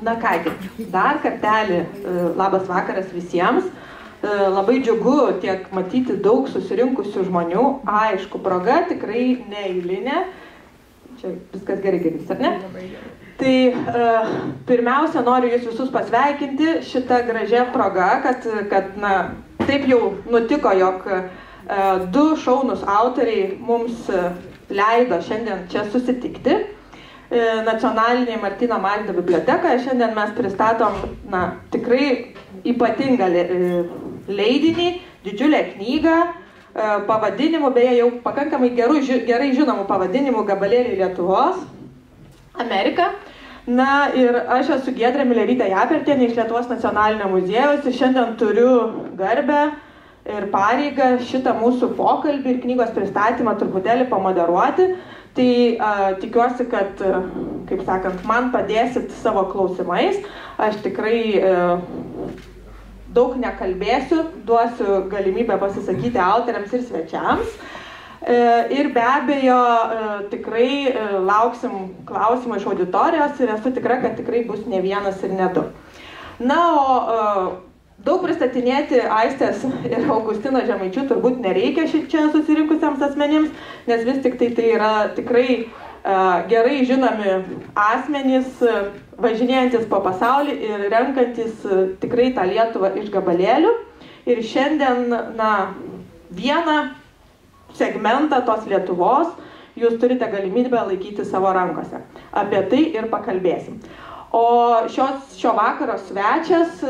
Na kągi, dar kartelį labas vakaras visiems. Labai džiugu tiek matyti daug susirinkusių žmonių. Aišku, proga tikrai neeilinė. Čia viskas gerai girdis, ar ne? Tai pirmiausia, noriu jūs visus pasveikinti šitą gražią progą, kad taip jau nutiko, jog du šaunūs autoriai mums leido šiandien čia susitikti. Nacionalinėje Martyno Mažvydo bibliotekoje šiandien mes pristatom tikrai ypatingą leidinį, didžiulę knygą, pavadinimu, beje jau pakankamai gerai žinomų pavadinimų Gabalėliai Lietuvos, Amerika. Na ir aš esu Giedrė Milerytė Japertienė iš Lietuvos nacionalinio muziejaus ir šiandien turiu garbę ir pareigą šitą mūsų pokalbį ir knygos pristatymą truputėlį pamoderuoti. Tai tikiuosi, kad, kaip sakant, man padėsit savo klausimais. Aš tikrai daug nekalbėsiu, duosiu galimybę pasisakyti autoriams ir svečiams. Ir be abejo, tikrai lauksim klausimų iš auditorijos ir esu tikra, kad tikrai bus ne vienas ir ne du. Na, o daug pristatinėti Aistės ir Augustino Žemaičių turbūt nereikia čia susirinkusiems asmenims, nes vis tik tai yra tikrai gerai žinomi asmenys, važinėjantis po pasaulį ir renkantis tikrai tą Lietuvą iš gabalėlių. Ir šiandien, vieną segmentą tos Lietuvos jūs turite galimybę laikyti savo rankose. Apie tai ir pakalbėsim. O šio vakaro svečias,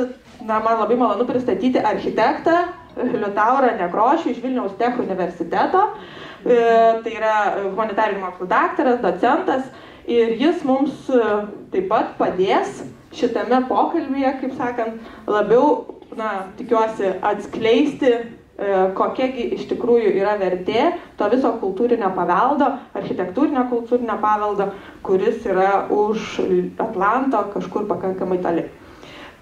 man labai malonu pristatyti architektą Liutaurą Nekrošių iš Vilniaus Tech universiteto. Tai yra humanitarinių mokslų daktaras, docentas. Ir jis mums taip pat padės šitame pokalbyje, kaip sakant, labiau, tikiuosi, atskleisti, kokiagi iš tikrųjų yra vertė to viso kultūrinio paveldo, architektūrinio kultūrinio paveldo, kuris yra už Atlanto kažkur pakankamai toli.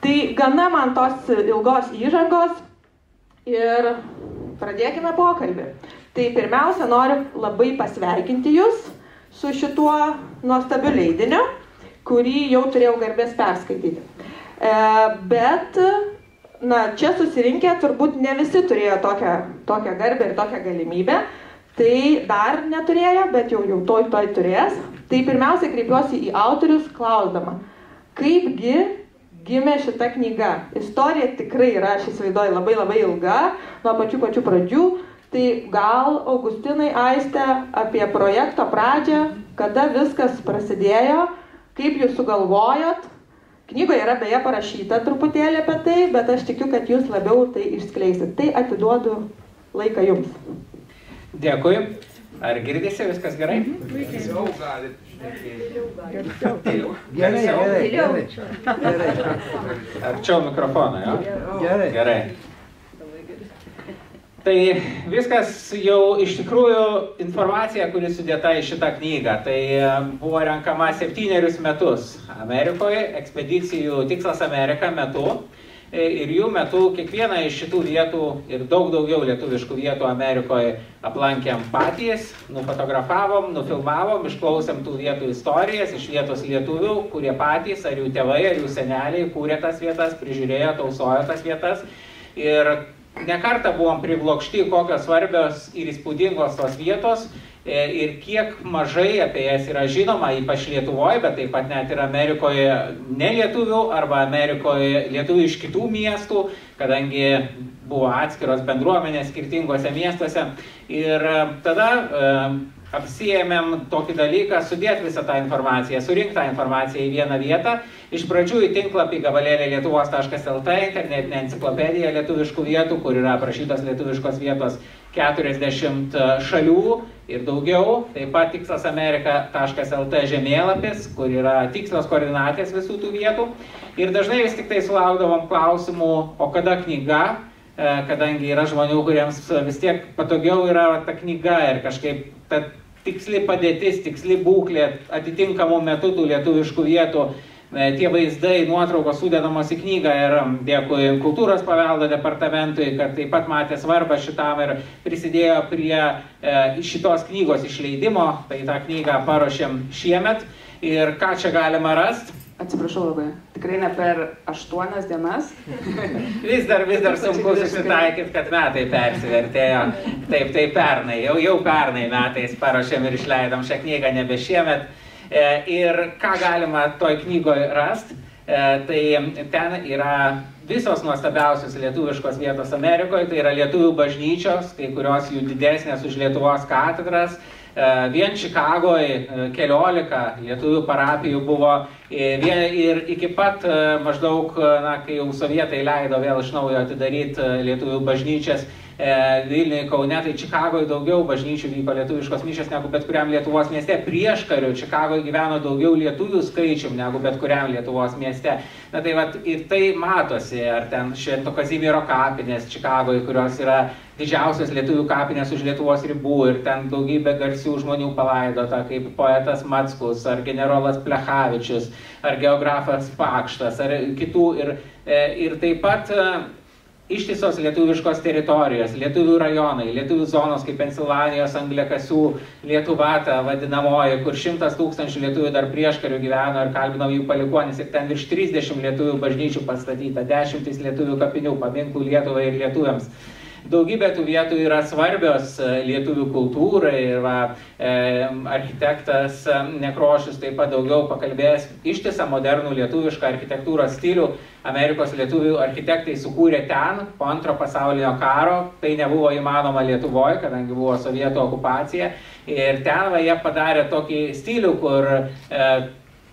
Tai gana man tos ilgos įžangos ir pradėkime pokalbį. Tai pirmiausia, noriu labai pasveikinti jūs su šituo nuostabiu leidiniu, kurį jau turėjau garbės perskaityti. Bet čia susirinkę turbūt ne visi turėjo tokią garbę ir tokią galimybę. Tai dar neturėjo, bet jau toj turės. Tai pirmiausia kreipiuosi į autorius klausdama, kaipgi gimė šita knyga. Istorija tikrai yra, aš įsivaizduoju, labai ilga, nuo pačių pradžių. Tai gal, Augustinai, Aiste, apie projekto pradžią, kada viskas prasidėjo, kaip jūs sugalvojot. Knygoje yra beje parašyta truputėlį apie tai, bet aš tikiu, kad jūs labiau tai išskleisit. Tai atiduodu laiką jums. Dėkui. Ar girdisi viskas gerai? Jau galit. Gerai. Arčiau mikrofoną, jo? Gerai. Tai viskas jau iš tikrųjų informacija, kuri sudėta į šitą knygą. Tai buvo renkama 7 metus Amerikoje, ekspedicijų Tikslas Amerika metu. Ir jų metu kiekvieną iš šitų vietų ir daug daugiau lietuviškų vietų Amerikoje aplankėm patys, nufotografavom, nufilmavom, išklausėm tų vietų istorijas iš vietos lietuvių, kurie patys, ar jų tėvai, ar jų seneliai kūrė tas vietas, prižiūrėjo, tausojo tas vietas. Ir ne kartą buvom priblokšti, kokios svarbios ir įspūdingos tos vietos ir kiek mažai apie jas yra žinoma, ypač Lietuvoje, bet taip pat net ir Amerikoje ne lietuvių arba Amerikoje lietuvių iš kitų miestų, kadangi buvo atskiros bendruomenės skirtingose miestuose. Ir tada apsiėmėm tokį dalyką, sudėti visą tą informaciją, surinkti tą informaciją į vieną vietą. Iš pradžių į tinklapį gabalėliai-lietuvos.lt, internetinė enciklopedija lietuviškų vietų, kur yra aprašytos lietuviškos vietos 40 šalių ir daugiau. Taip pat tikslasamerika.lt žemėlapis, kur yra tikslios koordinatės visų tų vietų. Ir dažnai vis tik tai sulaukdavom klausimų, o kada knyga, kadangi yra žmonių, kuriems vis tiek patogiau yra ta knyga ir kažkaip ta tiksli padėtis, tiksli būklė atitinkamų metų tų lietuviškų vietų, tie vaizdai, nuotraukos sudedamos į knygą ir dėkui Kultūros paveldo departamentui, kad taip pat matė svarbą šitam ir prisidėjo prie šitos knygos išleidimo. Tai tą knygą paruošėm šiemet ir ką čia galima rasti. Atsiprašau labai, tikrai ne per 8 dienas. Vis dar sunku susitaikyti, kad metai persivertėjo. Taip, tai pernai, jau pernai metais paruošėm ir išleidom šią knygą, nebe šiemet. Ir ką galima toj knygoje rasti, tai ten yra visos nuostabiausios lietuviškos vietos Amerikoje, tai yra lietuvių bažnyčios, kai kurios jų didesnės už Lietuvos katedras. Vien Čikagoje 14 lietuvių parapijų buvo ir iki pat maždaug, kai jau sovietai leido vėl iš naujo atidaryti lietuvių bažnyčias Vilniuje, Kaune, tai Čikagoje daugiau bažnyčių vyko lietuviškos mišios negu bet kuriam Lietuvos mieste. Prieškariu Čikagoje gyveno daugiau lietuvių skaičium negu bet kuriam Lietuvos mieste. Na tai vat, ir tai matosi, ar ten Švento Kazimiero kapinės Čikagoje, kurios yra didžiausios lietuvių kapinės už Lietuvos ribų, ir ten daugybė garsių žmonių palaidota, kaip poetas Mackus, ar generolas Plechavičius, ar geografas Pakštas, ar kitų. Ir taip pat ištisos lietuviškos teritorijos, lietuvių rajonai, lietuvių zonos kaip Pensilvanijos, Angliakasių, Lietuvata vadinamoji, kur 100 000 lietuvių dar prieškariu gyveno ir kalbino jų palikuonis, ir ten virš 30 lietuvių bažnyčių pastatyta, 10 lietuvių kapinių, paminklų Lietuvai ir lietuviams. Daugybė tų vietų yra svarbios lietuvių kultūrai ir architektas Nekrošius taip pat daugiau pakalbėjęs ištisą modernų lietuvišką architektūros stilių. Amerikos lietuvių architektai sukūrė ten po Antro pasaulinio karo, tai nebuvo įmanoma Lietuvoje, kadangi buvo sovietų okupacija, ir ten jie padarė tokį stilių, kur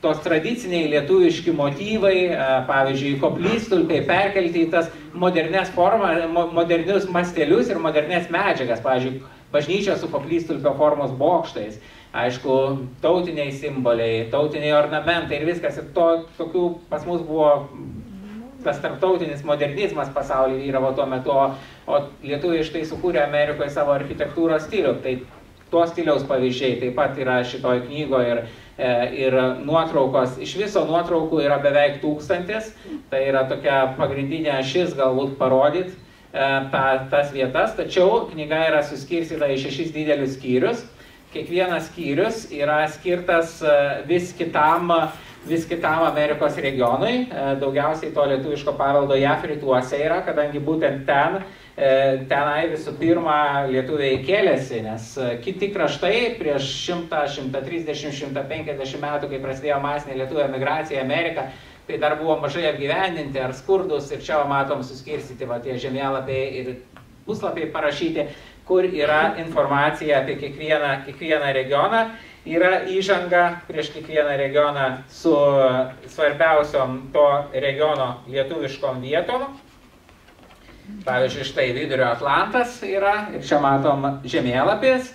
tos tradiciniai lietuviški motyvai, pavyzdžiui, koplytstulpiai perkelti į tas modernes formas, modernius mastelius ir modernes medžiagas, pavyzdžiui, bažnyčios su koplytstulpio formos bokštais, aišku, tautiniai simboliai, tautiniai ornamentai ir viskas. Ir tokių pas mus buvo tas tarptautinis modernizmas pasaulyje vyravo tuo metu, o lietuviai štai sukūrė Amerikoje savo architektūros stilių. Tai to stiliaus pavyzdžiai taip pat yra šitoj knygoje ir nuotraukos. Iš viso nuotraukų yra beveik 1000, tai yra tokia pagrindinė ašis galbūt parodyti tas vietas, tačiau knyga yra suskirstyta į 6 didelius skyrius. Kiekvienas skyrius yra skirtas vis kitam Amerikos regionui, daugiausiai to lietuviško paveldo JAF rytuose yra, kadangi būtent tenai visų pirma lietuviai kėlėsi, nes kiti kraštai prieš 100, 130, 150 metų, kai prasidėjo masinė lietuvių emigracija į Ameriką, tai dar buvo mažai apgyvendinti ar skurdus, ir čia matom suskirstyti tie žemėlapiai ir puslapiai parašyti, kur yra informacija apie kiekvieną regioną. Yra įžanga prieš kiekvieną regioną su svarbiausiom to regiono lietuviškom vietom. Pavyzdžiui, štai Vidurio Atlantas yra, ir čia matom žemėlapis,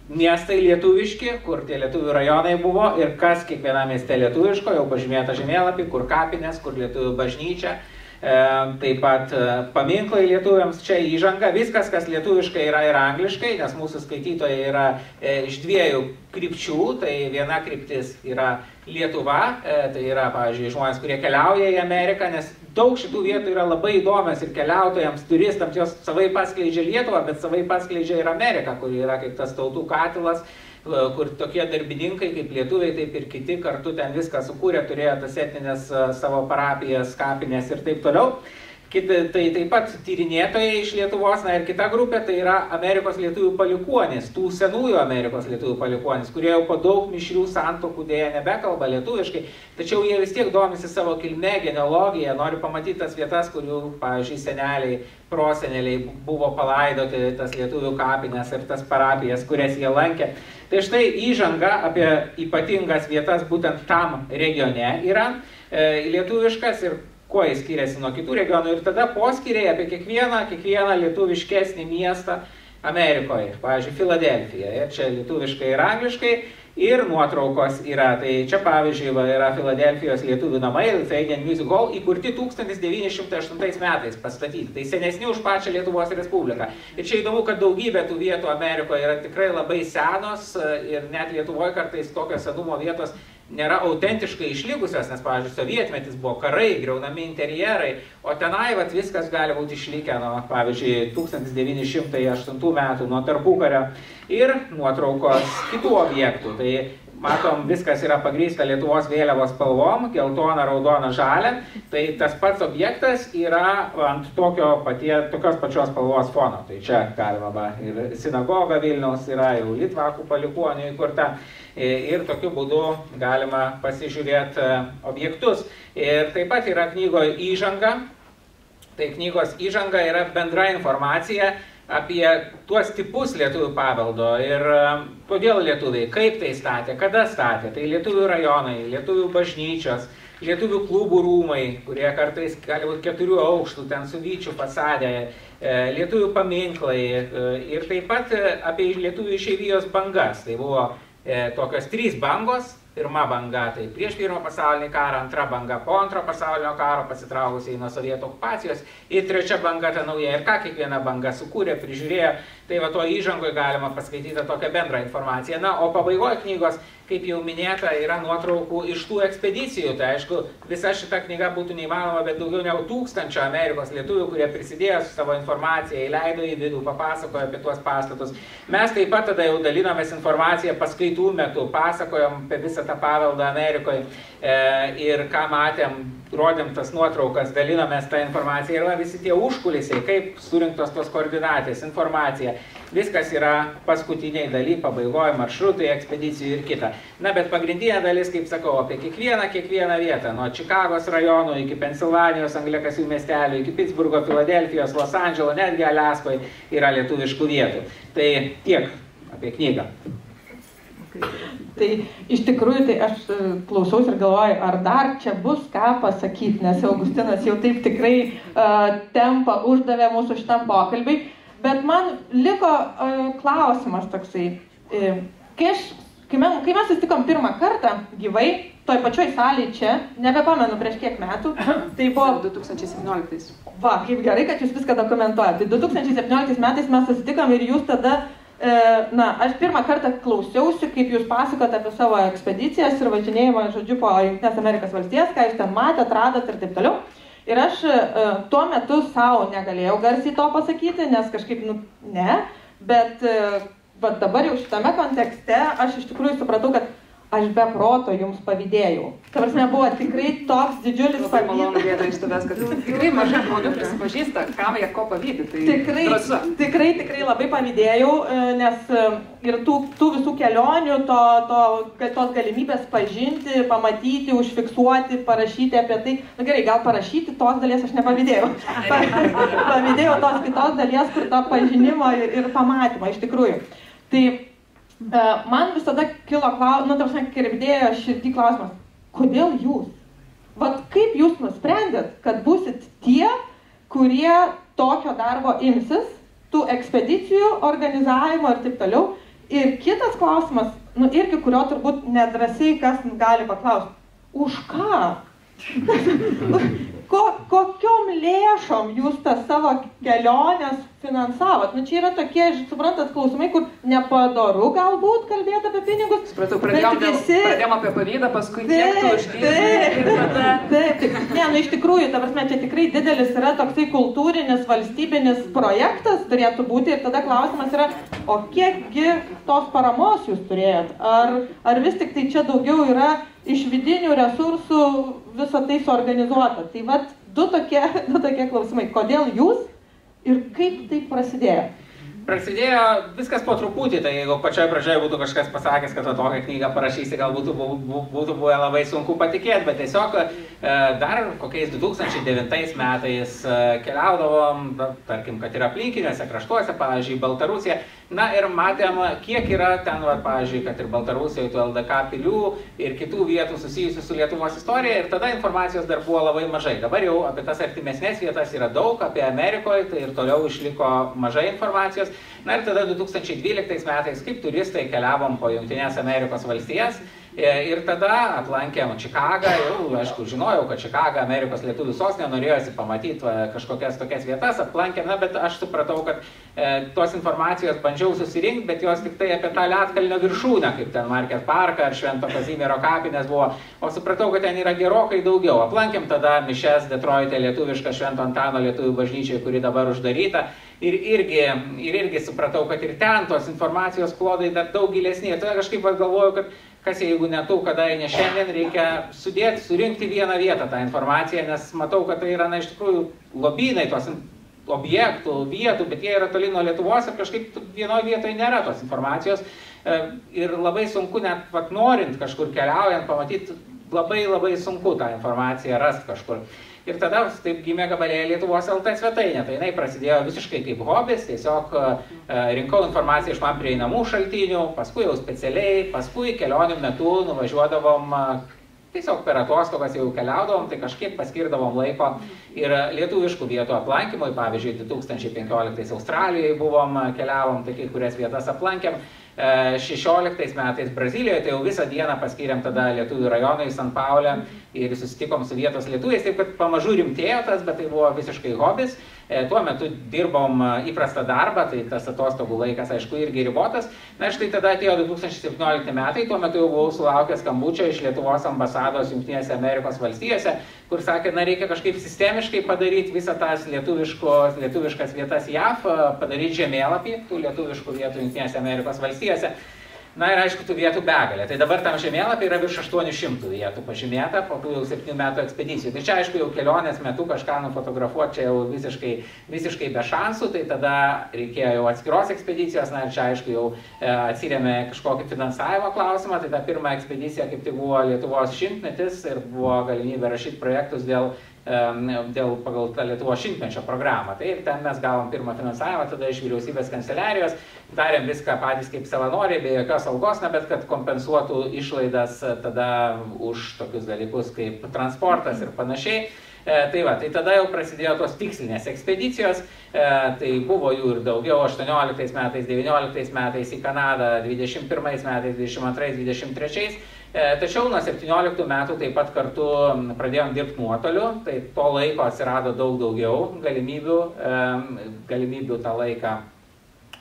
miestai lietuviški, kur tie lietuvių rajonai buvo ir kas kiekviename mieste lietuviško, jau pažymėta žemėlapį, kur kapinės, kur lietuvių bažnyčia. Taip pat paminklai lietuviams, čia įžanga, viskas, kas lietuviškai yra ir angliškai, nes mūsų skaitytojai yra iš 2 krypčių, tai viena kryptis yra Lietuva, tai yra, pavyzdžiui, žmonės, kurie keliauja į Ameriką, nes daug šitų vietų yra labai įdomios ir keliautojams, turistams, jos savai paskleidžia Lietuvą, bet savai paskleidžia ir Ameriką, kur yra kaip tas tautų katilas, kur tokie darbininkai kaip lietuviai, taip ir kiti kartu ten viską sukūrė, turėjo tas etninės savo parapijas, kapinės ir taip toliau. Tai taip pat tyrinėtojai iš Lietuvos, ir kita grupė, tai yra Amerikos lietuvių palikuonys, tų senųjų Amerikos lietuvių palikuonys, kurie jau po daug mišrių santokų dėja nebekalba lietuviškai, tačiau jie vis tiek domisi savo kilme, genealogiją, nori pamatyti tas vietas, kurių, pavyzdžiui, seneliai, proseneliai buvo palaidoti, tas lietuvių kapinės ir tas parapijas, kurias jie lankė. Tai štai įžanga apie ypatingas vietas būtent tam regione yra lietuviškas ir kuo jis skiriasi nuo kitų regionų, ir tada poskyriai apie kiekvieną lietuviškesnį miestą Amerikoje, pavyzdžiui, Filadelfija, ir čia lietuviškai ir angliškai, ir nuotraukos yra, tai čia pavyzdžiui yra Filadelfijos lietuvių namai, Lithuanian Music Hall, įkurti 1908 metais pastatyti, tai senesni už pačią Lietuvos Respubliką. Ir čia įdomu, kad daugybė tų vietų Amerikoje yra tikrai labai senos ir net Lietuvoje kartais tokios senumo vietos nėra autentiškai išlikusios, nes, pavyzdžiui, sovietmetis buvo karai, griaunami interjerai, o tenai viskas gali būti išlikę nuo, pavyzdžiui, 1908 metų, nuo tarpukario, ir nuotraukos kitų objektų. Tai matom, viskas yra pagrįsta Lietuvos vėliavos spalvom, geltona, raudona, žalia, tai tas pats objektas yra ant tokios pačios spalvos fono. Tai čia galima ir sinagoga Vilniaus yra, jau Litvakų palikuonių įkurta ir tokiu būdu galima pasižiūrėti objektus. Ir taip pat yra knygoje įžanga. Tai knygos įžanga yra bendra informacija apie tuos tipus lietuvių paveldo ir kodėl lietuviai, kaip tai statė, kada statė. Tai lietuvių rajonai, lietuvių bažnyčios, lietuvių klubų rūmai, kurie kartais gali būti 4 aukštų, ten su vyčių fasadė, lietuvių paminklai ir taip pat apie lietuvių išeivijos bangas. Tai buvo tokios 3 bangos. Pirma banga tai prieš Pirmą pasaulinį karą, antra banga po Antro pasaulinio karo pasitraukusiai nuo sovietų okupacijos ir trečia banga ta nauja. Ir ką kiekviena banga sukūrė, prižiūrėjo, tai va to įžangoje galima paskaityti tokią bendrą informaciją. Na, o pabaigoje knygos, kaip jau minėta, yra nuotraukų iš tų ekspedicijų. Tai aišku, visa šita knyga būtų neįmanoma, bet daugiau negu 1000 Amerikos lietuvių, kurie prisidėjo su savo informacija, įleido į vidų, papasakojo apie tuos pastatus. Mes taip pat tada jau dalinomės informaciją paskaitų metu, pasakojom apie visą tą paveldą Amerikoje ir ką matėm, rodėm tas nuotraukas, dalinomės tą informaciją ir va, visi tie užkulisiai, kaip surinktos tos koordinatės, informacija. Viskas yra paskutiniai daly, pabaigoje, maršrutai, ekspedicijų ir kita. Na, bet pagrindinė dalis, kaip sakau, apie kiekvieną vietą, nuo Čikagos rajonų iki Pensilvanijos, Angliakasių miestelių, iki Pittsburgo, Filadelfijos, Los Andželo, netgi Aliaskoje yra lietuviškų vietų. Tai tiek apie knygą. Tai iš tikrųjų, tai aš klausaus ir galvoju, ar dar čia bus ką pasakyti, nes Augustinas jau taip tikrai tempą uždavė mūsų šitam pokalbiui, bet man liko klausimas toksai, kai mes susitikom pirmą kartą gyvai, toj pačioj salėje čia, nebepamenu prieš kiek metų, tai buvo 2017. Va, kaip gerai, kad jūs viską dokumentuojate. Tai 2017 metais mes susitikom ir jūs tada aš pirmą kartą klausiausi, kaip jūs pasakot apie savo ekspedicijas ir važinėjimą, žodžiu, po Jungtines Amerikos valstijas, ką jūs ten matėt, radot ir taip toliau. Ir aš tuo metu savo negalėjau garsiai to pasakyti, nes kažkaip, ne, bet dabar jau šitame kontekste aš iš tikrųjų supratau, kad aš be proto jums pavydėjau. Ta prasme, buvo tikrai toks didžiulis pavydas. Labai malonu girdėti iš tavęs, kad tikrai mažai žmonių prisipažįsta, kam jie ko pavydi. Tai tikrai labai pavydėjau, nes ir tų visų kelionių, tos galimybės pažinti, pamatyti, užfiksuoti, parašyti apie tai. Na gerai, gal parašyti tos dalies aš nepavydėjau. Pavydėjau tos kitos dalies, kur to pažinimo ir pamatymo iš tikrųjų. Tai man visada kilo kirbdėjo širdį klausimas, kodėl jūs? Vat kaip jūs nusprendėt, kad būsit tie, kurie tokio darbo imsis, tų ekspedicijų organizavimo ir taip toliau. Ir kitas klausimas, irgi kurio turbūt nedrasiai kas gali paklausti, už ką? Kokiom lėšom jūs tas savo keliones finansavot? Čia yra tokie, suprantat, klausimai, kur nepadoru galbūt kalbėti apie pinigus. Supratau, pradėjom apie pavydą, paskui kiek tu uždėsi. Taip. Ne, iš tikrųjų, ta prasme, čia tikrai didelis yra toksai kultūrinis, valstybinis projektas turėtų būti ir tada klausimas yra, o kiekgi tos paramos jūs turėjot? Ar vis tik tai čia daugiau yra iš vidinių resursų visą tai suorganizuota? Tai vat du tokie klausimai. Kodėl jūs ir kaip tai prasidėjo? Prasidėjo viskas po truputį, tai jeigu pačioje pradžioje būtų kažkas pasakęs, kad tokią knygą parašysi, gal būtų buvę labai sunku patikėti, bet tiesiog dar kokiais 2009 metais keliaudavom, tarkim, kad ir aplinkiniuose kraštuose, pavyzdžiui, Baltarusiją, na ir matėm, kiek yra ten, pavyzdžiui, kad ir Baltarusijoje, tų LDK pilių ir kitų vietų susijusių su Lietuvos istorija ir tada informacijos dar buvo labai mažai. Dabar jau apie tas artimesnės vietas yra daug, apie Amerikoje tai ir toliau išliko mažai informacijos. Na ir tada 2012 metais kaip turistai keliavom po Jungtines Amerikos valstijas ir tada aplankėm Čikagą, jau aišku žinojau, kad Čikaga, Amerikos lietuvių sostinė, norėjosi pamatyti kažkokias tokias vietas, aplankėm, na, bet aš supratau, kad tos informacijos bandžiau susirinkti, bet jos tik tai apie tą Ledkalnio viršūnę, kaip ten Market Parką ar Švento Kazimiero kapinės buvo, o supratau, kad ten yra gerokai daugiau. Aplankėm tada mišes Detroite lietuvišką Švento Antano lietuvių bažnyčiai, kuri dabar uždaryta. Ir irgi supratau, kad ir ten tos informacijos klodai dar daug gilesni. Ir tada kažkaip galvoju, kad kas jeigu ne tu, kada ne šiandien, reikia surinkti vieną vietą tą informaciją, nes matau, kad tai yra, na, iš tikrųjų lobynai tos objektų, vietų, bet jie yra toli nuo Lietuvos ir kažkaip vienoje vietoje nėra tos informacijos ir labai sunku net norint kažkur keliaujant pamatyti, labai sunku tą informaciją rasti kažkur. Ir tada taip gimė gabalėlė Lietuvos LT svetainė. Tai jinai prasidėjo visiškai kaip hobis, tiesiog rinkau informaciją iš man prieinamų šaltinių, paskui jau specialiai, paskui kelionių metu nuvažiuodavom tiesiog per atostogas jau keliaudavom, tai kažkiek paskirdavom laiko ir lietuviškų vietų aplankymui, pavyzdžiui, 2015 Australijoje keliavom, tai kai kurias vietas aplankėm, 16 metais Brazilijoje, tai jau visą dieną paskiriam tada lietuvių rajonui San Paule ir susitikom su vietos lietuviais, taip kad pamažu rimtėjo tas, bet tai buvo visiškai hobis. Tuo metu dirbom įprastą darbą, tai tas atostogų laikas, aišku, irgi ribotas. Na ir štai tada atėjo 2017 metai, tuo metu jau buvau sulaukęs skambučio iš Lietuvos ambasados Jungtinėse Amerikos valstijose, kur sakė, na reikia kažkaip sistemiškai padaryti visą tas lietuviškas vietas JAV, padaryti žemėlapį tų lietuviškų vietų Jungtinėse Amerikos valstijose. Na ir aišku, tų vietų begalė. Tai dabar tam žemėlapį yra virš 800 vietų pažymėta po tų jau 7 metų ekspedicijų. Tai čia aišku jau kelionės metu kažką nufotografuoti čia jau visiškai be šansų, tai tada reikėjo jau atskiros ekspedicijos, na ir čia aišku jau atsirėmė kažkokį finansavimo klausimą, tai ta pirma ekspedicija kaip tai buvo Lietuvos 100-metis ir buvo galimybė rašyti projektus dėl pagal tą Lietuvos 100-mečio programą. Tai ir ten mes gavom pirmą finansavimą, tada iš vyriausybės kanceliarijos, darėm viską patys kaip savanoriai, be jokios algos, bet kad kompensuotų išlaidas tada už tokius dalykus kaip transportas ir panašiai. Tai tada jau prasidėjo tos tikslinės ekspedicijos, tai buvo jų ir daugiau 18 metais, 19 metais į Kanadą, 21 metais, 22, 23. Tačiau nuo 17 metų taip pat kartu pradėjom dirbti nuotoliu, tai to laiko atsirado daug daugiau galimybių tą laiką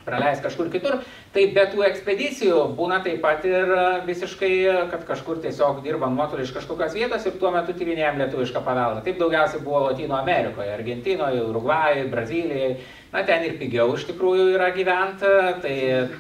praleisti kažkur kitur. Tai be tų ekspedicijų būna taip pat ir visiškai, kad kažkur tiesiog dirbam nuotoliu iš kažkokios vietos ir tuo metu tyrinėjom lietuvišką paveldą. Taip daugiausiai buvo Lotynų Amerikoje, Argentinoje, Urugvajoje, Brazilijoje. Na, ten ir pigiau iš tikrųjų yra gyventi, tai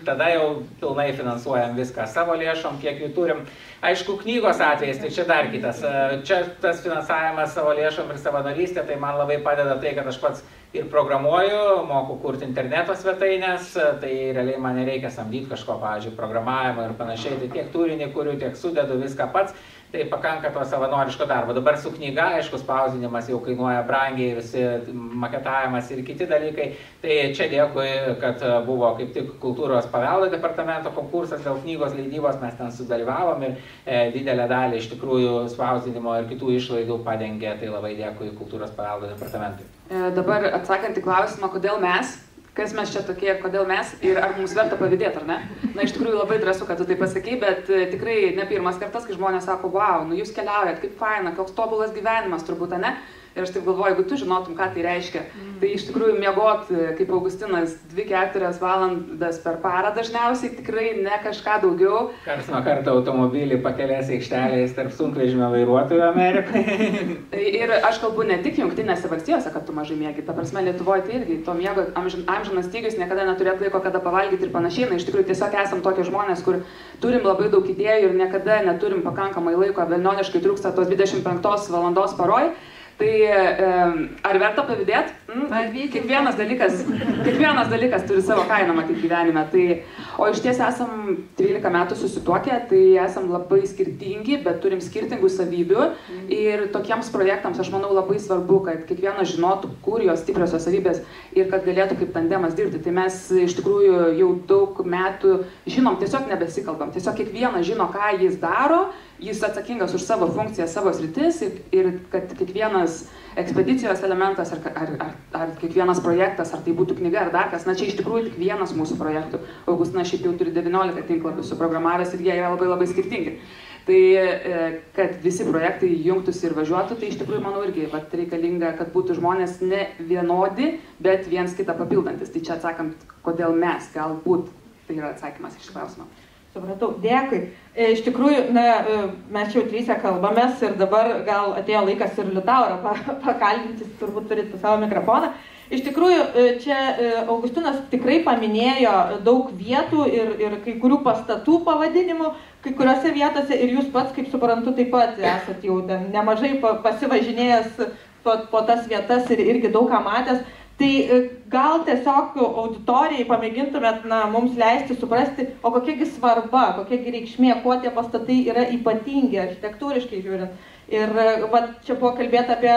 tada jau pilnai finansuojam viską savo lėšom, kiek jų turim. Aišku, knygos atvejais, tai čia dar kitas. Čia tas finansavimas savo lėšom ir savanorystė, tai man labai padeda tai, kad aš pats ir programuoju, moku kurti interneto svetainės, tai realiai man nereikia samdyti kažko, pavyzdžiui, programavimo ir panašiai, tai tiek turinį kuriu, tiek sudedu viską pats. Tai pakanka to savanoriško darbo. Dabar su knyga, aišku, spausdinimas jau kainuoja brangiai, visi maketavimas ir kiti dalykai. Tai čia dėkui, kad buvo kaip tik Kultūros paveldo departamento konkursas dėl knygos leidybos, mes ten sudalyvavom ir didelę dalį iš tikrųjų spausdinimo ir kitų išlaidų padengė, tai labai dėkui Kultūros paveldo departamentui. Dabar atsakant į klausimą, kodėl mes, kas mes čia tokie, kodėl mes ir ar mums verta pavydėti, ar ne? Na, iš tikrųjų labai drąsu, kad tu tai pasakei, bet tikrai ne pirmas kartas, kai žmonės sako, wow, nu jūs keliaujat, kaip faina, koks tobulas gyvenimas turbūt, ne? Ir aš taip galvoju, jeigu tu žinotum, ką tai reiškia, tai iš tikrųjų miegot, kaip Augustinas, 2-4 valandas per parą dažniausiai, tikrai ne kažką daugiau. Karts nuo karto automobilį pakelės aikštelės tarp sunkvežimio vairuotojų Amerikoje. Ir aš kalbu ne tik Jungtinėse valstijose, kad tu mažai miegi, ta prasme Lietuvoje tai irgi to miego amžinas stygius, niekada neturėt laiko, kada pavalgyti ir panašiai. Na, iš tikrųjų tiesiog esam tokie žmonės, kur turim labai daug idėjų ir niekada neturim pakankamai laiko, velnioniškai trūksta tos 25 valandos paroj. Tai ar verta pavydėti? Kiekvienas dalykas turi savo kainą matyti gyvenime. Tai, o iš ties esam 13 metų susituokę, tai esam labai skirtingi, bet turim skirtingų savybių. Ir tokiems projektams aš manau labai svarbu, kad kiekvienas žinotų, kur jos stipriosios savybės ir kad galėtų kaip tandemas dirbti. Tai mes iš tikrųjų jau daug metų žinom, tiesiog nebesikalbam. Tiesiog kiekvienas žino, ką jis daro. Jis atsakingas už savo funkciją, savo sritis ir kad kiekvienas ekspedicijos elementas ar kiekvienas projektas, ar tai būtų knyga ar dar kas, na čia iš tikrųjų tik vienas mūsų projektų. Augustinas šiaip jau turi 19 tinklapių suprogramavęs ir jie yra labai labai skirtingi. Tai kad visi projektai jungtųsi ir važiuotų, tai iš tikrųjų manau irgi reikalinga, kad būtų žmonės ne vienodi, bet viens kitą papildantis. Tai čia atsakant, kodėl mes, galbūt tai yra atsakymas iš klausimą. Supratau, dėkui. Iš tikrųjų, mes jau 3 kalbamės ir dabar gal atėjo laikas ir Liutaurą pakalbinti, turbūt turite savo mikrofoną. Iš tikrųjų, čia Augustinas tikrai paminėjo daug vietų ir kai kurių pastatų pavadinimų, kai kuriuose vietose ir jūs pats, kaip suprantu, taip pat esat jau nemažai pasivažinėjęs po tas vietas ir irgi daug ką matęs. Tai gal tiesiog auditorijai pamėgintumėt mums leisti suprasti, o kokiagi svarba, kokiagi reikšmė, kuo tie pastatai yra ypatingi architektūriškai žiūrint. Ir čia buvo kalbėta apie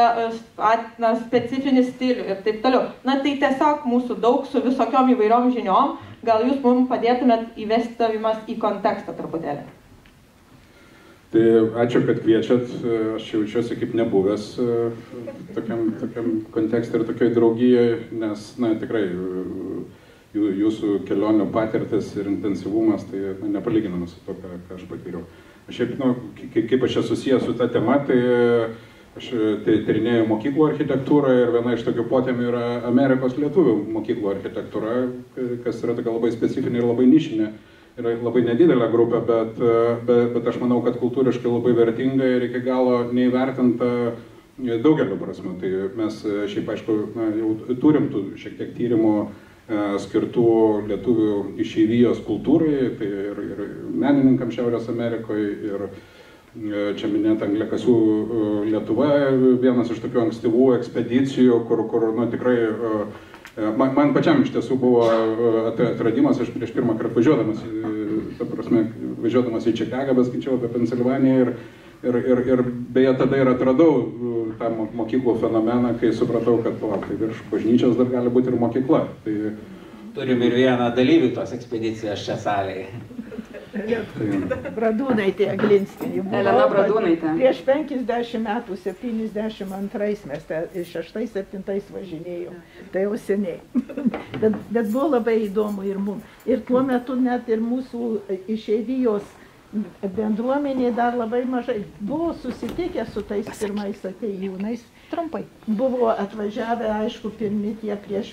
specifinį stilių ir taip toliau. Tai tiesiog mūsų daug su visokiom įvairiom žiniom. Gal jūs mums padėtumėt įvestavimas į kontekstą truputėlį? Tai ačiū, kad kviečiat. Aš jaučiuosi kaip nebuvęs tokiam kontekste ir tokioj draugijoje, nes tikrai jūsų kelionių patirtis ir intensyvumas tai nepalyginamas su to, ką aš patyriau. Šiaip, kaip aš esu susijęs su ta tema, tai aš tyrinėjau mokyklų architektūrą ir viena iš tokių potemių yra Amerikos lietuvių mokyklų architektūra, kas yra tokia labai specifinė ir labai nišinė. Yra labai nedidelė grupė, bet aš manau, kad kultūriškai labai vertinga ir iki galo neįvertinta daugelio prasme. Tai mes šiaip, aišku, jau turim tų šiek tiek tyrimų skirtų lietuvių išeivijos kultūrai, tai ir menininkams Šiaurės Amerikoje, ir čia minėta Angliakasių Lietuva, vienas iš tokių ankstyvų ekspedicijų, kur tikrai man pačiam iš tiesų buvo atradimas, aš prieš pirmą kartą važiuodamas į Čikagą, bet skaičiau apie Pensilvaniją ir beje tada ir atradau tą mokyklų fenomeną, kai supratau, kad tai virš bažnyčios dar gali būti ir mokykla. Tai... Turim ir vieną dalyvį tos ekspedicijos čia salėje. Bradūnaitė Aglinskienė. Elena Bradūnaitė. Prieš 50 metų, 72 mes 6-7 važinėjom. Tai jau seniai. Bet buvo labai įdomu ir mums. Ir tuo metu net ir mūsų išeivijos bendruomenė dar labai mažai. Buvo susitikę su tais pirmais atėjūnais. Trumpai. Buvo atvažiavę, aišku, pirmi tie prieš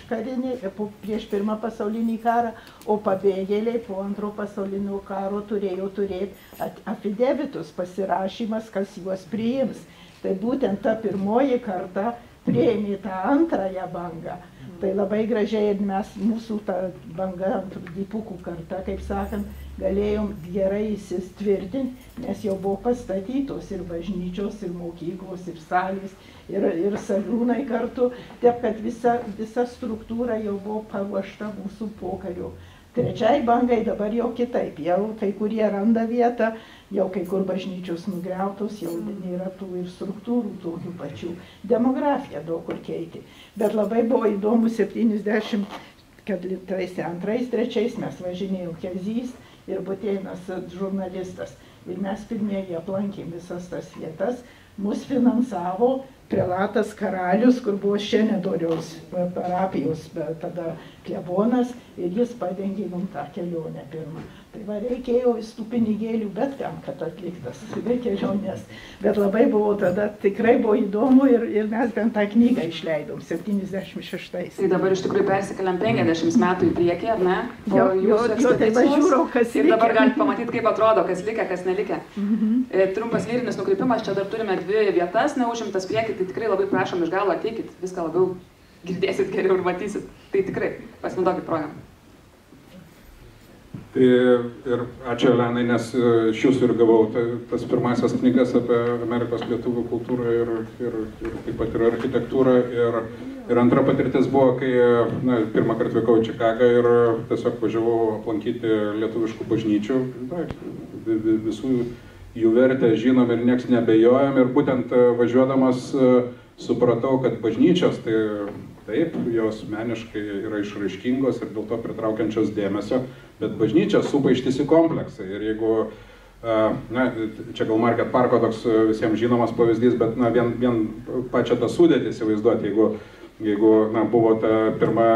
pirmą pasaulinį karą, o pabėgėliai po antro pasaulinio karo turėjo turėti afidevitus, pasirašymas, kas juos priims. Tai būtent ta pirmoji karta priėmė tą antrąją bangą. Tai labai gražiai ir mes, mūsų ta banga, dipukų karta, kaip sakant, galėjom gerai įsitvirtinti, nes jau buvo pastatytos ir bažnyčios, ir mokyklos, ir salės, ir saliūnai kartu, taip kad visa struktūra jau buvo paruošta mūsų pokario. Trečiai bangai dabar jau kitaip, jau kai kurie randa vietą, jau kai kur bažnyčios nugriautos, jau nėra tų ir struktūrų tokių pačių. Demografija daug kur keitė, bet labai buvo įdomu 72-3 mes važinėjom Kezys ir Butėnas žurnalistas. Ir mes pirmieji aplankėm visas tas vietas, mus finansavo prelatas karalius, kur buvo Šenedoriaus parapijos, tada klebonas, ir jis padengė mums tą kelionę pirmą. Tai va, reikėjo tų pinigėlių bet kam, kad atliktas kelionės. Bet labai buvo tada, tikrai buvo įdomu ir mes bent tą knygą išleidom 76. Tai dabar iš tikrųjų persikeliam 50 metų į priekį, ar ne? Jo, tai va žiūrau, kas likę. Ir dabar galite pamatyti, kaip atrodo, kas likę, kas nelikę. Trumpas lyrinis nukrypimas, čia dar turime 2 vietas neužimtas priekį, tai tikrai labai prašom iš galo ateikit, viską labiau girdėsit geriau ir matysit. Tai tikrai pasinaudokit progą. Tai ir ačiū Elenai, nes iš jūsų ir gavau tas pirmasias knygas apie Amerikos lietuvių kultūrą ir taip pat ir architektūrą. Ir antra patirtis buvo, kai pirmą kartą vykau į Čikagą ir tiesiog važiavau aplankyti lietuviškų bažnyčių. Visų jų vertę žinom ir nieks nebejojam. Ir būtent važiuodamas supratau, kad bažnyčios tai taip, jos meniškai yra išraiškingos ir dėl to pritraukiančios dėmesio, bet bažnyčia supa ištisi kompleksai. Ir jeigu, čia gal Market Parko toks visiems žinomas pavyzdys, bet vien pačią tą sudėtį įsivaizduoti, jeigu buvo ta pirma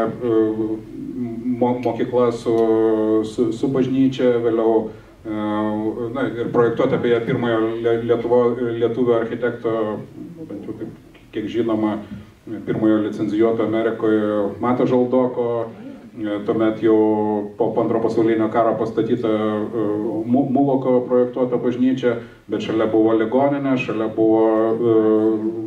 mokykla su bažnyčia, vėliau ir projektuota apie pirmojo lietuvių architekto, bent jau taip, kiek žinoma, pirmojo licencijuoto Amerikoje Mato Žaldoko, tuomet jau po antro pasaulinio karo pastatyta Muloko projektuota bažnyčia, bet šalia buvo ligoninė, šalia buvo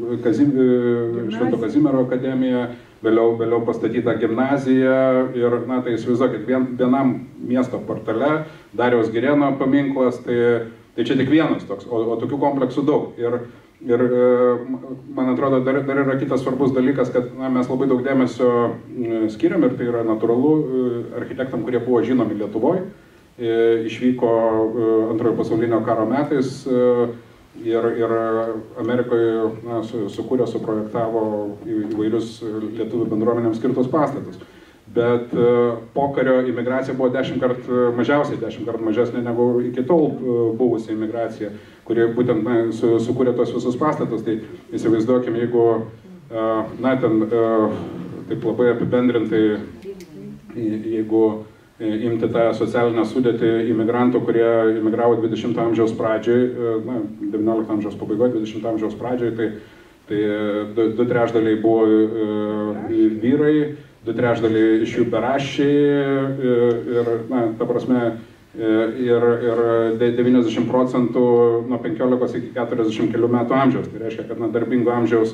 Švento Kazimiero akademija, vėliau pastatyta gimnazija ir, na, tai įsivaizduokit, vienam miesto portale Dariaus Girėno paminklas, tai čia tik vienas toks, o tokių kompleksų daug. Ir man atrodo, dar yra kitas svarbus dalykas, kad mes labai daug dėmesio skiriam ir tai yra natūralu architektam, kurie buvo žinomi Lietuvoje, išvyko Antrojo pasaulinio karo metais ir Amerikoje sukūrė, suprojektavo įvairius lietuvių bendruomenėms skirtus pastatus. Bet pokario imigracija buvo mažiausiai 10 kartų mažesnė negu iki tol buvusi imigracija, kurie būtent sukūrė tos visus pastatus. Tai įsivaizduokime, jeigu, taip labai apibendrintai, jeigu imti tą socialinę sudėtį imigrantų, kurie imigravo 20 amžiaus pradžioj, 19 amžiaus pabaigoje, 20 amžiaus pradžioj, tai 2/3 buvo vyrai, 2/3 iš jų beraščiai ir, ta prasme, ir 90% nuo 15 iki 40 kelių metų amžiaus. Tai reiškia, kad darbingo amžiaus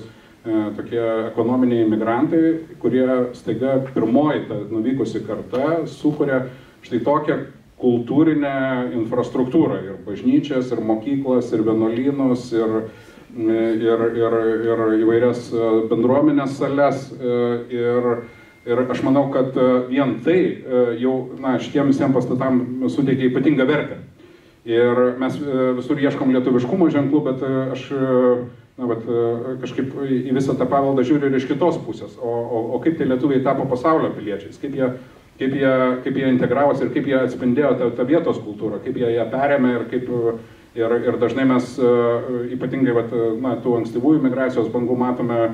tokie ekonominiai imigrantai, kurie staiga pirmoji ta nuvykusi karta sukuria štai tokią kultūrinę infrastruktūrą ir bažnyčias, ir mokyklas, ir vienuolynus, ir įvairias bendruomenės sales. Ir aš manau, kad vien tai jau šitiem visiems pastatam suteikia ypatingą vertę. Ir mes visur ieškom lietuviškumo ženklų, bet aš kažkaip į visą tą paveldą žiūriu ir iš kitos pusės. O kaip tai lietuviai tapo pasaulio piliečiais, kaip jie integravosi ir kaip jie atspindėjo tą vietos kultūrą, kaip jie ją perėmė ir dažnai mes ypatingai tų ankstyvųjų migracijos bangų matome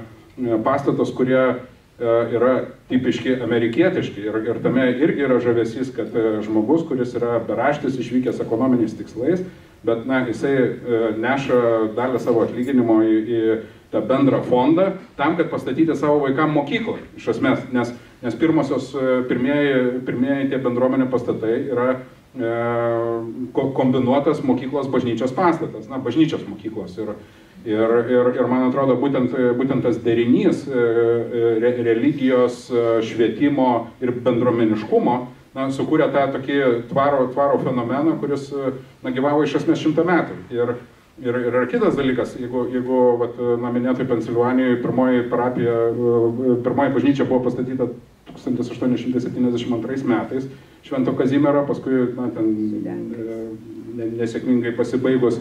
pastatus, kurie yra tipiški amerikietiški ir tame irgi yra žavesys, kad žmogus, kuris yra beraštis išvykęs ekonominiais tikslais, bet jisai neša dalį savo atlyginimo į tą bendrą fondą tam, kad pastatyti savo vaikam mokyklą, iš esmės, nes pirmieji tie bendruomenė pastatai yra kombinuotas mokyklos bažnyčios pastatas, bažnyčios mokyklos. Ir man atrodo, būtent tas derinys religijos, švietimo ir bendruomeniškumo sukūrė tą tokį tvaro fenomeną, kuris gyvavo iš esmės 100 metų. Ir kitas dalykas, jeigu minėtoj Pensilvanijoje pirmoji bažnyčia buvo pastatyta 1872 metais, Švento Kazimiero, paskui nesėkmingai pasibaigus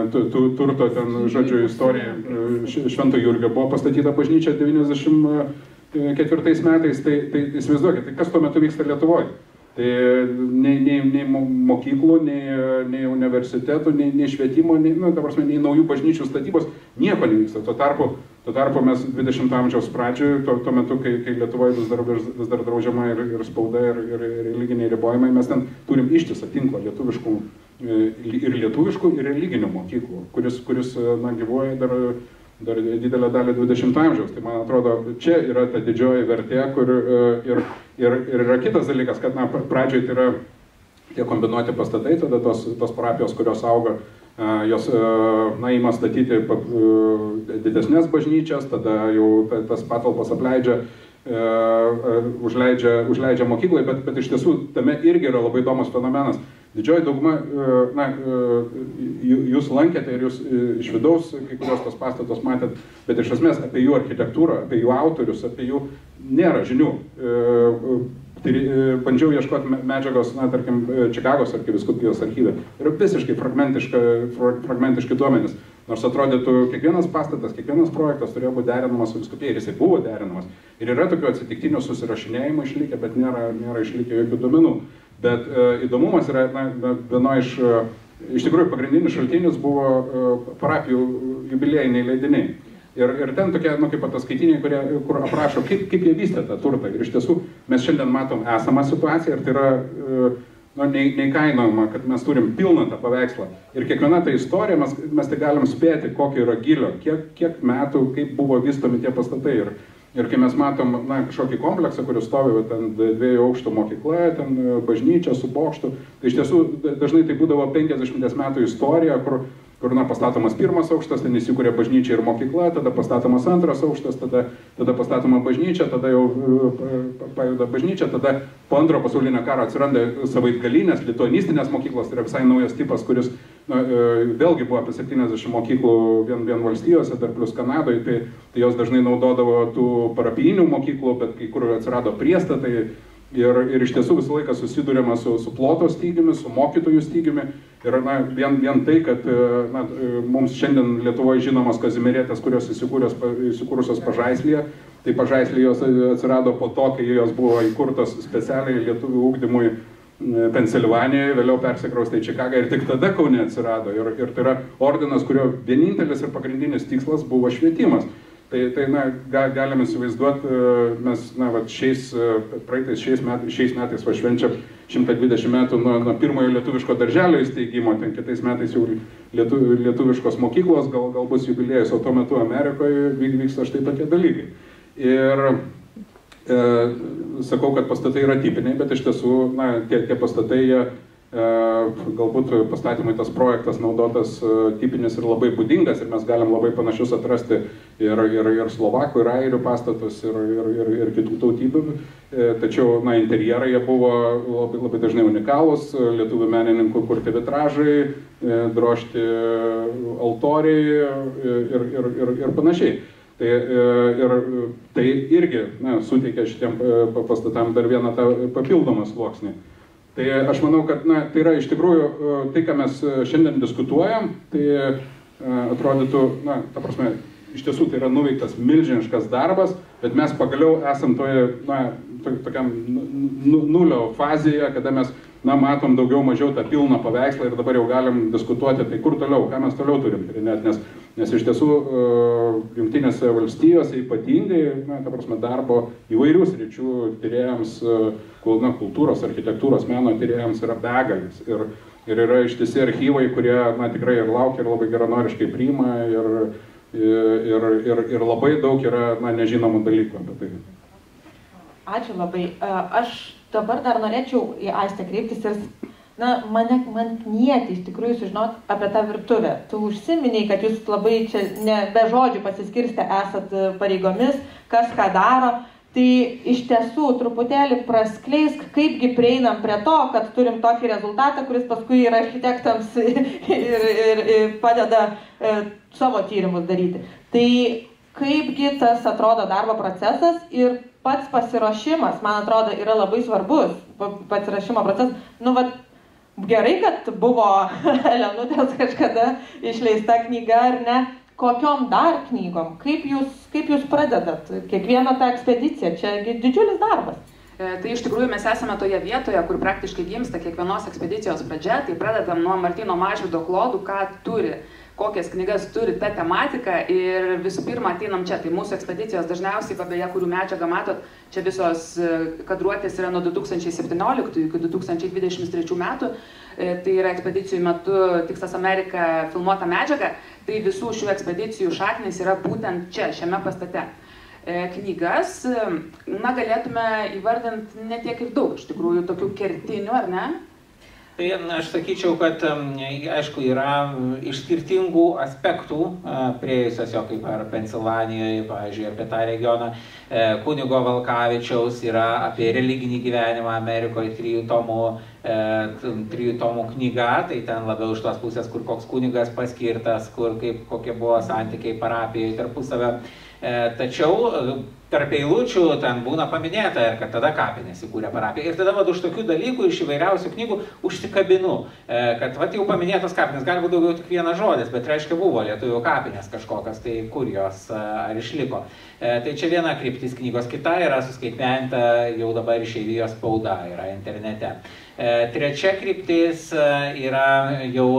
turto istorija Švento Jurgio buvo pastatyta bažnyčia 94 metais, tai įsivaizduokit, tai kas tuo metu vyksta Lietuvoje? Tai nei mokyklų, nei universitetų, nei švietimo, nei naujų bažnyčių statybos, nieko nevyksta. Tuo tarpu mes 20 amžiaus pradžioje, tuo metu, kai Lietuvoje vis dar draudžiama ir spauda, ir religiniai ribojimai, mes ten turim ištisą tinklą lietuviškų ir religinių mokyklų, kuris gyvuoja dar didelę dalį 20 amžiaus. Tai man atrodo, čia yra ta didžioji vertė, ir yra kitas dalykas, kad pradžioj tai yra tie kombinuoti pastatai, tada tos parapijos, kurios auga, jos ima statyti didesnės bažnyčias, tada jau tas patalpas apleidžia, užleidžia mokyklai, bet iš tiesų tame irgi yra labai įdomus fenomenas. Didžioji dauguma, jūs lankėte ir jūs iš vidaus kai kurios tos pastatos matėt, bet iš esmės apie jų architektūrą, apie jų autorius, apie jų nėra žinių. Bandžiau ieškoti medžiagos, tarkim, Čikagos arkivyskupijos archyve. Yra visiškai fragmentiški duomenys. Nors atrodytų, kiekvienas pastatas, kiekvienas projektas turėjo būti derinamas su vyskupija ir jisai buvo derinamas. Ir yra tokių atsitiktinių susirašinėjimų išlikę, bet nėra išlikę jokių duomenų. Bet įdomumas yra, viena iš tikrųjų pagrindinis šaltinis buvo parapijų jubiliejiniai leidiniai. Ir ten tokie, kaip ataskaitiniai, kur aprašo, kaip jie vystė tą turtą. Ir iš tiesų mes šiandien matom esamą situaciją ir tai yra neįkainojama, kad mes turim pilną tą paveikslą. Ir kiekviena ta istorija, mes tai galim spėti, kokio yra gilio, kiek metų, kaip buvo vystomi tie pastatai. Ir kai mes matom kažkokį kompleksą, kuris stovi ten 2 aukštų mokykla, ten bažnyčia su bokštu, tai iš tiesų dažnai tai būdavo 50 metų istorija, kur kur pastatomas pirmas aukštas, ten įsikūrė bažnyčia ir mokykla, tada pastatomas antras aukštas, tada pastatoma bažnyčia, tada jau pajuda bažnyčia, tada po antro pasaulinio karo atsiranda savaitgalinės, lituanistinės mokyklos, tai yra visai naujas tipas, kuris vėlgi buvo apie 70 mokyklų vien valstijose, dar plus Kanadoje, tai jos dažnai naudodavo tų parapijinių mokyklų, bet kai kur atsirado priestatai. Ir iš tiesų visą laiką susidurėme su ploto stygiumi, su mokytojų stygiumi. Ir vien tai, kad mums šiandien Lietuvoje žinomas kazimierietės, kurios įsikūrusios Pažaislyje, tai Pažaislyje jos atsirado po to, kai jos buvo įkurtos specialiai lietuvių ugdymui Pensilvanijoje, vėliau persikraustė į Čikagą ir tik tada Kaune atsirado. Ir tai yra ordinas, kurio vienintelis ir pagrindinis tikslas buvo švietimas. Tai galime įsivaizduoti, mes šiais metais švenčiam 120 metų nuo pirmojo lietuviško darželio įsteigimo, ten kitais metais jau lietuviškos mokyklos, gal bus jubiliejus, o tuo metu Amerikoje vyksta štai tokie dalykai. Ir sakau, kad pastatai yra tipiniai, bet iš tiesų tie pastatai, galbūt pastatymui tas projektas naudotas tipinis ir labai būdingas ir mes galim labai panašius atrasti ir slovakų, ir airių pastatus, ir kitų tautybių. Tačiau interjerai jie buvo labai dažnai unikalūs, lietuvių menininkų kurti vitražai, drožti altoriai ir panašiai. Tai irgi suteikia šitiem pastatam dar vieną tą papildomą sluoksnį. Tai aš manau, kad tai yra iš tikrųjų tai, ką mes šiandien diskutuojam, tai atrodytų, ta prasme, iš tiesų tai yra nuveiktas milžiniškas darbas, bet mes pagaliau esam tokiam nulio fazėje, kada mes matom daugiau mažiau tą pilną paveikslą ir dabar jau galim diskutuoti, tai kur toliau, ką mes toliau turim tyrinėti, nes iš tiesų Jungtinėse valstijose ypatingai, ta prasme, darbo įvairių sričių tyrėjams, kultūros, architektūros, meno tyrėjams yra begalis. Ir yra ištisi archyvai, kurie tikrai ir laukia ir labai geranoriškai priima ir labai daug yra nežinomų dalykų apie tai. Ačiū labai. Aš dabar dar norėčiau į Aistę kreiptis ir man knieti iš tikrųjų sužinoti apie tą virtuvę. Tu užsiminei, kad jūs labai čia be žodžių pasiskirstę esat pareigomis, kas ką daro. Tai iš tiesų truputėlį praskleisk, kaipgi prieinam prie to, kad turim tokį rezultatą, kuris paskui yra architektams ir padeda savo tyrimus daryti. Tai kaipgi tas atrodo darbo procesas ir pats pasiruošimas, man atrodo, yra labai svarbus. Pasiruošimo procesas. Gerai, kad buvo Elenutės kažkada išleista knyga, ar ne? Kokiom dar knygom? Kaip jūs pradedat kiekvieną tą ekspediciją? Čia didžiulis darbas. Tai iš tikrųjų mes esame toje vietoje, kur praktiškai gimsta kiekvienos ekspedicijos pradžia. Tai pradedam nuo Martyno Mažvydo klodų, ką turi, kokias knygas turi ta tematika ir visų pirma ateinam čia. Tai mūsų ekspedicijos dažniausiai, beje, kurių medžiagą matot, čia visos kadruotės yra nuo 2017 iki 2023 metų. Tai yra ekspedicijų metu Tikslas Amerika filmuota medžiaga, tai visų šių ekspedicijų šaknis yra būtent čia, šiame pastate. Knygas, galėtume įvardinti ne tiek ir daug, iš tikrųjų, tokių kertinių, ar ne? Tai aš sakyčiau, kad aišku yra iš skirtingų aspektų priėjusios jo, kaip ar Pensilvanijoje, pavyzdžiui, apie tą regioną. Kunigo Valkavičiaus yra apie religinį gyvenimą Amerikoje 3 tomų knyga, tai ten labiau iš tos pusės, kur koks kunigas paskirtas, kokie buvo santykiai parapijoje tarpusavio. Tačiau tarp eilučių ten būna paminėta ir kad tada kapinės įkūrė parapiją. Ir tada už tokių dalykų iš įvairiausių knygų užsikabinu, kad jau paminėtos kapinės, gali būti daugiau tik vienas žodis, bet reiškia buvo lietuvių kapinės kažkokios, tai kur jos ar išliko. Tai čia viena kryptis knygos, kita yra suskaitmeninta jau dabar išeivijos spauda, yra internete. Trečia kryptis yra jau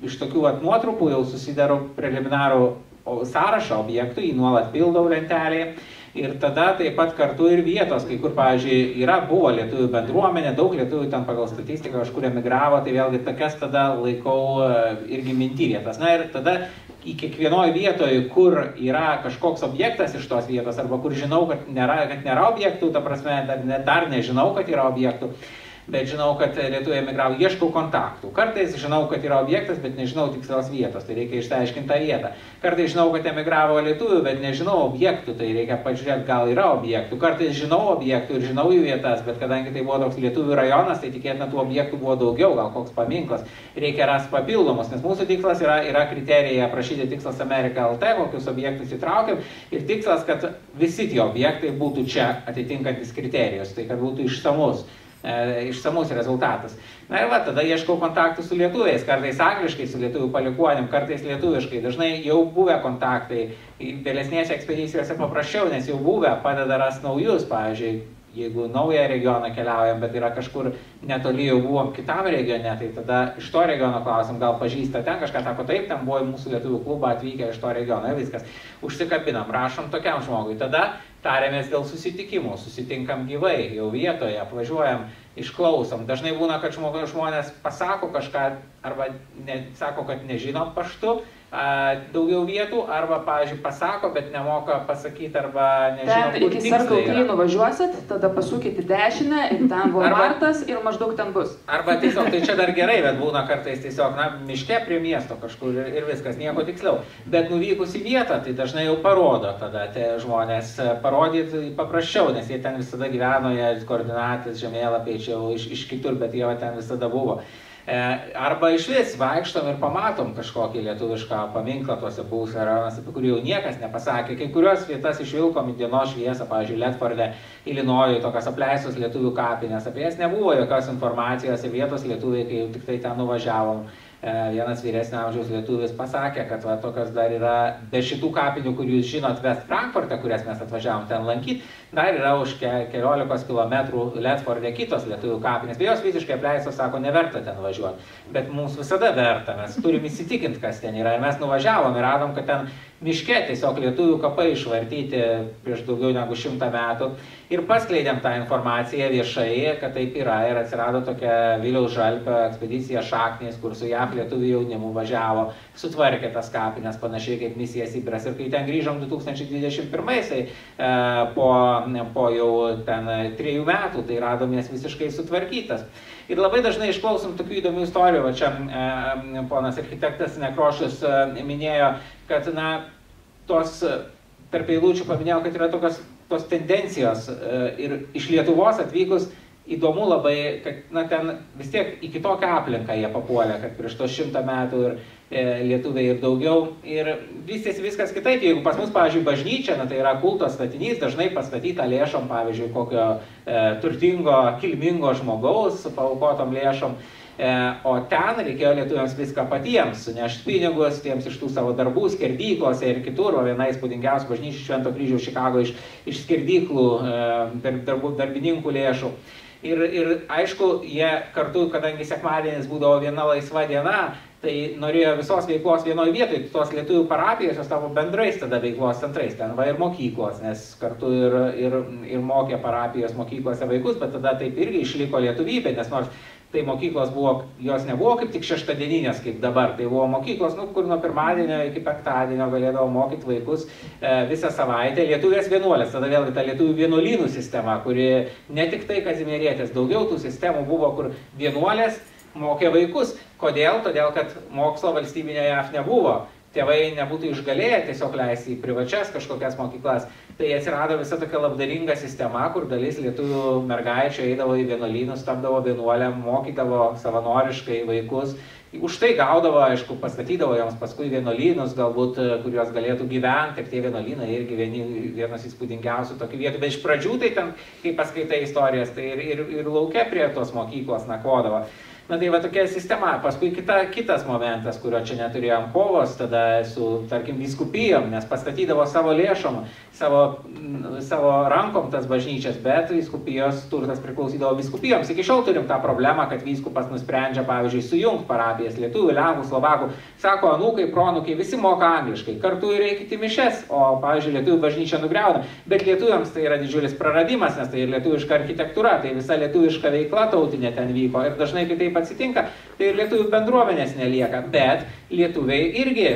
iš tokių nuotrupų, jau susidaro preliminarų sąrašą objektų, jį nuolat pildau lentelėje ir tada taip pat kartu ir vietos, kai kur, pavyzdžiui, buvo lietuvių bendruomenė, daug lietuvių ten pagal statistiką kažkur emigravo, tai vėlgi tokias tada laikau irgi minty vietas. Na ir tada į kiekvienoje vietoje, kur yra kažkoks objektas iš tos vietos, arba kur žinau, kad nėra objektų, ta prasme, dar nežinau, kad yra objektų, bet žinau, kad lietuviai emigravo, ieškau kontaktų. Kartais žinau, kad yra objektas, bet nežinau tikslios vietos, tai reikia išsiaiškinti tą vietą. Kartais žinau, kad emigravo lietuvių, bet nežinau objektų, tai reikia pažiūrėti, gal yra objektų. Kartais žinau objektų ir žinau jų vietas, bet kadangi tai buvo toks lietuvių rajonas, tai tikėtina tų objektų buvo daugiau, gal koks paminklas. Reikia rasti papildomus, nes mūsų tikslas yra kriterijai aprašyti Tikslas Amerika LT, kokius objektus įtraukiam, ir tikslas, kad visi tie objektai būtų čia atitinkantis kriterijus, tai kad būtų išsamus rezultatas. Na ir va, tada ieškau kontaktų su lietuviais, kartais angliškai su lietuvių palikuonim, kartais lietuviškai. Dažnai jau buvę kontaktai, vėlesnėse ekspedicijose paprasčiau, nes jau buvę padeda rasti naujus, pavyzdžiui, jeigu naują regioną keliaujam, bet yra kažkur netoli jau buvom kitam regione, tai tada iš to regiono klausim, gal pažįsta ten kažką, sako taip, ten buvo į mūsų lietuvių klubą atvykę iš to regiono, ir viskas. Užsikabinam, rašom tokiam žmogui, tada tariamės dėl susitikimų, susitinkam gyvai, jau vietoje, apvažiuojam, išklausom. Dažnai būna, kad žmonės pasako kažką, arba sako, kad nežino paštu, daugiau vietų, arba, pavyzdžiui, pasako, bet nemoka pasakyti, arba nežino, ten kur iki tiksliai Circle yra. Nuvažiuosit, tada pasukit į dešinę ir ten Walmartas ir maždaug ten bus. Arba tiesiog, tai čia dar gerai, bet būna kartais tiesiog, miške prie miesto kažkur ir viskas, nieko tiksliau. Bet nuvykus į vietą, tai dažnai jau parodo tada tie žmonės, parodyti paprasčiau, nes jie ten visada gyveno, jie koordinatės, žemėlapiai čia jau iš kitur, bet jie ten visada buvo. Arba iš vis vaikštom ir pamatom kažkokį lietuvišką paminklą tuose buvusiuose rajonuose, apie kurį jau niekas nepasakė. Kai kurios vietas išvilkom į dienos šviesą, pavyzdžiui, Ledforde, Ilinojuje, tokios apleistos lietuvių kapinės. Apie jas nebuvo jokios informacijos, vietos lietuviai, kai jau tik tai ten nuvažiavom. Vienas vyresnio amžiaus lietuvis pasakė, kad va, tokios dar yra be šitų kapinių, kur jūs žinot West Frankfurte, kurias mes atvažiavom ten lankyti, dar yra už keliolikos kilometrų Ledforde kitos lietuvių kapinės. Bet jos visiškai apleistos, sako, neverta ten važiuoti. Bet mums visada verta, mes turim įsitikinti, kas ten yra. Ir mes nuvažiavom ir radom, kad ten miške tiesiog lietuvių kapai išvartyti prieš daugiau negu 100 metų. Ir paskleidėm tą informaciją viešai, kad taip yra, ir atsirado tokia Viliaus Žalpio ekspedicija Šaknys, kur su JAF lietuvių jaunimu važiavo, sutvarkė tas kapines panašiai kaip misija Sibiras. Ir kai ten grįžom 2021-aisiais, po jau ten 3 metų, tai radomės visiškai sutvarkytas. Ir labai dažnai išklausom tokių įdomių istorijų, va čia ponas architektas Nekrošius minėjo, kad tos tarp eilučių paminėjau, kad yra tos tendencijos ir iš Lietuvos atvykus įdomu labai, kad ten vis tiek į kitokią aplinką jie papuolė, kad prieš tos 100 metų ir lietuviai ir daugiau. Ir vystėsi viskas kitaip. Jeigu pas mus, pavyzdžiui, bažnyčia, tai yra kulto statinys, dažnai pastatyta lėšom, pavyzdžiui, kokio turtingo, kilmingo žmogaus su paaukotom lėšom. O ten reikėjo lietuviams viską patiems, sunešti pinigus, tiems iš tų savo darbų, skerdyklose ir kitur. O viena įspūdingiausių bažnyčių Švento Kryžiaus Čikago iš skerdyklų darbininkų lėšų. Ir aišku, jie kartu, kadangi sekmadienis būdavo viena laisva diena, tai norėjo visos veiklos vienoje vietoje, tos lietuvių parapijos, jos tavo bendrais tada veiklos centrais, ten va ir mokyklos, nes kartu ir mokė parapijos mokyklose vaikus, bet tada taip irgi išliko lietuvybė, nes nors tai mokyklos buvo, jos nebuvo kaip tik šeštadieninės kaip dabar, tai buvo mokyklos, kur nuo pirmadienio iki penktadienio galėdavo mokyti vaikus visą savaitę, lietuvės vienuolės, tada vėlgi ta lietuvių vienuolynų sistema, kuri ne tik tai kazimierietės, daugiau tų sistemų buvo, kur vienuolės mokė vaikus. Kodėl? Todėl, kad mokslo valstybinėje JAF nebuvo. Tėvai nebūtų išgalėję tiesiog leisti į privačias kažkokias mokyklas. Tai atsirado visa tokia labdaringa sistema, kur dalis lietuvių mergaičių eidavo į vienuolynus, tapdavo vienuolėm, mokydavo savanoriškai vaikus. Už tai gaudavo, aišku, pastatydavo joms paskui vienuolynus, galbūt, kur jos galėtų gyventi, ir tie vienuolynai irgi vienas įspūdingiausių tokių vietų. Bet iš pradžių tai ten, kai paskaitai istorijas, tai ir lauke prie tos mokyklos nakvodavo. Na tai va tokia sistema. Paskui kitas momentas, kurio čia neturėjom, kovos tada su, tarkim, vyskupijom, nes pastatydavo savo lėšom, savo rankom tas bažnyčias, bet vyskupijos turtas priklausydavo vyskupijoms. Iki šiol turim tą problemą, kad vyskupas nusprendžia, pavyzdžiui, sujungti parapijas lietuvių, lenkų, slovakų. Sako, anūkai, proanūkai, visi moka angliškai, kartu ir eikit į mišias, o, pavyzdžiui, lietuvių bažnyčia nugriauna. Bet lietuviams tai yra didžiulis praradimas, nes tai ir lietuviška architektūra, tai visa lietuviška veikla tautinė ten vyko. Ir dažnai, kai taip atsitinka, tai ir lietuvių bendruomenės nelieka. Bet lietuviai irgi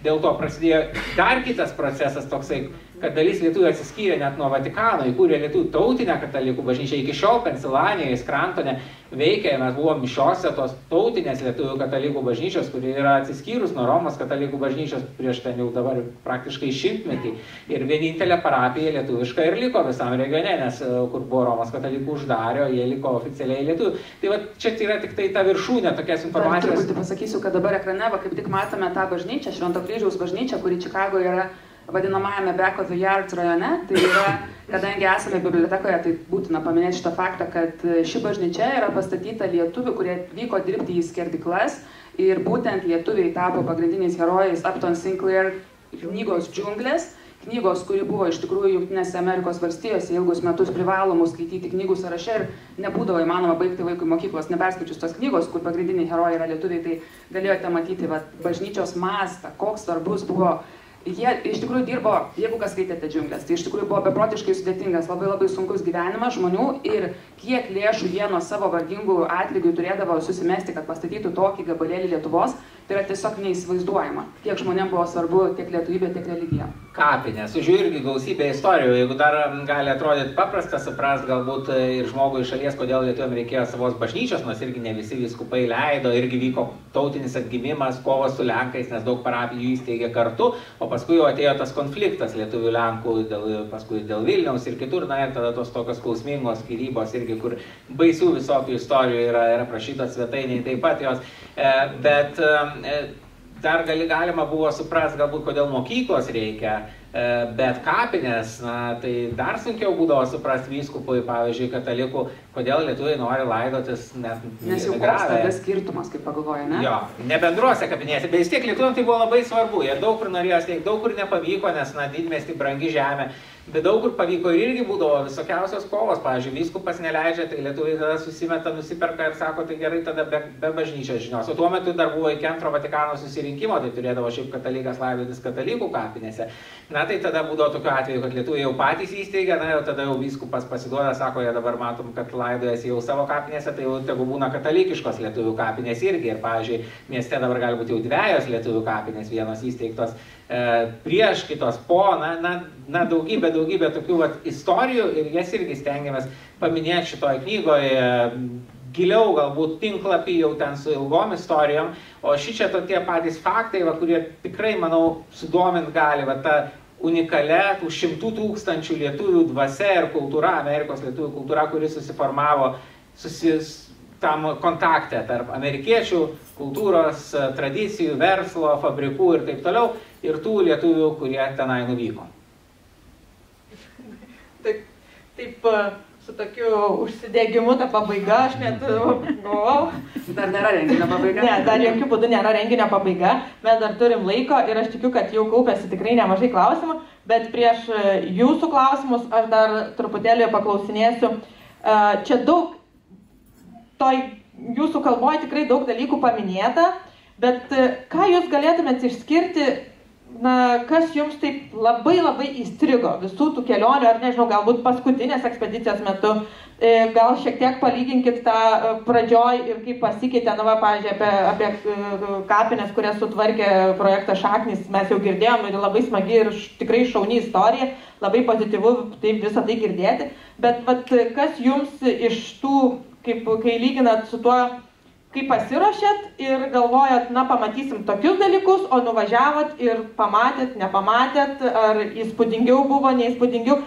dėl to prasidėjo dar kitas procesas toksai, kad dalis lietuvių atsiskyrė net nuo Vatikano, įkūrė lietuvių tautinę katalikų bažnyčią. Iki šiol Pensilvanijoje, Skrantone veikia, mes buvom mišiose tos tautinės lietuvių katalikų bažnyčios, kuri yra atsiskyrus nuo Romos katalikų bažnyčios prieš ten jau dabar praktiškai 100 metį. Ir vienintelė parapija lietuviška ir liko visam regione, nes kur buvo Romos katalikų uždarė, jie liko oficialiai lietuvių. Tai va, čia yra tik tai ta viršūnė tokias informacijos. Turbūt pasakysiu, kad dabar ekrane kaip tik matome tą bažnyčią, Švento Kryžiaus bažnyčią, kuri Čikagoje yra vadinamajame Back of the Yards rajone. Tai yra, kadangi esame bibliotekoje, tai būtina paminėti šitą faktą, kad ši bažnyčia yra pastatyta lietuvių, kurie vyko dirbti į skerdyklas ir būtent lietuviai tapo pagrindiniais herojais Upton Sinclair knygos Džiunglės. Knygos, kuri buvo iš tikrųjų Jungtinėse Amerikos valstijose ilgus metus privalomų skaityti knygų sąraše ir nebūdavo įmanoma baigti vaikui mokyklos neperskaičius tos knygos, kur pagrindiniai herojai yra lietuviai, tai galėjote matyti bažnyčios mastą, koks svarbus buvo. Jie iš tikrųjų dirbo, jeigu kas skaitėte Džiunglės, tai iš tikrųjų buvo beprotiškai sudėtingas, labai sunkus gyvenimas žmonių ir kiek lėšų jie nuo savo vargingų atlygių turėdavo susimesti, kad pastatytų tokį gabalėlį Lietuvos, tai yra tiesiog neįsivaizduojama, kiek žmonėms buvo svarbu tiek lietuvybė, tiek religija. Kapinės, už jų irgi gausybė istorijų, jeigu dar gali atrodyti paprasta suprast galbūt ir žmogui iš šalies, kodėl lietuviam reikėjo savos bažnyčios, nors irgi ne visi vyskupai leido, irgi vyko tautinis atgimimas, kovos su Lenkais, nes daug parapijų įsteigė kartu, o paskui jau atėjo tas konfliktas lietuvių Lenkų, paskui dėl Vilniaus ir kitur, na ir tada tos tokios skausmingos skyrybos irgi, kur baisių visokių istorijų yra aprašytos svetainiai taip pat jos, bet dar galima buvo suprasti galbūt, kodėl mokyklos reikia, bet kapinės, na, tai dar sunkiau būdavo suprasti vyskupui, pavyzdžiui, katalikų, kodėl lietuviai nori laidotis net nes jau koks tada skirtumas, kaip pagalvoja, ne? Jo, ne bendruose kapinėse, bet vis tiek lietuviam tai buvo labai svarbu, jie daug kur norėjo steigti, daug kur nepavyko, nes, na, didmiesty brangi žemė, bet daug kur pavyko ir irgi būdavo visokiausios kovos, pavyzdžiui, vyskupas neleidžia, tai lietuviai tada susimeta, nusiperka ir sako, tai gerai tada be bažnyčios žinios. O tuo metu dar buvo iki antro Vatikano susirinkimo, tai turėdavo šiaip katalikas laidotis katalikų kapinėse. Na tai tada būdavo tokiu atveju, kad lietuviai jau patys įsteigė, na jau tada jau vyskupas pasiduoda, sako, jie dabar matom, kad laidojasi jau savo kapinėse, tai jau tegu būna katalikiškos lietuvių kapinės irgi. Ir, pavyzdžiui, mieste dabar gali būti jau 2 lietuvių kapinės, vienos įsteigtos prieš, kitos po, na daugybė tokių istorijų ir jas irgi stengiamės paminėti šitoje knygoje, giliau galbūt tinklapį jau ten su ilgom istorijom, o šičia tokie patys faktai, kurie tikrai, manau, sudomint gali, ta unikale tų 100 000 lietuvių dvasia ir kultūra, Amerikos lietuvių kultūra, kuri susiformavo tam kontakte tarp amerikiečių kultūros, tradicijų, verslo, fabrikų ir taip toliau, ir tų lietuvių, kurie tenai nuvyko. Taip, su tokiu užsidėgymu ta pabaiga, aš net galvojau. Dar nėra renginio pabaiga? Ne, dar jokių būdų nėra renginio pabaiga, mes dar turim laiko ir aš tikiu, kad jau kaupėsi tikrai nemažai klausimų, bet prieš jūsų klausimus aš dar truputėlį paklausinėsiu. Čia daug, toj jūsų kalboje tikrai daug dalykų paminėta, bet ką jūs galėtumėte išskirti, kas jums taip labai įstrigo visų tų kelionių, ar nežinau, galbūt paskutinės ekspedicijos metu, gal šiek tiek palyginkit tą pradžioj ir kaip pasikeitė, pavyzdžiui, apie kapines, kurias sutvarkė projektas Šaknys, mes jau girdėjom ir labai smagi ir tikrai šauni istorija, labai pozityvu taip visą tai girdėti, bet kas jums iš tų, kai lyginat su tuo, kai pasiruošėt ir galvojat, pamatysim tokius dalykus, o nuvažiavot ir pamatėt, nepamatėt, ar įspūdingiau buvo, neįspūdingiau.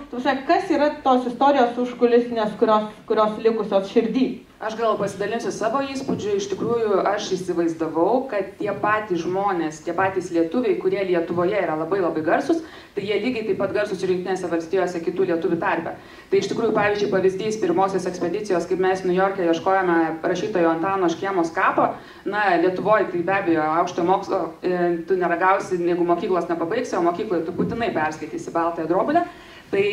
Kas yra tos istorijos užkulisinės, kurios likusios širdį? Aš gal pasidalinsiu savo įspūdžiu, iš tikrųjų aš įsivaizdavau, kad tie patys žmonės, tie patys lietuviai, kurie Lietuvoje yra labai garsus, tai jie lygiai taip pat garsus ir Jungtinėse valstijose kitų lietuvių tarpe. Tai iš tikrųjų, pavyzdžiui, pavyzdys pirmosios ekspedicijos, kaip mes New York'e ieškojome rašytojo Antano Škėmos kapo, Lietuvoje tai be abejo aukštojo mokslo tu neragausi, jeigu mokyklos nepabaigsi, o mokykloje tu būtinai perskaitysi Baltąją drobulę, tai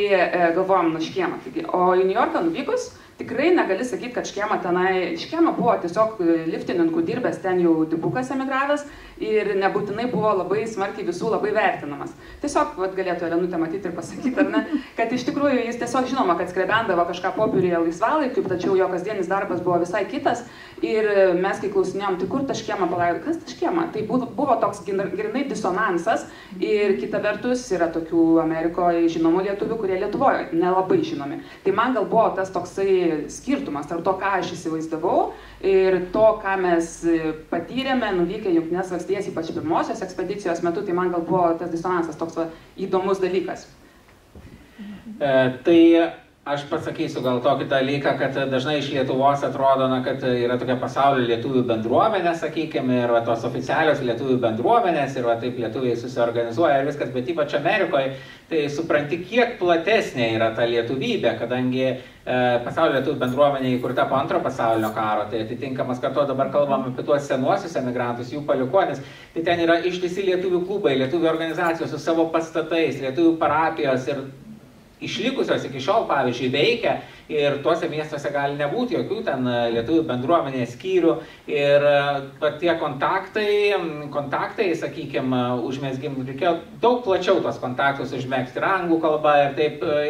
galvojom Škėmą. O į New Yorką nuvykus, tikrai negali sakyti, kad Škėma buvo tiesiog liftininkų dirbęs, ten jau dibukas emigravęs ir nebūtinai buvo labai smarkiai visų labai vertinamas. Tiesiog galėtų Elenutė matyti ir pasakyti, ar ne, kad iš tikrųjų jis tiesiog žinoma, kad skrebendavo kažką popieriuje laisvalaikiu, tačiau jo kasdienis darbas buvo visai kitas ir mes kai klausinėjom, tai kur ta Škėma palaido, kas ta Škėma? Tai buvo toks grinai disonansas ir kita vertus yra tokių Amerikoje žinomų lietuvių, kurie Lietuvoje nelabai žinomi. Tai man gal buvo tas toksai skirtumas tarp to, ką aš įsivaizdavau ir to, ką mes patyrėme, nuvykę į Jungtines Valstijas, ypač pirmosios ekspedicijos metu, tai man gal buvo tas disonansas toks įdomus dalykas. Tai aš pasakysiu gal tokį dalyką, kad dažnai iš Lietuvos atrodo, kad yra tokia pasaulio lietuvių bendruomenė, sakykime, ir tos oficialios lietuvių bendruomenės, ir taip lietuviai susiorganizuoja ir viskas, bet ypač Amerikoje, tai supranti, kiek platesnė yra ta lietuvybė, kadangi pasaulio lietuvių bendruomenė įkurta po Antro pasaulinio karo, tai atitinkamas, kad to dabar kalbam apie tuos senuosius emigrantus, jų palikuonis, tai ten yra ištisi lietuvių klubai, lietuvių organizacijos su savo pastatais, lietuvių parapijos ir išlikusios iki šiol, pavyzdžiui, veikia ir tuose miestuose gali nebūti jokių ten lietuvių bendruomenės skyrių ir tie kontaktai, sakykime, užmesgim, reikėjo daug plačiau tos kontaktus užmegzti ir anglų kalba ir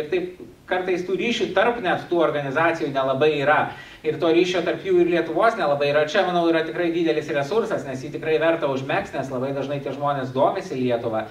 taip kartais tų ryšių tarp net tų organizacijų nelabai yra. Ir to ryšio tarp jų ir Lietuvos nelabai yra. Čia, manau, yra tikrai didelis resursas, nes jį tikrai verta užmegzti, nes labai dažnai tie žmonės domisi Lietuvą,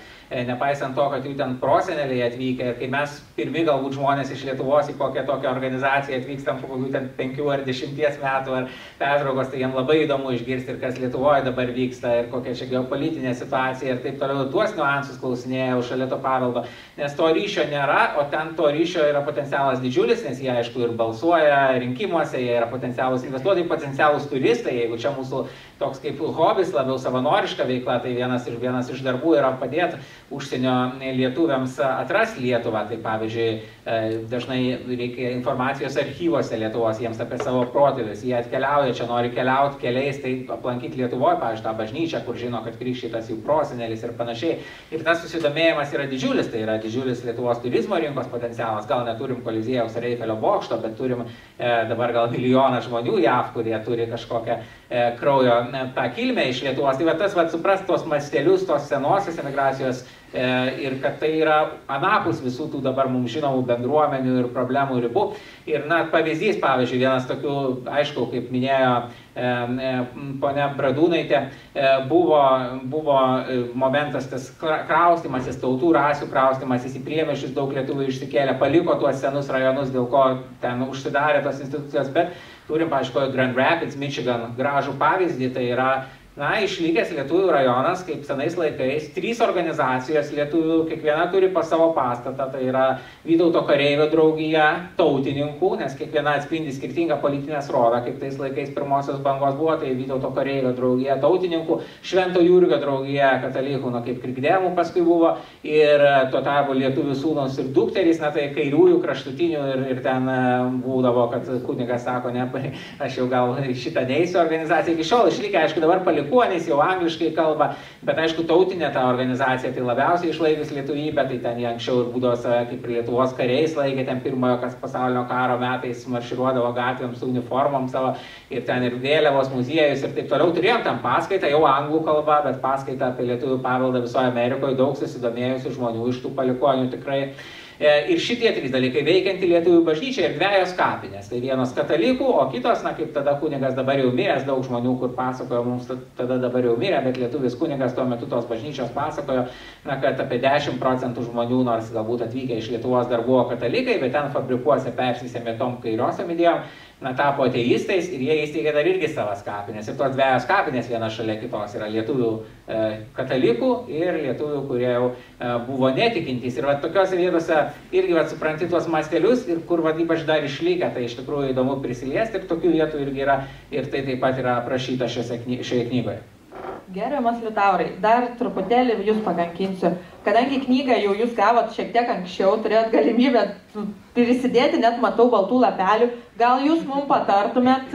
nepaisant to, kad jų ten proseneliai atvykę. Ir kai mes pirmi galbūt žmonės iš Lietuvos į kokią tokią organizaciją atvykstam po kokių ten 5 ar 10 metų ar pertraukos, tai jiems labai įdomu išgirsti ir kas Lietuvoje dabar vyksta ir kokia čia geopolitinė situacija ir taip toliau. Tuos niuansus klausinėjau šalia to paveldo, nes to ryšio nėra, o ten to ryšio yra potencialas didžiulis, nes jie, aišku, ir balsuoja rinkimuose, jie yra potencialūs investuotojai, potencialūs turistai. Jeigu čia mūsų toks kaip hobis, labiau savanoriška veikla, tai vienas iš darbų yra padėti užsienio lietuviams atrasti Lietuvą. Tai pavyzdžiui, dažnai reikia informacijos archyvose Lietuvos jiems apie savo protėvius. Jie atkeliauja, čia nori keliauti keliais, tai aplankyti Lietuvoje, pavyzdžiui, tą bažnyčią, kur žino, kad krikštytas jų prosenelis ir panašiai. Ir tas susidomėjimas yra didžiulis, tai yra didžiulis Lietuvos turizmo rinkos potencialas. Gal neturim Koliziejaus ar Eifelio bokšto, bet turim dabar gal milijoną žmonių JAV, kurie turi kažkokią kraujo tą kilmę iš Lietuvos. Tai tas suprast tos mastelius, tos senosios emigracijos ir kad tai yra anapus visų tų dabar mums žinomų bendruomenių ir problemų ribų. Ir pavyzdys, pavyzdžiui, vienas tokių, aišku, kaip minėjo ponia Bradūnaitė, buvo momentas tas kraustymasis, tautų rasių kraustymasis į priemiesčius, daug lietuvių išsikėlė, paliko tuos senus rajonus, dėl ko ten užsidarė tos institucijos, bet turim, paaiškoju, Grand Rapids, Michigan, gražų pavyzdį, tai yra išlikęs lietuvių rajonas, kaip senais laikais, 3 organizacijos lietuvių, kiekviena turi po savo pastatą, tai yra Vytauto kareivio draugija tautininkų, nes kiekviena atspindi skirtingą politinę srovę, kaip tais laikais pirmosios bangos buvo, tai Vytauto kareivio draugija tautininkų, Švento Jurgio draugija katalikų, kaip krikdemų paskui buvo, ir tuo tarpu lietuvių sūnus ir dukterys, tai kairiųjų kraštutinių ir ten būdavo, kad kunigas sako, ne, aš jau gal šitą neįsiu organizaciją, iki šiol išlikę, aišku, dabar palikuonys jau angliškai kalba, bet aišku, tautinė ta organizacija, tai labiausiai išlaikys lietuvybę, tai ten jie anksčiau ir būdavo save kaip ir Lietuvos kariais laikė, ten pirmojo pasaulinio karo metais marširuodavo gatvėms su uniformom savo ir ten ir vėliavos muziejus ir taip toliau. Turėjom ten paskaitą, jau anglų kalba, bet paskaitą apie lietuvių paveldą visoje Amerikoje, daug susidomėjusių žmonių iš tų palikuonių tikrai. Ir šitie 3 dalykai, veikianti lietuvių bažnyčia ir 2 kapinės. Tai vienos katalikų, o kitos, kaip tada kunigas dabar jau miręs, daug žmonių, kur pasakojo mums tada dabar jau mirė, bet lietuvis kunigas tuo metu tos bažnyčios pasakojo, kad apie 10% žmonių, nors galbūt atvykę iš Lietuvos dar buvo katalikai, bet ten fabrikuose persisėmė tom kairiosiom idėjom, tapo ateistais ir jie įsteigė dar irgi savas kapinės. Ir tos 2 kapinės viena šalia kitos yra lietuvių katalikų ir lietuvių, kurie jau buvo netikintys. Ir tokiose vietose irgi supranti tuos mastelius ir kur ypač dar išlikę, tai iš tikrųjų įdomu prisiliesti ir tokių vietų irgi yra ir tai taip pat yra aprašyta šioje knygoje. Gerbiamas Liutaurai, dar truputėlį jūs pakankinsiu. Kadangi knygą jau jūs gavot šiek tiek anksčiau, turėjot galimybę prisidėti, net matau baltų lapelių, gal jūs mums patartumėt,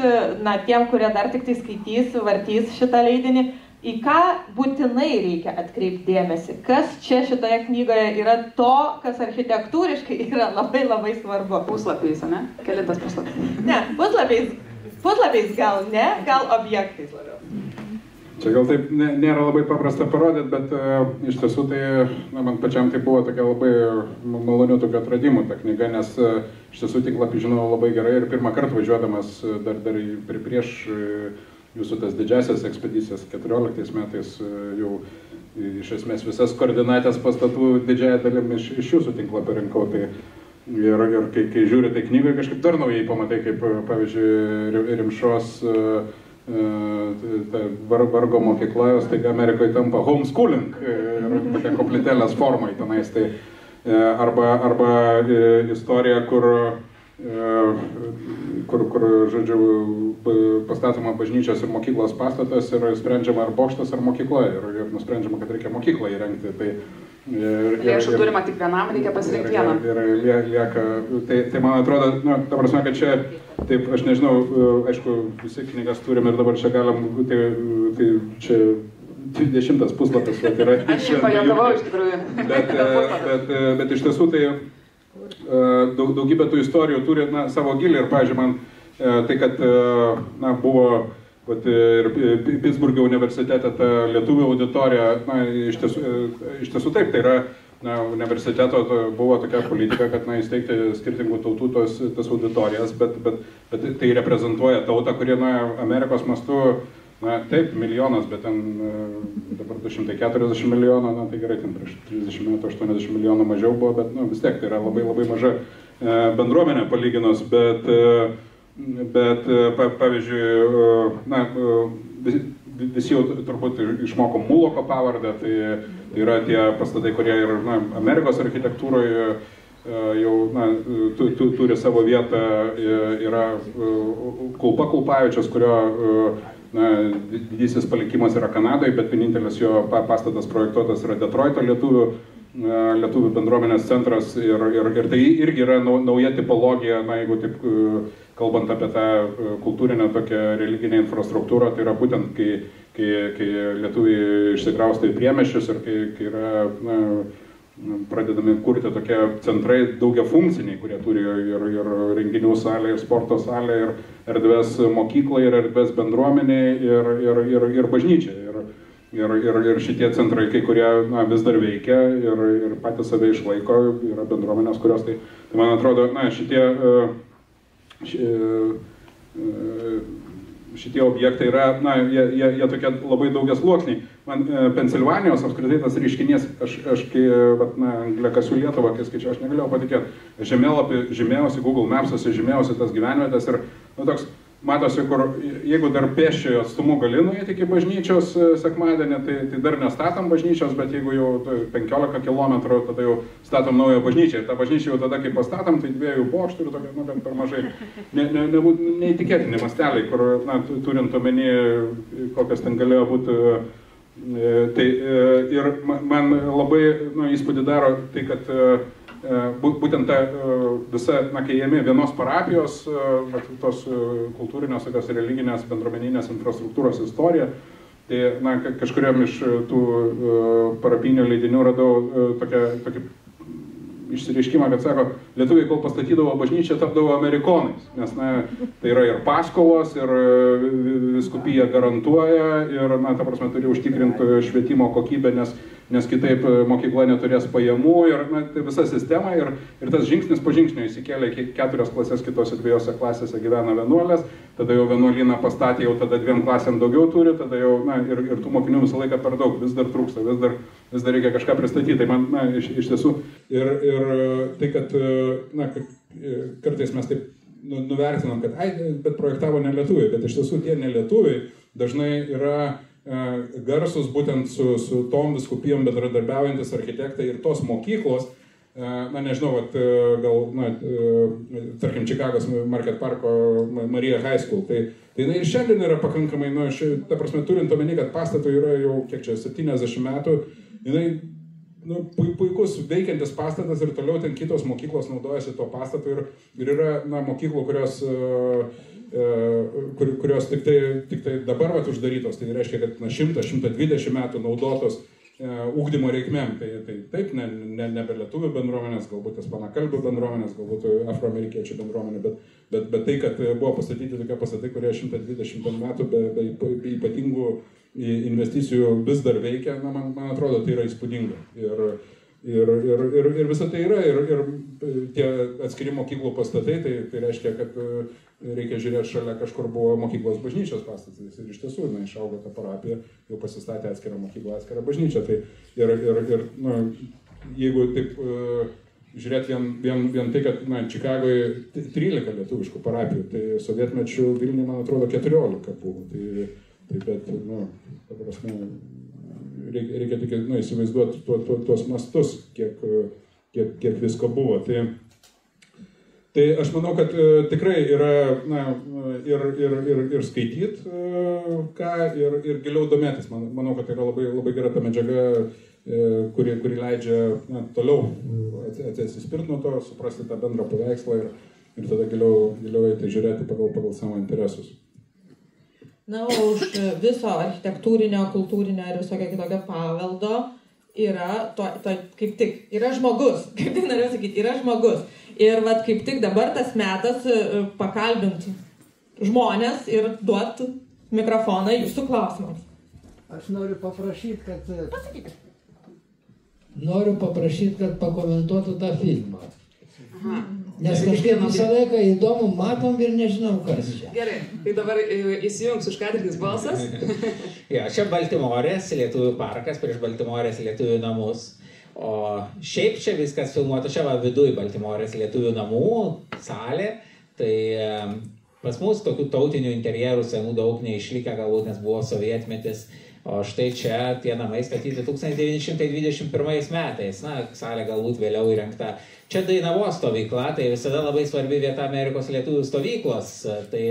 tiem, kurie dar tik tai skaitys, vartys šitą leidinį, į ką būtinai reikia atkreipti dėmesį, kas čia šitoje knygoje yra to, kas architektūriškai yra labai labai svarbu. Puslapiais, ne? Kelintas puslapis. Ne, puslapiais gal ne, gal objektais labiau. Čia gal taip nėra labai paprasta parodyti, bet iš tiesų tai, man pačiam tai buvo tokia labai malonių tokių atradimų ta knyga, nes iš tiesų tinklapį žinau labai gerai ir pirmą kartą važiuodamas dar prieš jūsų tas didžiasias ekspedicijas 14 metais jau iš esmės visas koordinatės pastatų didžiąją dalim iš jūsų tinklapį rinkau. Tai ir kai žiūri tai knygoje kažkaip dar naujai pamatai, kaip pavyzdžiui Rimšos vargo mokykla, staiga Amerikoje tampa homeschooling ir tokia koplytelės formai tenais. Tai, arba istorija, kur žodžiu, pastatoma bažnyčios ir mokyklos pastatas ir sprendžiama ar bokštas ar mokykla ir nusprendžiama, kad reikia mokyklą įrengti. Tai, lėšų turima tik vienam, reikia pasirinkti vienam. Ir lieka, tai man atrodo, ta prasme, kad čia, taip, aš nežinau, aišku, visi knygas turim ir dabar čia galim, tai čia 20 puslapis, tai yra. Aš jau pajokavau iš tikrųjų. Bet iš tiesų tai daugybė tų istorijų turi savo gilį ir, pavyzdžiui, man tai, kad buvo ir Pittsburgho universitete ta lietuvių auditorija, iš tiesų taip, tai yra universiteto buvo tokia politika, kad įsteigti skirtingų tautų tas auditorijas, bet tai reprezentuoja tautą, kurie Amerikos mastu, taip, milijonas, bet ten dabar 240 milijonų, tai gerai, ten prieš 30 metų 80 milijonų mažiau buvo, bet vis tiek tai yra labai labai maža bendruomenė palyginus, bet pavyzdžiui, visi jau turbūt išmoko Muloko pavardę, tai yra tie pastatai, kurie ir Amerikos architektūroje jau turi savo vietą, yra Kulpavičius, kurio didysis palikimas yra Kanadoje, bet vienintelis jo pastatas projektuotas yra Detroito lietuvių bendruomenės centras ir tai irgi yra nauja tipologija, jeigu taip kalbant apie tą kultūrinę tokią religinę infrastruktūrą, tai yra būtent kai lietuviai išsikrausto į priemiesčius ir kai yra pradedami kurti tokie centrai daugiafunkciniai, kurie turi ir renginių salę, ir sporto salę, ir erdvės mokyklai, ir erdvės bendruomeniai, ir bažnyčiai. Ir šitie centrai, kai kurie vis dar veikia ir patys save išlaiko, yra bendruomenės, kurios tai man atrodo, šitie objektai yra, jie tokie labai daugiasluoksniai. Man Pensilvanijos apskritai tas reiškinys, aš kai angliakasių Lietuvą, kai skaičiau, aš negalėjau patikėti. Žemėlapį žymėjausi, Google Maps'ose žymėjausi tas gyvenvietės ir toks matosi, kur jeigu dar pėsčiojo atstumu gali nueiti iki bažnyčios sekmadienį, tai dar nestatom bažnyčios, bet jeigu jau 15 km, tada jau statom naują bažnyčią. Ir tą bažnyčią jau tada, kai pastatom, tai 2 bokštų ir tokia, bent per mažai. Neįtikėtini masteliai, kur, turint omeny, kokias ten galėjo būti. Tai ir man labai įspūdį daro tai, kad būtent ta visa, kai ėmė vienos parapijos, tos kultūrinės, tokios religinės, bendruomeninės infrastruktūros istorija, tai kažkuriam iš tų parapinių leidinių radau tokį išsireiškimą, kad sako, lietuviai, kol pastatydavo bažnyčią, tapdavo amerikonais, nes tai yra ir paskolos, ir vyskupija garantuoja, ir, ta prasme, turi užtikrinti švietimo kokybę, nes kitaip mokykla neturės pajamų, ir tai visa sistema, ir tas žingsnis po žingsnio įsikėlė 4 klasės, kitose 2 klasėse gyvena vienuolės, tada jau vienuolyną pastatė, jau tada 2 klasėm daugiau turi, tada jau, ir tų mokinių visą laiką per daug, vis dar trūksta, vis dar reikia kažką pristatyti. Tai man, iš tiesų, ir tai, kad, kartais mes taip nuvertinam, kad, bet projektavo ne lietuviai, bet iš tiesų tie ne lietuviai dažnai yra garsus būtent su tom vyskupijom bendradarbiaujantis architektai ir tos mokyklos, nežinau, gal, tarkim, Čikagos Market Parko Marija High School, tai jinai ir šiandien yra pakankamai, ta prasme, turint omeny, kad pastatui yra jau, kiek čia, 70 metų, jinai, puikus veikiantis pastatas ir toliau ten kitos mokyklos naudojasi to pastatu ir yra, mokyklų, kurios kurios tik tai dabar uždarytos, tai reiškia, kad 100-120 metų naudotos ugdymo reikmėm. Tai taip, nebe lietuvių bendruomenės, galbūt ispanakalbių bendruomenės, galbūt afroamerikiečių bendruomenė, bet tai, kad buvo pastatyti tokie pastatai, kurie 120 metų be ypatingų investicijų vis dar veikia, man atrodo, tai yra įspūdinga. Ir visa tai yra, ir tie atskiri mokyklų pastatai, tai reiškia, kad reikia žiūrėti, šalia kažkur buvo mokyklos bažnyčios pastatas, ir iš tiesų, išaugo ta parapija, jau pasistatė atskirą mokyklą, atskirą bažnyčią. Tai jeigu taip žiūrėti vien tai, kad Čikagoje 13 lietuviškų parapijų, tai sovietmečių Vilniuje, man atrodo, 14 buvo. Bet, ta prasme, reikia tik įsivaizduoti tuos mastus, kiek visko buvo. Tai aš manau, kad tikrai yra ir skaityti ką, ir giliau domėtis. Manau, kad tai yra labai gera ta medžiaga, kuri leidžia toliau atsispirti nuo to, suprasti tą bendrą paveikslą ir tada giliau eiti žiūrėti pagal savo interesus. Na, už viso architektūrinio, kultūrinio ir visokio kitokio paveldo yra, kaip tik, yra žmogus, kaip tik norėjau sakyti, yra žmogus. Ir vat kaip tik dabar tas metas pakalbinti žmonės ir duoti mikrofoną jūsų klausimams. Aš noriu paprašyti, kad... Pasakykit. Noriu paprašyti, kad pakomentuotų tą filmą. Nes kažkaip visą laiką įdomu, matom ir nežinau, kas čia. Gerai, tai dabar įsijungs už kadrikis balsas. Ja, čia Baltimorės lietuvių parkas prieš Baltimorės lietuvių namus. O šiaip čia viskas filmuota, čia va viduj Baltimorės lietuvių namų, salė. Tai pas mus tokių tautinių interjerų senų daug neišlikę, galbūt nes buvo sovietmetis. O štai čia tie namai statyti 1921 metais. Na, salė galbūt vėliau įrengta. Čia Dainavos stovykla, tai visada labai svarbi vieta Amerikos lietuvių stovyklos. Tai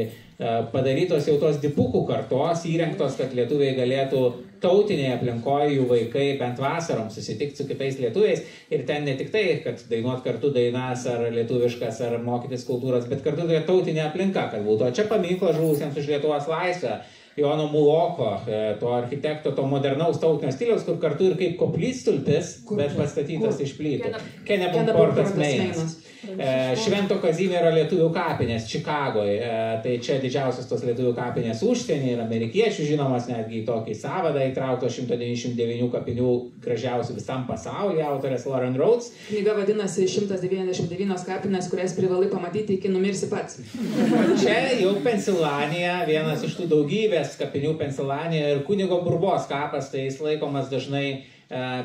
padarytos jau tos dipukų kartos, įrengtos, kad lietuviai galėtų tautinėje aplinkoje jų vaikai bent vasarom susitikti su kitais lietuviais. Ir ten ne tik tai, kad dainuot kartu dainas ar lietuviškas, ar mokytis kultūros, bet kartu tai tautinė aplinka, kad būtų. O čia paminklas žuvusiems už Lietuvos laisvę. Jono Muloko, to architekto, to modernaus tautinio stiliaus, kur kartu ir kaip koplytstulpis, bet pastatytas iš plytų. Kennebunkportas, Meinas. Švento Kazimiero lietuvių kapinės Čikagoje. Tai čia didžiausios tos lietuvių kapinės užsienį ir amerikiečių žinomas, netgi į tokį sąvadą įtraukto 199 kapinių gražiausių visam pasaulyje, autorės Lauren Rhodes. Knyga vadinasi 199 kapinės, kurias privalai pamatyti iki numirsi pats. Čia jau Pensilvanija, vienas iš tų daugybės kapinių Pensilvanija ir kunigo Burbos kapas, tai jis laikomas dažnai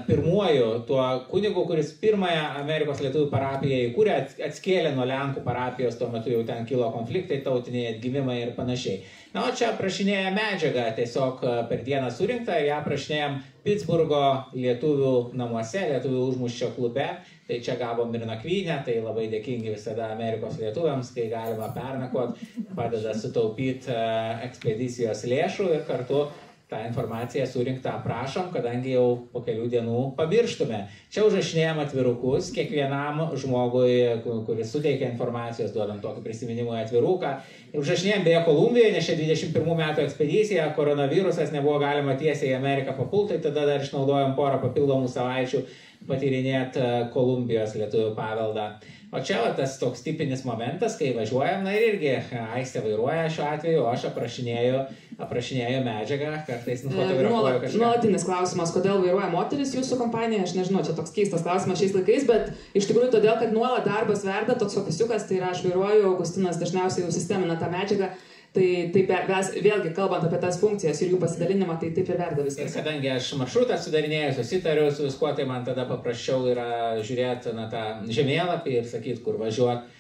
pirmuoju tuo kunigu, kuris pirmąją Amerikos lietuvių parapiją įkūrė, atskėlė nuo Lenkų parapijos, tuo metu jau ten kilo konfliktai, tautiniai atgimimai ir panašiai. Na, o čia aprašinėja medžiagą, tiesiog per dieną surinktą ir ją aprašinėjam Pittsburgo lietuvių namuose, lietuvių užmuščio klube. Tai čia gavom ir nakvynę, tai labai dėkingi visada Amerikos lietuviams, kai galima pernakvot, padeda sutaupyti ekspedicijos lėšų ir kartu tą informaciją surinktą aprašom, kadangi jau po kelių dienų pamirštume. Čia užrašinėjam atvirukus, kiekvienam žmogui, kuris suteikia informacijos, duodam tokį prisiminimų atviruką. Užrašinėjam beje Kolumbijoje, nes čia 21 metų ekspedicija, koronavirusas, nebuvo galima tiesiai į Ameriką papulti, tada dar išnaudojom porą papildomų savaičių patyrinėti Kolumbijos lietuvių paveldą. O čia va, tas toks tipinis momentas, kai važiuojam, na ir irgi Aistė vairuoja šiuo atveju, o aš aprašinėju medžiagą, kartais nufotografuoju kažką. Nuolatinis klausimas, kodėl vairuoja moteris jūsų kompanija, aš nežinau, čia toks keistas klausimas šiais laikais, bet iš tikrųjų todėl, kad nuolat darbas verda, toks ofisiukas, tai yra aš vairuoju, Augustinas dažniausiai jau sistemina tą medžiagą. Tai vėlgi, kalbant apie tas funkcijas ir jų pasidalinimą, tai taip ir verda viskas. Ir kadangi aš maršrutą sudarinėjau, susitariu su viskuo, tai man tada paprasčiau yra žiūrėti tą žemėlapį ir sakyti, kur važiuoti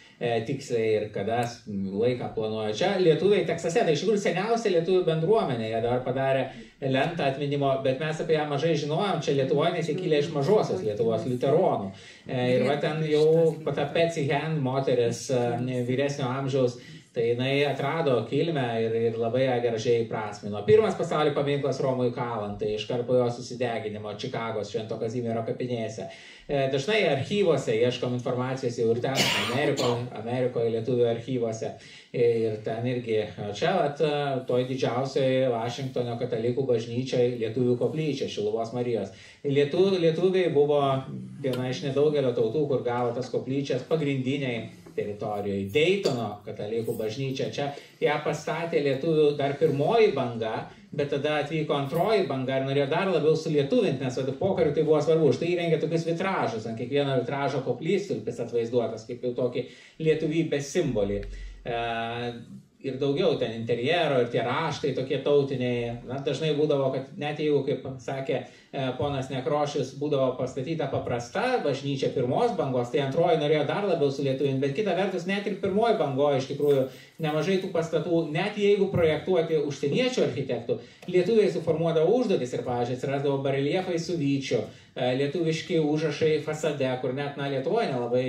tiksliai ir kada laiką planuoju. Čia lietuviai Teksase, tai iš tikrųjų seniausia lietuvių bendruomenė, jie dabar padarė lentą atminimo, bet mes apie ją mažai žinojom, čia Lietuvoje, nes jie kilė iš mažosios Lietuvos liuteronų. Ir va ten jau ta Patsy Hen, moteris vyresnio amžiaus, Tai jinai atrado kilmę ir labai gražiai prasmino. Pirmas pasaulio paminklas Romui kalant, tai iškart po jo susideginimo Čikagos Švento Kazimiero kapinėse. Dažnai archyvose ieškom informacijos jau ir ten, Amerikoje lietuvių archyvose. Ir ten irgi, čia toj didžiausioje Vašingtono katalikų bažnyčiai lietuvių koplyčia Šiluvos Marijos. Lietuviai buvo viena iš nedaugelio tautų, kur gavo tas koplyčias pagrindiniai teritorijoje. Daytono katalikų bažnyčia, čia ją pastatė lietuvių dar pirmoji banga, bet tada atvyko antroji banga ir norėjo dar labiau sulietuvinti, nes pokariu tai buvo svarbu. Štai įrengė tokius vitražus, ant kiekvieno vitražo koplytstulpis atvaizduotas, kaip jau tokį lietuvybės simbolį. Ir daugiau ten interjero ir tie raštai tokie tautiniai. Dažnai būdavo, kad net jeigu, kaip sakė ponas Nekrošius, būdavo pastatyta paprasta bažnyčia pirmos bangos, tai antroji norėjo dar labiau sulietuvinti, bet kita vertus net ir pirmoji bangoje iš tikrųjų nemažai tų pastatų, net jeigu projektuoti užsieniečių architektų, lietuviai suformuodavo užduotis ir, pavyzdžiui, atsirasdavo bareljefai su vyčiu, lietuviški užrašai fasade, kur net, Lietuvoje nelabai,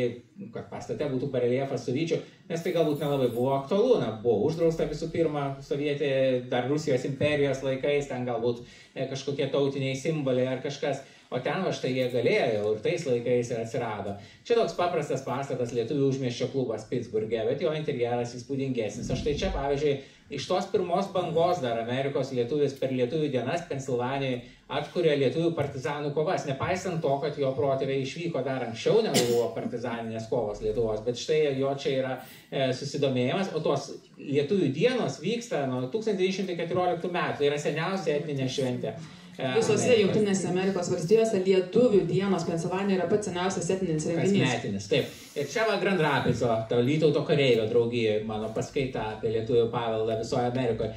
kad pastate būtų bareljefas su vyčiu, nes tai galbūt nelabai buvo aktualu, buvo uždrausta visų pirma sovietė, dar Rusijos imperijos laikais, ten galbūt kažkokie tautiniai simboliai ar kažkas, o ten štai jie galėjo ir tais laikais ir atsirado. Čia toks paprastas pastatas Lietuvių užmiesčio klubas Pittsburghe, bet jo interjeras įspūdingesnis. Aš tai čia, pavyzdžiui, iš tos pirmos bangos dar Amerikos lietuvis per lietuvių dienas Pensilvanijoje atkuria lietuvių partizanų kovas, nepaisant to, kad jo protėviai išvyko dar anksčiau, negu buvo partizaninės kovos Lietuvos, bet štai jo čia yra susidomėjimas, o tos lietuvių dienos vyksta nuo 1914 metų, tai yra seniausia etninė šventė. Visose Jungtinėse Amerikos valstijose lietuvių dienos Pensilvanijoje yra pats seniausias etninis renginys. Kasmetinis, taip. Ir čia Grand Rapidso, Vytauto kareivio draugijoje, mano paskaita apie lietuvių paveldą visoje Amerikoje.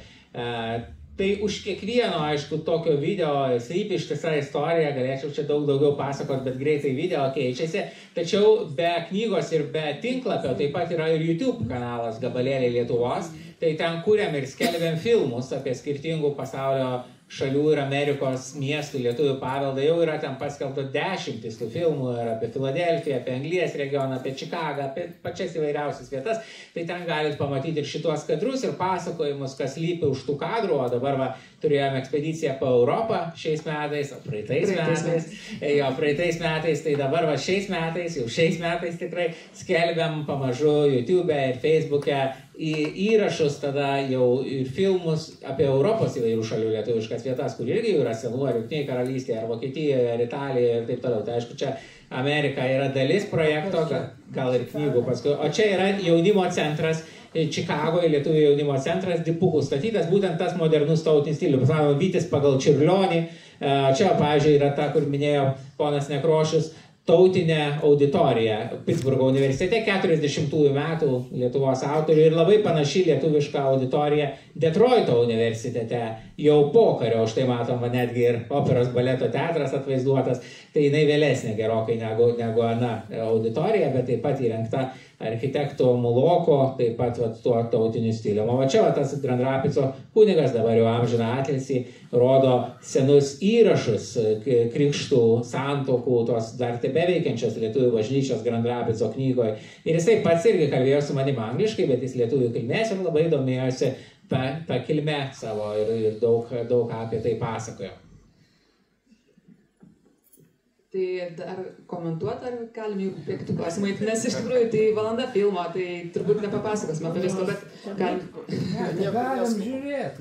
Tai už kiekvieno, aišku, tokio video slypi ištisa istorija, galėčiau čia daug daugiau pasakoti, bet greitai video keičiasi. Tačiau be knygos ir be tinklapio taip pat yra ir YouTube kanalas Gabalėliai Lietuvos. Tai ten kuriam ir skelbiam filmus apie skirtingų pasaulio šalių ir Amerikos miestų lietuvių paveldą. Jau yra ten paskelbta 10 tų filmų ir apie Filadelfiją, apie Anglijos regioną, apie Čikagą, apie pačias įvairiausias vietas. Tai ten galit pamatyti ir šitos kadrus ir pasakojimus, kas lypi už tų kadrų. O dabar turėjome ekspediciją po Europą šiais metais, praeitais metais, tai dabar šiais metais tikrai skelbiam pamažu YouTube ir Facebook'e įrašus, tada jau ir filmus apie Europos įvairių šalių lietuviškas vietas, kur irgi yra senų, ar Jungtinėje karalystėje, ar Vokietijoje, ar Italijoje ir taip toliau. Tai aišku, čia Amerika yra dalis projekto, gal ir knygų paskui. O čia yra jaunimo centras Čikagoje, lietuvių jaunimo centras, dipukų statytas, būtent tas modernus tautinis stilius. Pasakome, Vytis pagal Čiurlionį. Čia, pavyzdžiui, yra ta, kur minėjo ponas Nekrošius, tautinė auditorija Pittsburgo universitete, 40-ųjų metų Lietuvos autorių ir labai panaši lietuviška auditorija Detroito universitete jau pokario, štai matom netgi ir operos baleto teatras atvaizduotas, tai jinai vėlesnė gerokai negu ana auditorija, bet taip pat įrengta architekto Muloko, taip pat tuo tautiniu stiliu. O čia tas Grand Rapidso kunigas, dabar jau amžiną atilsį, rodo senus įrašus krikštų, santokų, tos dar tebeveikiančios lietuvių bažnyčios Grand Rapidso knygoje. Ir jisai pats irgi kalbėjo su manim angliškai, bet jis lietuvių kilmės ir labai domėjosi tą kilmę savo ir daug apie tai pasakojo. Tai ar komentuoti, ar galime jų kitų klausimai, nes iš tikrųjų tai valanda filmo, tai turbūt nepapasakosime apie viską, bet galim. Negalim žiūrėti.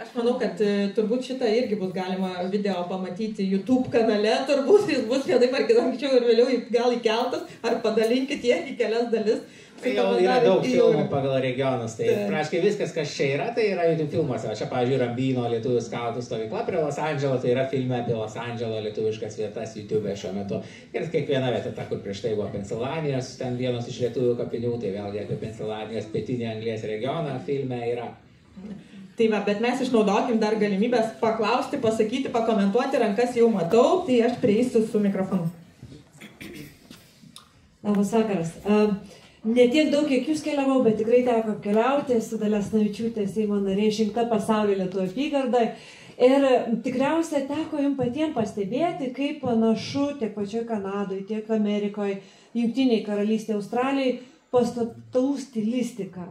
Aš manau, kad turbūt šitą irgi bus galima video pamatyti YouTube kanale, turbūt jis bus vienaip ar kitaip anksčiau ir vėliau gal įkeltas, ar padalinkit jie į kelias dalis. Tai jau yra daug filmų pagal regionus, tai praškai viskas, kas čia yra, tai yra YouTube filmuose. Čia, pavyzdžiui, Rambino lietuvių skautų stovykla prie Los Andželo, tai yra filme apie Los Andželo lietuviškas vietas YouTube šiuo metu. Ir kiekviena vieta, ta, kur prieš tai buvo Pensilvanijos, ten vienos iš lietuvių kapinių, tai vėlgi apie Pensilvanijos pietinį Anglijos regioną filme yra. Tai va, bet mes išnaudokim dar galimybės paklausti, pasakyti, pakomentuoti, rankas jau matau, tai aš prieisiu su mikrofonu. Labas vakaras. Ne tiek daug, kiek jūs keliavau, bet tikrai teko apkeliauti, esu Dalia Asanavičiūtė, Seimo narė, išrinkta pasaulio Lietuvos apygardai. Ir tikriausiai teko jums patiems pastebėti, kaip panašu tiek pačioje Kanadoje, tiek Amerikoje, Jungtinėje karalystėje, Australijoje pastatų stilistika,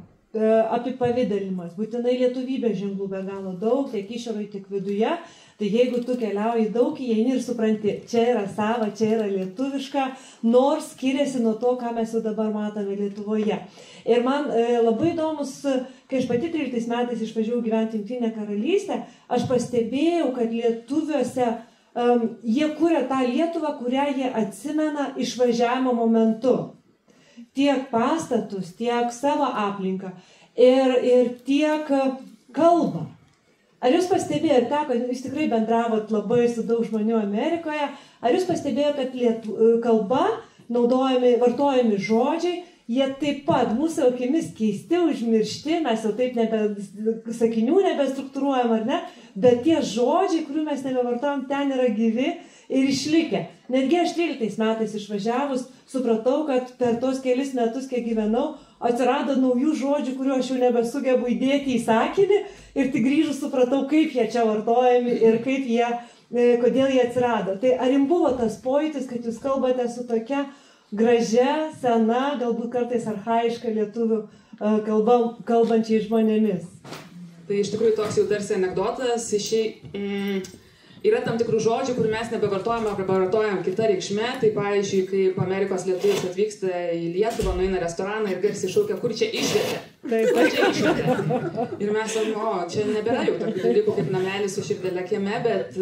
apipavidalimas, būtinai lietuvybės ženklų be galo daug, tiek išorėje, tiek viduje. Tai jeigu tu keliauji daug, įeini ir supranti, čia yra sava, čia yra lietuviška, nors skiriasi nuo to, ką mes jau dabar matome Lietuvoje. Ir man labai įdomus, kai aš pati 13 metais išvažiavau gyventi Jungtinę karalystę, aš pastebėjau, kad lietuviuose jie kuria tą Lietuvą, kurią jie atsimena išvažiavimo momentu. Tiek pastatus, tiek savo aplinką ir tiek kalbą. Ar jūs pastebėjote, teko, jūs tikrai bendravot labai su daug žmonių Amerikoje, ar jūs pastebėjote, kad kalba, vartojami žodžiai, jie taip pat mūsų akimis keisti, užmiršti, mes jau taip sakinių nebestruktūruojam, ar ne, bet tie žodžiai, kurių mes nebevartojam, ten yra gyvi ir išlikę. Netgi aš 13 metais išvažiavus, supratau, kad per tos kelis metus, kiek gyvenau, atsirado naujų žodžių, kuriuo aš jau nebesugebu įdėti į sakinį ir tik grįžus supratau, kaip jie čia vartojami ir kodėl jie atsirado. Tai ar jums buvo tas pojūtis, kad jūs kalbate su tokia gražia, sena, galbūt kartais archaiška lietuvių kalbančiai žmonėmis? Tai iš tikrųjų toks jau tarsi anekdotas, yra tam tikrų žodžių, kur mes nebevartojam arba vartojam kitą reikšmę. Tai pavyzdžiui, kaip Amerikos lietuvis atvyksta į Lietuvą, nueina restoraną ir garsiai šaukia, kur čia išvietė. Ir mes sakom, čia nebėra jau tokių dalykų kaip namelis su širdelė kieme, bet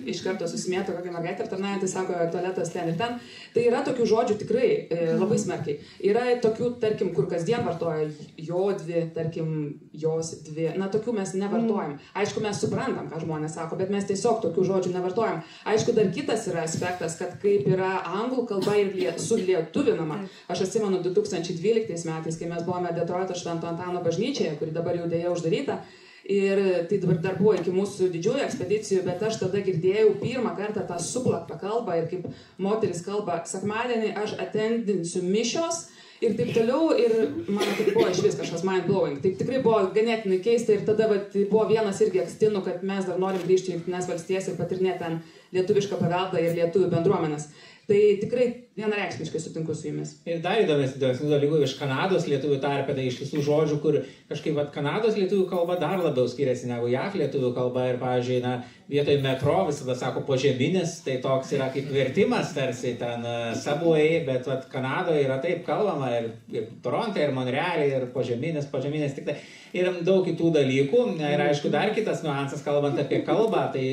iš karto susimėto kokią mergaitę aptarnaujantį, sako, tualetas ten ir ten. Tai yra tokių žodžių tikrai labai smarkiai. Yra tokių, tarkim, kur kasdien vartoja jodvi, tarkim, jos dvi. Na, tokių mes nevartojam. Aišku, mes suprantam, ką žmonės sako, bet mes tiesiog tokių žodžių nevartojam. Aišku, dar kitas yra aspektas, kad kaip yra anglų kalba ir sulietuvinama. Aš atsimenu 2012 metais, kai mes buvome Detroito Švento Antano bažnyčioje, kuri dabar jau dėja uždaryta. Ir tai dar buvo iki mūsų didžiųjų ekspedicijų, bet aš tada girdėjau pirmą kartą tą suplaktą kalbą ir kaip moteris kalba, sekmadienį aš attendinsiu mišios ir taip toliau, ir man tai buvo iš vis kažkas mind-blowing. Tai tikrai buvo ganėtinai keista ir tada tai buvo vienas irgi akstinų, kad mes dar norim grįžti į Jungtines valstijas ir patirnėti ten lietuvišką paveldą ir lietuvių bendruomenės. Tai tikrai vienareikšmiškai sutinku su jumis. Ir dar įdomesnių dalykų iš Kanados lietuvių tarpe, tai iš visų žodžių, kur kažkaip Kanados lietuvių kalba dar labiau skiriasi negu JAV lietuvių kalba. Ir, pavyzdžiui, vietoj metro visada sako požeminis, tai toks yra kaip vertimas tarsi ten subway, bet Kanadoje yra taip kalbama ir Toronte, ir Monrealė, ir požeminis tik tai. Ir daug kitų dalykų. Ir aišku, dar kitas niuansas, kalbant apie kalbą, tai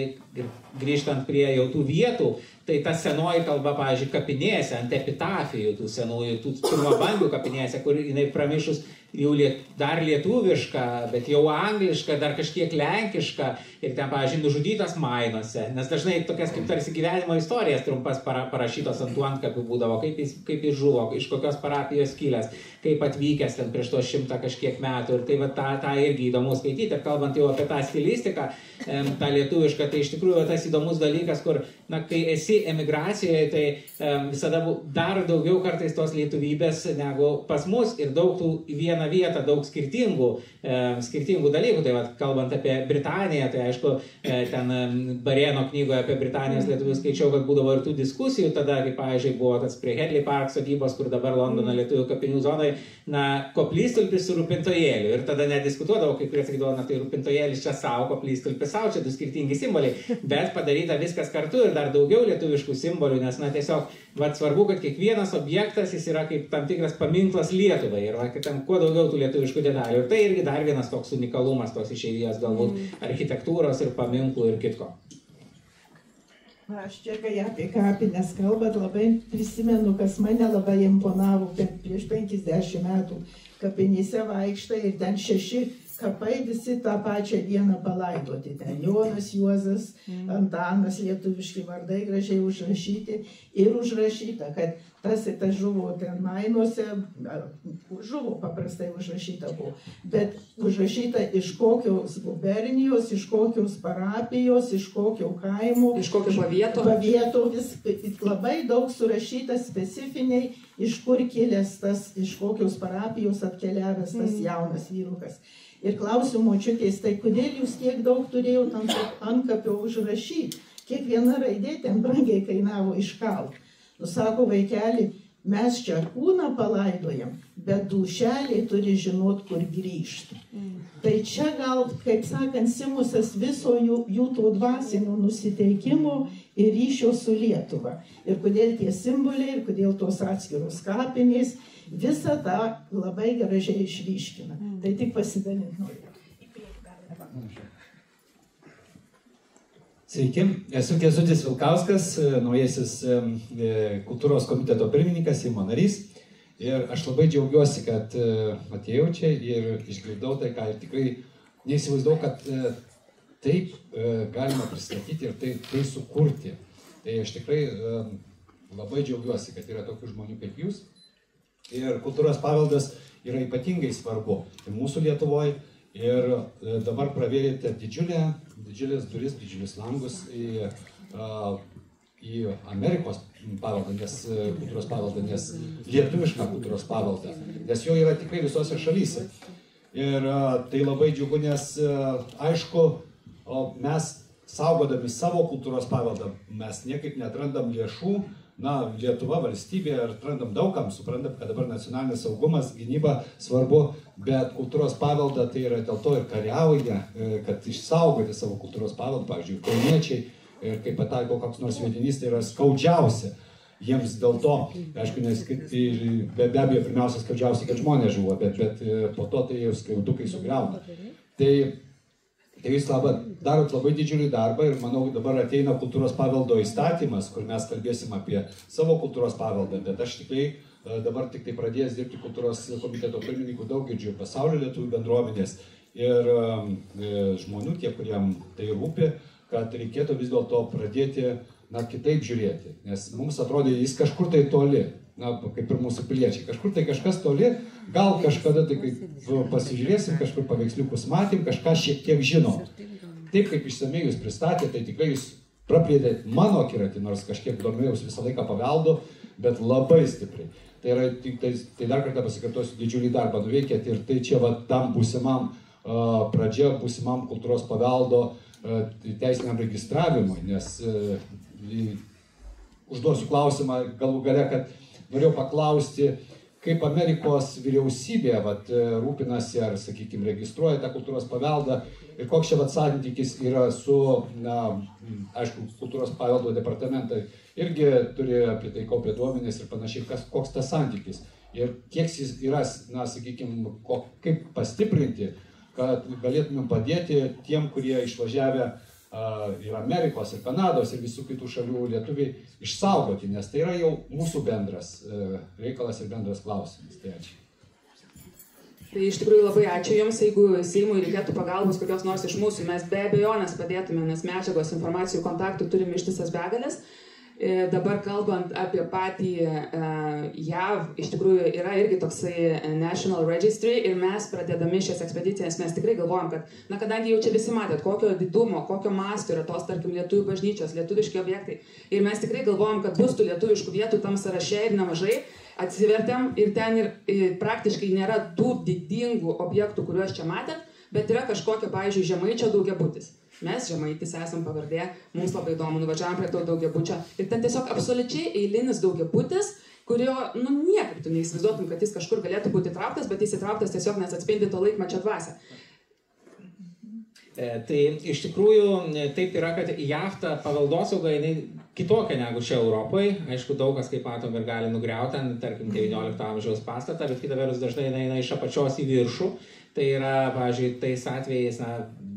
grįžtant prie jau tų vietų, tai ta senoji kalba, pavyzdžiui, kapinėse, ant epitafijų, tų senųjų, tų pirmabangių kapinėse, kur jinai pramišus jau dar lietuviška, bet jau angliška, dar kažkiek lenkiška ir ten, pavyzdžiui, nužudytas mainose, nes dažnai tokias kaip tarsi gyvenimo istorijas trumpas parašytos ant tų antkapių būdavo, kaip jis žuvo, iš kokios parapijos kilęs, kaip atvykęs ten prieš to 100 kažkiek metų ir tai tą irgi įdomu skaityti. Ir kalbant jau apie tą stilistiką, tą lietuvišką, tai iš tikrųjų tas įdomus dalykas, kur, kai esi emigracijoje, tai visada dar daugiau kartais tos lietuvybės negu pas mus ir daug tų į vieną vietą, daug skirtingų dalykų. Tai kalbant apie Britaniją, tai aišku, ten Barėno knygoje apie Britanijos lietuvius skaičiau, kad būdavo ir tų diskusijų tada, kaip, pavyzdžiui, buvo tas prie Hedley Park sodybos, kur dabar Londono lietuvių kapinių zonoje, koplytstulpis su rūpintojėliu. Ir tada nediskutuodavo, kai kurie sakydavo, tai rūpintojėlis čia savo, koplytstulpis savo, čia du skirtingi simboliai, bet padaryta viskas kartu ir dar daugiau lietuviškų simbolių, nes tiesiog svarbu, kad kiekvienas objektas jis yra kaip tam tikras paminklas Lietuvai ir kad ten kuo daugiau tų lietuviškų detalių. Ir tai irgi dar vienas toks unikalumas tos išeivijos, galbūt architektūros ir paminklų ir kitko. Aš čia, kai apie kapines kalbat, labai prisimenu, kas mane labai imponavo, kad prieš 50 metų kapinėse vaikštai ir ten 6 kapai visi tą pačią dieną palaidoti. Ten Jonas, Juozas, Antanas, lietuviški vardai gražiai užrašyti ir užrašyta, kad tas ir tas žuvo ten mainuose, žuvo paprastai užrašyta buvo, bet užrašyta iš kokios gubernijos, iš kokios parapijos, iš kokio kaimo, iš kokio pavieto, labai daug surašyta specifiniai, iš kur kilęs tas, iš kokios parapijos atkeliavęs tas jaunas vyrukas. Ir klausiu močiutės, tai kodėl jūs tiek daug turėjot ant antkapio užrašyti? Kiekviena raidė ten brangiai kainavo iškalt. Sako, vaikeli, mes čia kūną palaidojam, bet dūšeliai turi žinot, kur grįžti. Tai čia gal, kaip sakant, simusas viso jų to dvasinio nusiteikimo ir ryšio su Lietuva. Ir kodėl tie simboliai, ir kodėl tos atskiros kapinės, visą tą labai gražiai išryškina. Tai tik pasidalinti noriu. Sveiki, esu Kęstutis Vilkauskas, naujasis kultūros komiteto pirmininkas, Seimo narys. Ir aš labai džiaugiuosi, kad atėjau čia ir išgirdau tai, ką ir tikrai neįsivaizdau, kad taip galima pristatyti ir tai sukurti. Tai aš tikrai labai džiaugiuosi, kad yra tokių žmonių kaip jūs. Ir kultūros paveldas yra ypatingai svarbu ir mūsų Lietuvoje. Ir dabar pravėrėte didžiulės duris, didžiulius langus į Amerikos paveldą, kultūros paveldą, nes lietuvišką kultūros paveldą, nes jo yra tikrai visose šalyse. Ir tai labai džiugu, nes aišku, mes saugodami savo kultūros paveldą, mes niekaip neatrandam lėšų. Na, Lietuva valstybė, atrandam daugam, suprantam, kad dabar nacionalinis saugumas, gynyba svarbu, bet kultūros paveldą tai yra dėl to ir kariauja, kad išsaugoti savo kultūros paveldą, pavyzdžiui, kauniečiai, ir kaip pataiko koks nors sviedinys, tai yra skaudžiausia jiems dėl to, aišku, nes be abejo, pirmiausia skaudžiausia, kad žmonės žuvo, bet po to tai jau skriaudukai sugriauna. Tai jūs darot labai didžiulį darbą ir manau, dabar ateina kultūros paveldo įstatymas, kur mes kalbėsim apie savo kultūros paveldą, bet aš tikrai dabar tik tai pradėjęs dirbti kultūros komiteto pirmininkų daug girdžiu pasaulio lietuvių bendruomenės ir žmonių, tie, kuriem tai rūpi, kad reikėtų vis dėlto pradėti kitaip žiūrėti, nes mums atrodė jis kažkur tai toli, kaip ir mūsų piliečiai, kažkur tai kažkas toli, gal kažkada tai pasižiūrėsim, kažkur paveiksliukus matėm, kažką šiek tiek žinom. Taip kaip išsamei jūs pristatėte, tai tikrai jūs praplėtėt mano akiratį, nors kažkiek domėjaus visą laiką paveldu, bet labai stipriai. Tai dar kartą pasikartosiu, didžiulį darbą nuveikėt ir tai čia tam būsimam pradžia, būsimam kultūros paveldo teisiniam registravimui, nes užduosiu klausimą galų gale, kad norėjau paklausti, kaip Amerikos vyriausybė rūpinasi ar, sakykime, registruoja tą kultūros paveldą ir koks čia santykis yra su, aišku, kultūros paveldo departamentai irgi turi apie tai kaupę duomenis ir panašiai, koks tas santykis ir kiek jis yra, sakykime, kaip pastiprinti, kad galėtumėm padėti tiem, kurie išvažiavę ir Amerikos, ir Kanados, ir visų kitų šalių lietuviai išsaugoti, nes tai yra jau mūsų bendras reikalas ir bendras klausimas. Tai ačiū. Tai iš tikrųjų labai ačiū Jums, jeigu Seimui reikėtų pagalbos kokios nors iš mūsų, mes be abejonės padėtume, nes medžiagos, informacijų, kontaktų turime ištisas begalės. Dabar kalbant apie patį JAV, iš tikrųjų yra irgi toksai National Registry ir mes pradėdami šias ekspedicijas, mes tikrai galvojam, kad, kadangi jau čia visi matėt, kokio didumo, kokio masto yra tos, tarkim, lietuvių bažnyčios, lietuviški objektai ir mes tikrai galvojam, kad bus tų lietuviškų vietų tam sąraše ir nemažai, atsivertėm ir ten ir praktiškai nėra tų didingų objektų, kuriuos čia matėt, bet yra kažkokia, pavyzdžiui, Žemaičio daugiabutis. Mes Žemaitis esam pavardė, mums labai įdomu, nuvažiavam prie to daugiabučio ir ten tiesiog absoliučiai eilinis daugiabutis, kurio, niekaip tu neįsivaizduotum, kad jis kažkur galėtų būti įtrauktas, bet jis įtrauktas tiesiog, nes atspindi to laikmečio dvasią. Tai iš tikrųjų taip yra, kad JAV ta paveldosauga kitokia negu čia Europoje. Aišku, daug kas, kaip matom, ir gali nugriauti ten, tarkim, 19 amžiaus pastatą, bet kita vertus dažnai eina iš apačios į viršų. Tai yra, pavyzdžiui, tais atvejais,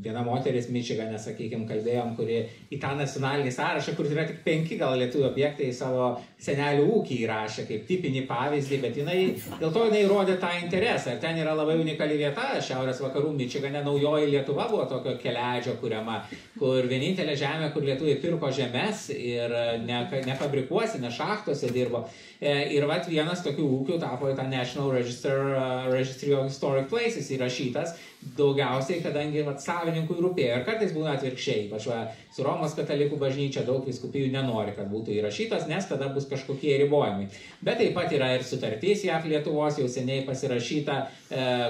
viena moteris Mičigane, sakykime, kalbėjom, kuri į tą nacionalinį sąrašą, kur yra tik 5 gal lietuvių objektai savo senelių ūkį įrašė kaip tipinį pavyzdį, bet dėl to jinai rodė tą interesą. Ir ten yra labai unikali vieta, šiaurės vakarų Mičigane, naujoji Lietuva buvo tokio keliadžio kuriama, kur vienintelė žemė, kur lietuviai pirko žemės ir nefabrikuose, ne šachtose dirbo. Ir vienas tokių ūkių tapo į tą National Registry of Historic Places įrašytas, daugiausiai, kadangi savininkui rūpėjo. Ir kartais būna atvirkščiai, ypač su Romos katalikų bažnyčia daug vyskupijų nenori, kad būtų įrašytos, nes tada bus kažkokie ribojimai. Bet taip pat yra ir sutartis JAV Lietuvos, jau seniai pasirašyta,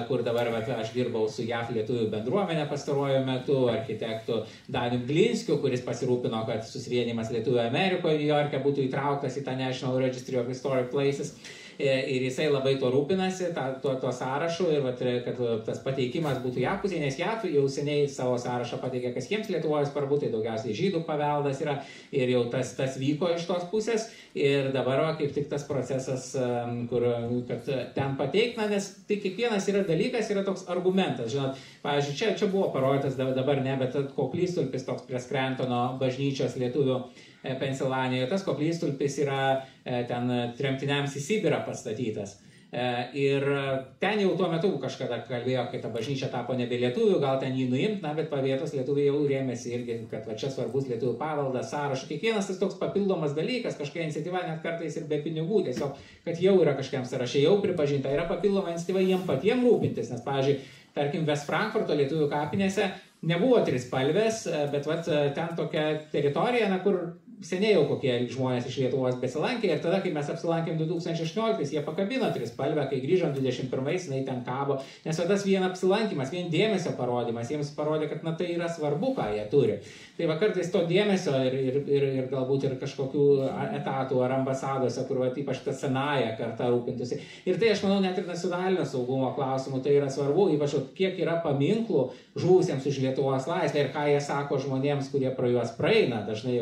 kur dabar aš dirbau su JAV lietuvių bendruomenė pastaruoju metu, architektu Danium Glinskiu, kuris pasirūpino, kad susivienimas Lietuvių Amerikoje, New York'e būtų įtrauktas į tą National Registry of Historic Places. Ir jisai labai to rūpinasi, to sąrašu, ir kad tas pateikimas būtų JAV pusėje, nes JAV jau seniai savo sąrašą pateikė, kas jiems Lietuvoje svarbu, tai daugiausiai žydų paveldas yra, ir jau tas vyko iš tos pusės, ir dabar kaip tik tas procesas, kad ten pateikna, nes tai kiekvienas yra dalykas, yra toks argumentas, žinot, pavyzdžiui, čia buvo parodytas, dabar ne, bet koplytstulpis toks prie Scrantono bažnyčios lietuvių Pensilvanijoje, tas koplytstulpis yra ten tremtiniams į Sibirą pastatytas. Ir ten jau tuo metu kažkada kalbėjo, kai ta bažnyčia tapo nebe lietuvių, gal ten jį nuimt, bet pavietos lietuviai jau rėmėsi irgi, kad va čia svarbus lietuvių paveldas, sąrašas. Kiekvienas tas toks papildomas dalykas, kažkokia iniciatyva, net kartais ir be pinigų, tiesiog, kad jau yra kažkiam sąraše, jau pripažinta, yra papildoma iniciatyva jiem patiem rūpintis, nes, pavyzdžiui, tarkim, West Frankfurto lietuvių kapinėse nebuvo trispalvės, bet ten tokia teritorija, kur seniai jau kokie žmonės iš Lietuvos besilankė, ir tada, kai mes apsilankėm 2016, jie pakabino trispalvę, kai grįžom 21, jinai ten kabo, nes tas vien apsilankimas, vien dėmesio parodimas, jiems parodė, kad tai yra svarbu, ką jie turi. Tai va kartais to dėmesio ir galbūt ir kažkokių etatų ar ambasadose, kur ypač ta senąją kartą rūpintųsi. Ir tai, aš manau, net ir nacionalinio saugumo klausimų tai yra svarbu, ypač kiek yra paminklų žuvusiems už Lietuvos laisvę ir ką jie sako žmonėms, kurie pro juos praeina. Dažnai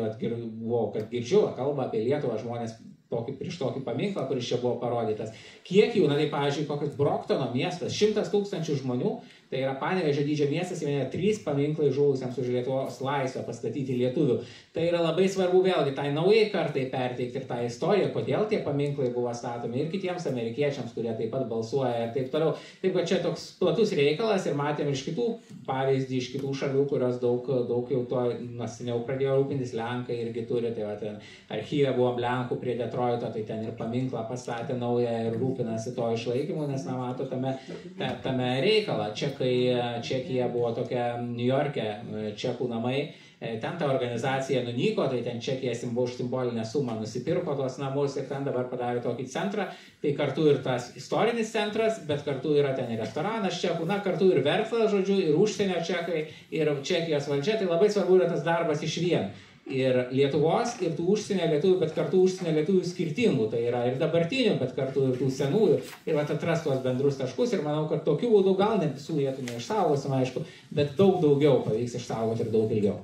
kad girdžiu kalbą apie Lietuvą žmonės prieš tokį paminklą, kuris čia buvo parodytas. Kiek jų, tai pavyzdžiui, kokias Broktono miestas, 100 000 žmonių, tai yra Panevėžio dydžio miestas, jame 3 paminklai žuvusiems už Lietuvos laisvę pastatyti lietuvių. Tai yra labai svarbu vėlgi tai naujai kartai perteikti ir tą istoriją, kodėl tie paminklai buvo statomi ir kitiems amerikiečiams, kurie taip pat balsuoja ir taip toliau. Taip, kad čia toks platus reikalas ir matėm iš kitų pavyzdį, iš kitų šalių, kurios daug jau to seniau pradėjo rūpintis, Lenkai irgi turi, tai va ten archyve buvom Lenkų prie Detroito, tai ten ir paminklą pastatė naują ir rūpinasi to išlaikymu, nes mato tame reikalą. Čekija buvo tokia New York'e, čekų namai, ten ta organizacija nunyko, tai ten Čekija už simbolinę sumą nusipirko tuos namus ir ten dabar padarė tokį centrą, tai kartu ir tas istorinis centras, bet kartu yra ten ir restoranas čekų, kartu ir verslas, žodžiu, ir užsienio čekai, ir Čekijos valdžia, tai labai svarbu yra tas darbas išvien. Ir Lietuvos, ir tų užsienio lietuvių, bet kartu užsienio lietuvių skirtingų, tai yra ir dabartinių, bet kartu ir tų senųjų, ir atras tuos bendrus taškus, ir manau, kad tokiu būdu gal ne visų vietų neišsaugosim, aišku, bet daug daugiau pavyks išsaugoti ir daug ilgiau.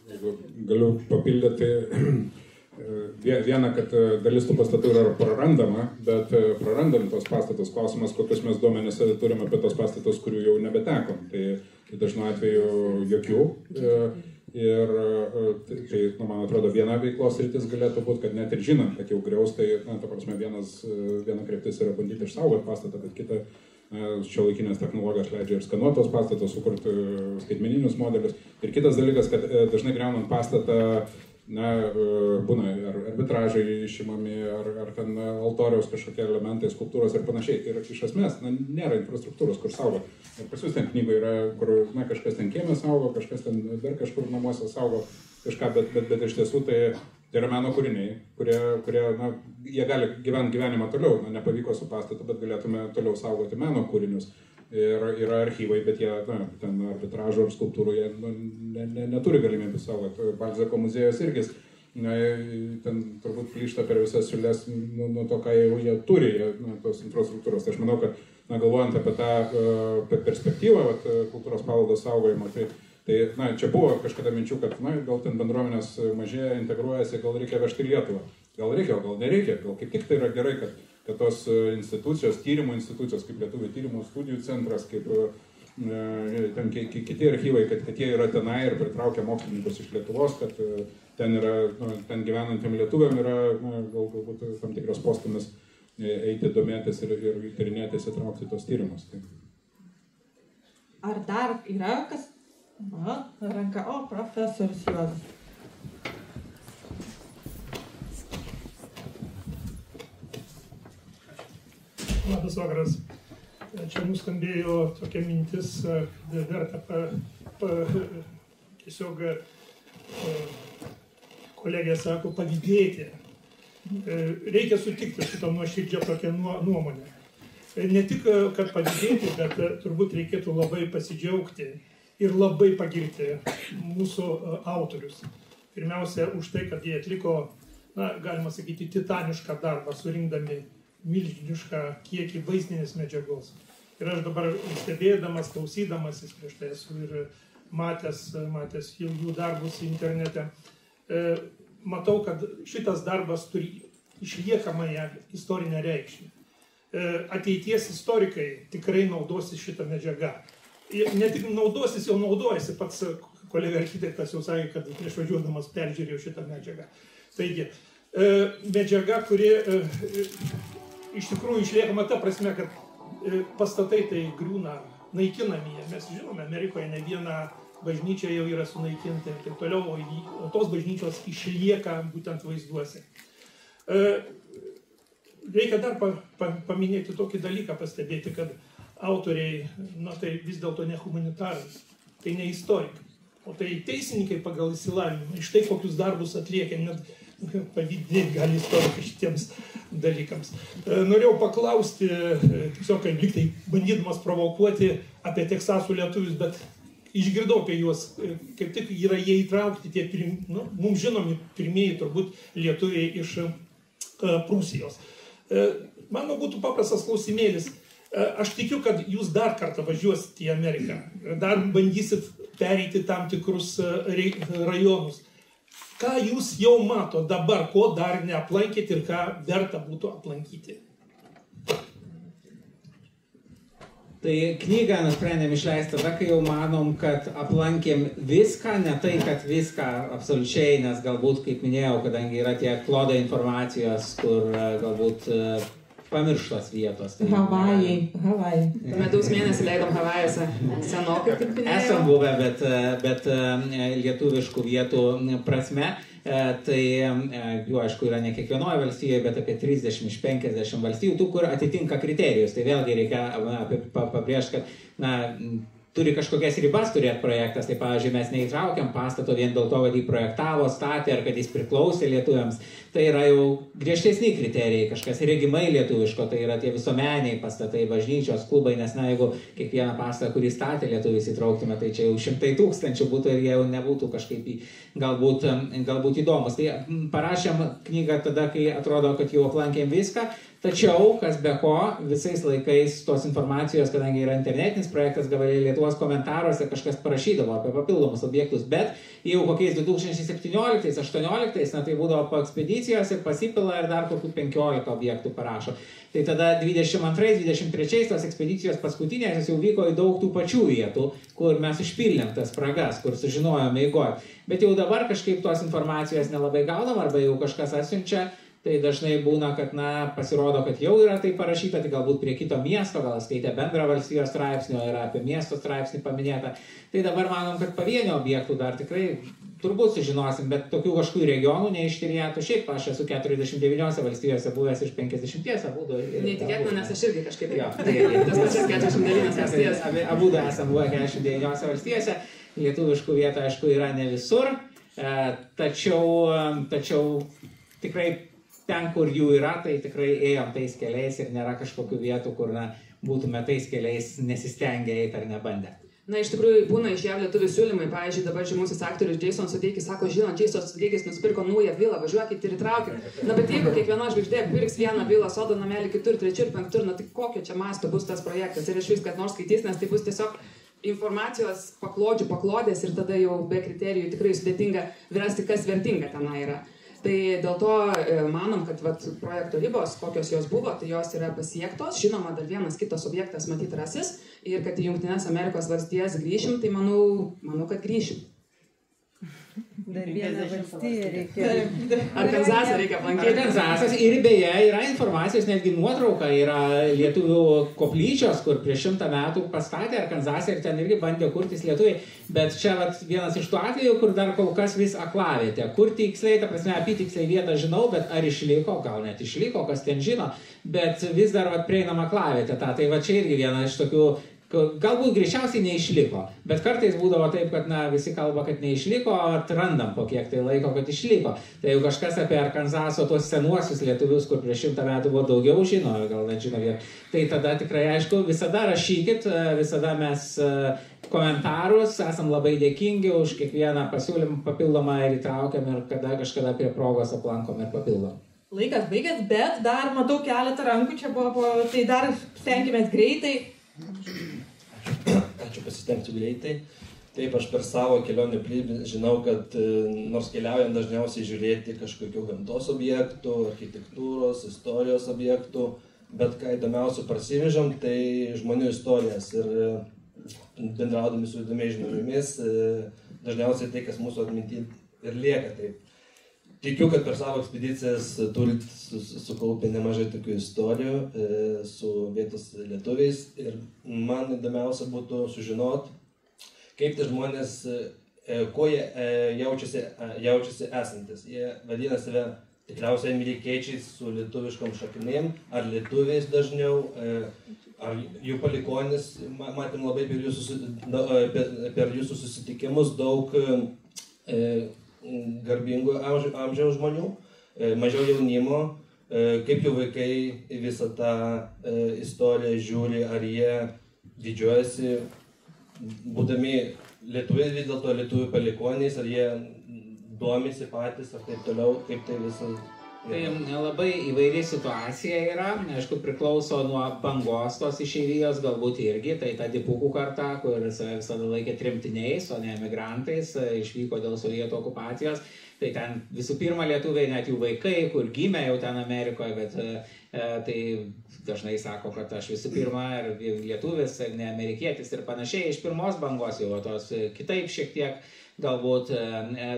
Jeigu galiu papildyti, viena, kad dalis tų pastatų yra prarandama, bet prarandam tos pastatus, klausimas, kokius mes duomenis turime apie tos pastatus, kurių jau nebetekom, tai dažnu atveju jokių. Ir tai, man atrodo, viena veiklos rytis galėtų būti, kad net ir žinant, kad jau griaus, tai, ta prasme, viena kryptis yra bandyti išsaugoti pastatą, bet kita šiuolaikinės technologijos leidžia ir skanuotos pastatos, sukurti skaitmeninius modelius. Ir kitas dalykas, kad dažnai griaunant pastatą, būna ar arbitražai išimami, ar ten altoriaus kažkokie elementai, skulptūros ir panašiai. Ir iš esmės nėra infrastruktūros, kur saugo. Ir pas jūs ten knygoje yra, kur kažkas ten kieme saugo, kažkas ten dar kažkur namuose saugo kažką, bet iš tiesų tai yra meno kūriniai, kurie jie gali gyventi gyvenimą toliau. Nepavyko su pastatu, bet galėtume toliau saugoti meno kūrinius. Ir yra archyvai, bet jie ten arbitražo ar skulptūrų jie neturi galimybę saugoti. Balzako muziejus irgi ten turbūt plyšta per visas siūles nuo to, ką jie turi, tos infrastruktūros. Tai aš manau, kad galvojant apie tą perspektyvą kultūros paveldo saugojimo, tai čia buvo kažkada minčių, kad gal ten bendruomenės mažėja, integruojasi, gal reikia vežti Lietuvą. Gal reikia, gal nereikia, gal kaip tik tai yra gerai, kad tos institucijos, tyrimų institucijos, kaip Lietuvių tyrimų studijų centras, kaip ten kiti archyvai, kad jie yra tenai ir pritraukia mokslininkus iš Lietuvos, kad ten gyvenantiem lietuviam yra galbūt tam tikras postumis eiti domėtis ir tyrinėtis, įtraukti tos tyrimus. Ar dar yra kas? Ranka, profesorius Juozas. Labas vakaras. Čia nuskambėjo tokia mintis, verta tiesiog kolegė sako pavydėti. Reikia sutikti šitą nuoširdžią tokią nuomonę. Ne tik, kad pavydėti, bet turbūt reikėtų labai pasidžiaugti ir labai pagirti mūsų autorius. Pirmiausia, už tai, kad jie atliko, galima sakyti, titanišką darbą, surinkdami milžinišką kiekį vaizdinės medžiagos. Ir aš dabar stebėdamas, klausydamasis prieš tai esu ir matęs jų darbus internete, matau, kad šitas darbas turi išliekamąją istorinę reikšmę. Ateities istorikai tikrai naudosis šitą medžiagą. Ne tik naudosis, jau naudojasi, pats kolega architektas jau sakė, kad prieš važiuodamas peržiūrėjau šitą medžiagą. Taigi, medžiaga, kuri iš tikrųjų išliekama ta prasme, kad pastatai tai griūna, naikinami jie. Mes žinome, Amerikoje ne viena bažnyčia jau yra sunaikinta ir taip toliau, o tos bažnyčios išlieka būtent vaizduose. Reikia dar paminėti tokį dalyką, pastebėti, kad autoriai, tai vis dėlto ne humanitarai, tai ne istorikai, o tai teisininkai pagal išsilavinimą. Iš tai, kokius darbus atlieka, net pavydėti gali istorikai šitiems dalykams. Norėjau paklausti, tiesiog liktai bandydamas provokuoti apie Teksaso lietuvius, bet išgirdau apie juos, kaip tik yra jie įtraukti tie, mums žinomi pirmieji turbūt lietuviai iš Prūsijos. Mano būtų paprastas klausimėlis. Aš tikiu, kad jūs dar kartą važiuosite į Ameriką, dar bandysit pereiti tam tikrus rajonus. Ką jūs jau mato dabar, ko dar neaplankėte ir ką verta būtų aplankyti? Tai knygą nusprendėm išleisti tada, kai jau manom, kad aplankėm viską, ne tai, kad viską absoliučiai, nes galbūt, kaip minėjau, kadangi yra tie klodai informacijos, kur galbūt pamirštos vietos. Tai Havajai. Medaus mėnesį leidom Havajuose. Senokai, kaip minėjau. Esam buvę, bet lietuviškų vietų prasme. Tai jų, aišku, yra ne kiekvienoje valstijoje, bet apie 30 iš 50 valstijų, tų, kur atitinka kriterijus. Tai vėlgi reikia pabrėžti, kad turi kažkokias ribas turėti projektas. Tai, pavyzdžiui, mes neįtraukiam pastato vien dėl to, kad jį projektavo, statė ar kad jis priklausė lietuviams. Tai yra jau griežtesni kriterijai, kažkas regimai lietuviško, tai yra tie visuomeniai pastatai, bažnyčios, klubai, nes jeigu kiekvieną pastatą, kurį statė lietuvis įtrauktume, tai čia jau 100 000 būtų ir jie jau nebūtų kažkaip galbūt įdomus. Tai parašėm knygą tada, kai atrodo, kad jau aplankėm viską. Tačiau, kas be ko, visais laikais tos informacijos, kadangi yra internetinis projektas, gabalėje Lietuvos komentaruose kažkas parašydavo apie papildomus objektus, bet jau kokiais 2017-2018, tai būdavo po ekspedicijos ir pasipila ir dar kokių 15 objektų parašo. Tai tada 22-23 tos ekspedicijos paskutinės jau vyko į daug tų pačių vietų, kur mes užpildėm tas spragas, kur sužinojome eigoje. Bet jau dabar kažkaip tos informacijos nelabai gaunam arba jau kažkas atsiunčia. Tai dažnai būna, kad pasirodo, kad jau yra tai parašyta, tai galbūt prie kito miesto, gal skaitė bendrą valstijos straipsnio, yra apie miesto straipsnį paminėta. Tai dabar manom, kad pavienio objektų dar tikrai turbūt sužinosim, bet tokių kažkokių regionų neištyrinėtų. Šiaip aš esu 49 valstijose buvęs iš 50 abudu. Neįtikėtina, nes aš irgi kažkaip. Tas pačias 49 valstijas. Abudu esam buvę 49 valstijose. Lietuviškų vietų, aišku, yra ne visur. Tačiau tikrai ten, kur jų yra, tai tikrai ėjom tais keliais ir nėra kažkokių vietų, kur būtume tais keliais nesistengę eiti ar nebandę. Na, iš tikrųjų, būna iš JAV lietuvių siūlymai. Pavyzdžiui, dabar žymusis aktorius Jason Sudeikis sako, žinot, Jason Sudeikis nusipirko naują vilą, važiuokit ir įtraukit. Na, bet jeigu kiekviena žvaigždė pirks vieną vilą, sodo namelį, kitur, trečiur, penktur, na, tai kokio čia masto bus tas projektas? Ir aš vis, kad nors skaitys, nes tai bus tiesiog informacijos paklodės ir tada jau be kriterijų tikrai sudėtinga rasti, kas vertinga tenai yra. Tai dėl to manom, kad projekto ribos, kokios jos buvo, tai jos yra pasiektos. Žinoma, dar vienas kitas objektas matyt rasis ir kad į Jungtines Amerikos valstijas grįšim, tai manau, kad grįšim. Dar vieną valstiją reikia. Arkanzasą reikia aplankyti. Arkanzasas ir beje yra informacijos, netgi nuotrauka yra lietuvių koplyčios, kur prieš 100 metų pastatė Arkanzasą ir ten irgi bandė kurtis lietuviai. Bet čia vienas iš tų atvejų, kur dar kol kas vis aklavietė. Kur tiksliai, ta prasme, apytiksliai vietą žinau, bet ar išliko, gal net išliko, kas ten žino, bet vis dar prieinama aklavietė. Tai čia irgi viena iš tokių Galbūt greičiausiai neišliko, bet kartais būdavo taip, kad visi kalba, kad neišliko, atrandam po kiek tai laiko, kad išliko. Tai jau kažkas apie Arkanzaso tuos senuosius lietuvius, kur prieš 100 metų buvo daugiau žino, gal net žino, tai tada tikrai aišku, visada rašykit, visada mes komentarus, esam labai dėkingi už kiekvieną pasiūlymą papildomą ir įtraukiam ir kažkada prie progos aplankom ir papildom. Laikas baigęs, bet dar matau keletą rankų, čia buvo, tai dar stenkimės greitai. Ačiū, pasistengsiu greitai. Taip, aš per savo kelionę žinau, kad nors keliaujam dažniausiai žiūrėti kažkokių gamtos objektų, architektūros, istorijos objektų, bet ką įdomiausių parsivežam, tai žmonių istorijas ir bendraudami su įdomiais žmonėmis, dažniausiai tai, kas mūsų atminty ir lieka. Taip. Tikiu, kad per savo ekspedicijas turit sukaupę nemažai tokių istorijų su vietos lietuviais ir man įdomiausia būtų sužinot, kaip tie žmonės, kuo jie jaučiasi esantis. Jie vadina save tikriausiai amerikiečiais su lietuviškom šaknėm, ar lietuviais dažniau, ar jų palikonis. Matėm labai per jūsų susitikimus daug garbingų amžiaus žmonių, mažiau jaunimo, kaip jų vaikai visą tą istoriją žiūri, ar jie didžiuojasi, būdami lietuviai vis dėlto lietuvių palikoniais, ar jie domisi patys, ar taip toliau, kaip tai visą. Tai labai įvairi situacija yra, aišku, priklauso nuo bangos tos išeivijos, galbūt irgi, tai ta dipukų karta, kur visada laikė tremtiniais, o ne emigrantais, išvyko dėl sovietų okupacijos, tai ten visų pirma lietuviai, net jų vaikai, kur gimė jau ten Amerikoje, bet tai dažnai sako, kad aš visų pirma lietuvis, ne amerikietis ir panašiai, iš pirmos bangos jau tos kitaip šiek tiek. Galbūt,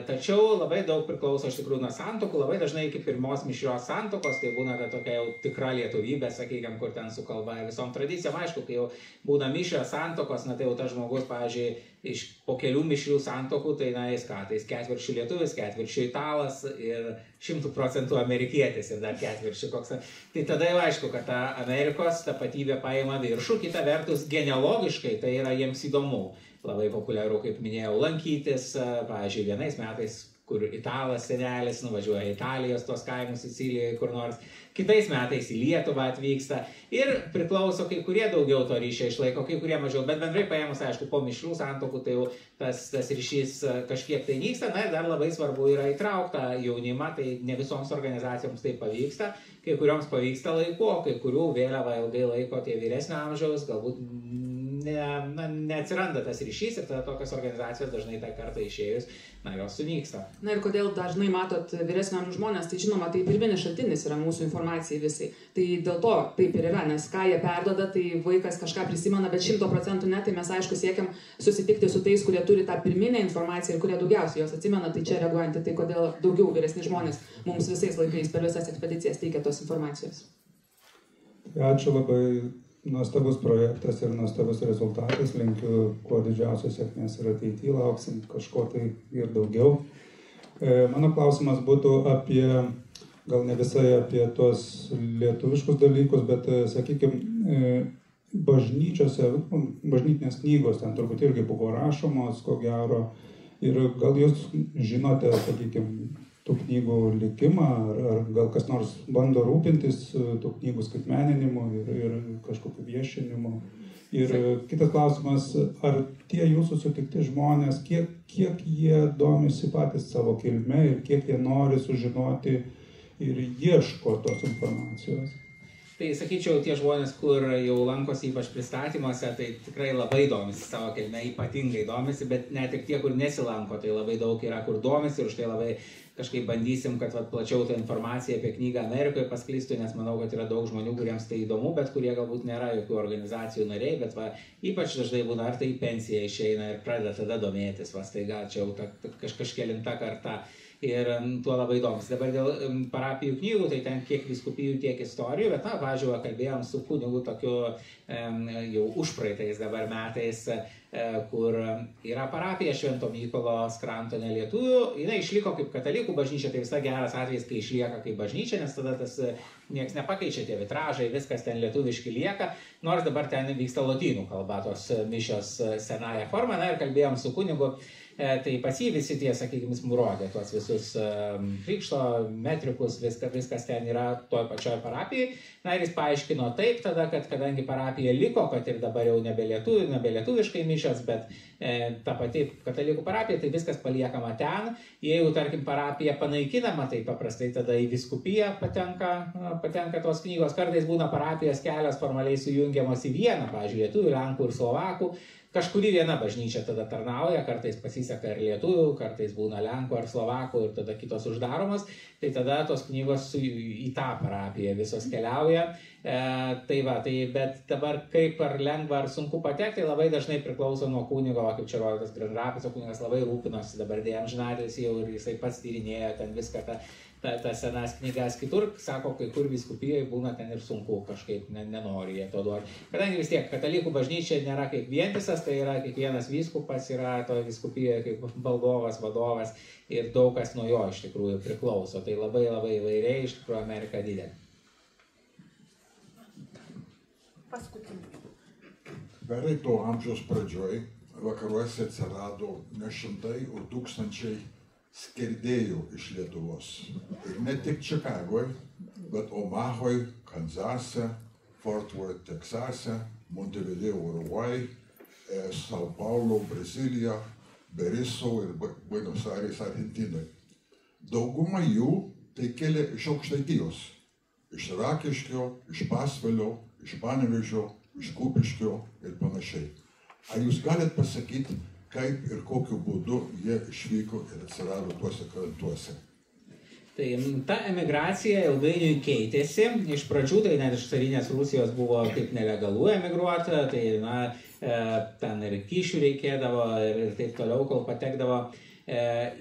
tačiau labai daug priklauso iš tikrųjų nuo santokų, labai dažnai iki pirmos mišrios santokos, tai būna tokia jau tikra lietuvybė, sakykime, kur ten su kalba visom tradicijom, aišku, kai jau būna mišrios santokos, tai jau tas žmogus, pavyzdžiui, po kelių mišrių santokų, tai jis ką, tai jis ketvirčių lietuvis, ketvirčių italas ir 100% amerikietis ir dar ketvirčių koks. Tai tada jau aišku, kad ta Amerikos tapatybė paima viršų, kita vertus genealogiškai tai yra jiems įdomu. Labai populiaru, kaip minėjau, lankytis, pavyzdžiui, vienais metais, kur italas senelis nuvažiuoja į Italijos tos kaimus Sicilijoje kur nors, kitais metais į Lietuvą atvyksta ir priklauso, kai kurie daugiau to ryšio išlaiko, kai kurie mažiau, bet bendrai paėmus, aišku, po mišrių santokų, tai jau tas ryšys kažkiek tai nyksta, ir dar labai svarbu yra įtraukta jaunimą, tai ne visoms organizacijoms tai pavyksta, kai kurioms pavyksta laiku, o kai kurių vėliava ilgai laiko tie vyresnio amžiaus, galbūt neatsiranda tas ryšys ir tada tokios organizacijos dažnai tą kartą išėjus, jos sunyksta. Na ir kodėl dažnai matot vyresnio amžiaus žmonės, tai žinoma, tai pirminis šaltinis yra mūsų informacijai visai. Tai dėl to taip ir yra, nes ką jie perduoda, tai vaikas kažką prisimena, bet 100% ne, tai mes aišku siekiam susitikti su tais, kurie turi tą pirminę informaciją ir kurie daugiausiai jos atsimena, tai čia reaguojant, tai kodėl daugiau vyresni žmonės mums visais laikais per visas ekspedicijas teikia tos informacijos. Ačiū labai. Nuostabus projektas ir nuostabus rezultatas, linkiu kuo didžiausios sėkmės ir ateityje, lauksim kažko tai ir daugiau. Mano klausimas būtų apie, gal ne visai apie tuos lietuviškus dalykus, bet, sakykime, bažnyčiose, bažnytinės knygos ten turbūt irgi buvo rašomos, ko gero, ir gal jūs žinote, sakykime, tų knygų likimą, ar gal kas nors bando rūpintis tų knygų skaitmeninimu ir kažkokiu viešinimu. Ir kitas klausimas, ar tie jūsų sutikti žmonės, kiek jie domisi patys savo kilme ir kiek jie nori sužinoti ir ieško tos informacijos? Tai sakyčiau, tie žmonės, kur jau lankosi ypač pristatymuose, tai tikrai labai domisi savo kilme, ypatingai domisi, bet net ir tie, kur nesilanko, tai labai daug yra, kur domisi ir už tai labai kažkaip bandysim, kad plačiau tą informaciją apie knygą Amerikoje pasklistų, nes manau, kad yra daug žmonių, kuriems tai įdomu, bet kurie galbūt nėra jokių organizacijų nariai, bet ypač dažnai būna, ar tai į pensiją išeina ir pradeda tada domėtis, tai gal čia jau kažkelinta karta. ir tuo labai įdomus. Dabar dėl parapijų knygų, tai ten kiek vyskupijų, tiek istorijų, bet, pavyzdžiui, kalbėjom su kunigu tokiu jau užpraeitais dabar metais, kur yra parapija Švento Mykolo Skrantone lietuvių. Jis išliko kaip katalikų bažnyčia, tai visai geras atvejis, kai išlieka kaip bažnyčia, nes tada tas nieks nepakeičia, tie vitražai, viskas ten lietuviški lieka, nors dabar ten vyksta lotynų kalba, tos mišios senąją formą, na ir kalbėjom su kunigu. Tai pas jį visi tie, sakykime, nurodė tuos visus krikšto metrikus, viskas ten yra toj pačioj parapijai. Na ir jis paaiškino taip tada, kad kadangi parapija liko, kad ir dabar jau nebelietuviškai mišios, bet ta pati katalikų parapija, tai viskas paliekama ten. Jeigu, tarkim, parapija panaikinama, tai paprastai tada į vyskupiją patenka tos knygos. Kartais būna parapijos kelios formaliai sujungiamos į vieną, pavyzdžiui, lietuvių, lenkų ir slovakų. Kažkuri viena bažnyčia tada tarnauja, kartais pasiseka ir lietuvių, kartais būna lenkų ar slovakų ir tada kitos uždaromos, tai tada tos knygos į tą parapiją visos keliauja. Bet dabar kaip ar lengva ar sunku patekti, labai dažnai priklauso nuo kunigo, kaip čia rodytas Grandrapico kunigas labai rūpinosi, dabar dėja amžinatilsį jau ir jisai pats tyrinėjo ten viską tas senas knygas. Kitur, sako, kai kur vyskupijai būna ten ir sunku, kažkaip nenori jie to duoti. Kadangi vis tiek katalikų bažnyčia nėra kaip vientisas, tai yra kiekvienas vyskupas yra toje vyskupijoje kaip valdovas, vadovas ir daug kas nuo jo iš tikrųjų priklauso. Tai labai labai įvairiai, iš tikrųjų Amerika didelė. Paskutinį. Pereito amžiaus pradžioj vakaruose atsirado ne šimtai, o tūkstančiai skerdėjų iš Lietuvos. Ir ne tik Čikagoje, bet Omahoj, Kanzase, Fort Worth, Teksase, Montevideo, Uruguay, Sao Paulo, Brazilija, Berisso ir Buenos Aires, Argentinai. Dauguma jų tai kėlė iš Aukštaitijos, iš Rakiškio, iš Pasvalio, iš Panevėžio, iš Kupiškio ir panašiai. Ar jūs galit pasakyti, kaip ir kokiu būdu jie išvyko ir atsirado tuose krantuose? Tai ta emigracija ilgainiui keitėsi. Iš pradžių tai net iš carinės Rusijos buvo kaip nelegalu emigruoti, tai ten ir kyšių reikėdavo ir taip toliau, kol patekdavo,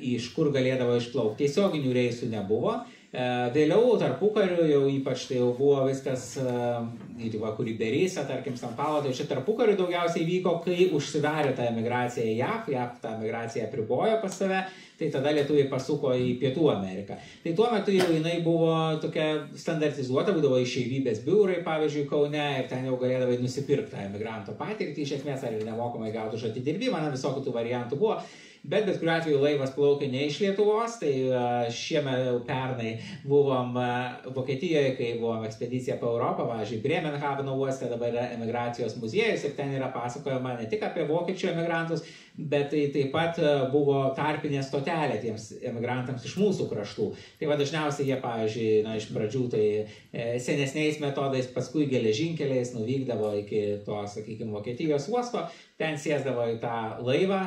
iš kur galėdavo išplaukti. Tiesioginių reisų nebuvo. Vėliau tarpukariu jau ypač tai jau buvo viskas kur į Berisą, tarkim, San Paulo, tai čia tarpukariu daugiausiai vyko, kai užsidarė ta emigracija į JAV tą emigraciją apribojo pas save, tai tada lietuviai pasuko į Pietų Ameriką. Tai tuo metu jau jinai buvo tokia standartizuota, būdavo išeivybės biurai, pavyzdžiui, Kaune, ir ten jau galėdavai nusipirkti tą emigranto patirtį, iš esmės ar ir nemokamai gauti už atidirbimą, visokių tų variantų buvo. Bet kuriuo atveju laivas plaukė ne iš Lietuvos, tai pernai buvom Vokietijoje, kai buvom ekspedicija po Europą, pavyzdžiui, Bremenhaveno uoste dabar yra emigracijos muziejus ir ten yra pasakojama ne tik apie vokiečių emigrantus, bet tai taip pat buvo tarpinė stotelė tiems emigrantams iš mūsų kraštų. Tai dažniausiai jie, pavyzdžiui, iš pradžių tai senesniais metodais, paskui geležinkeliais nuvykdavo iki to, sakykime, Vokietijos uosto, ten sėsdavo į tą laivą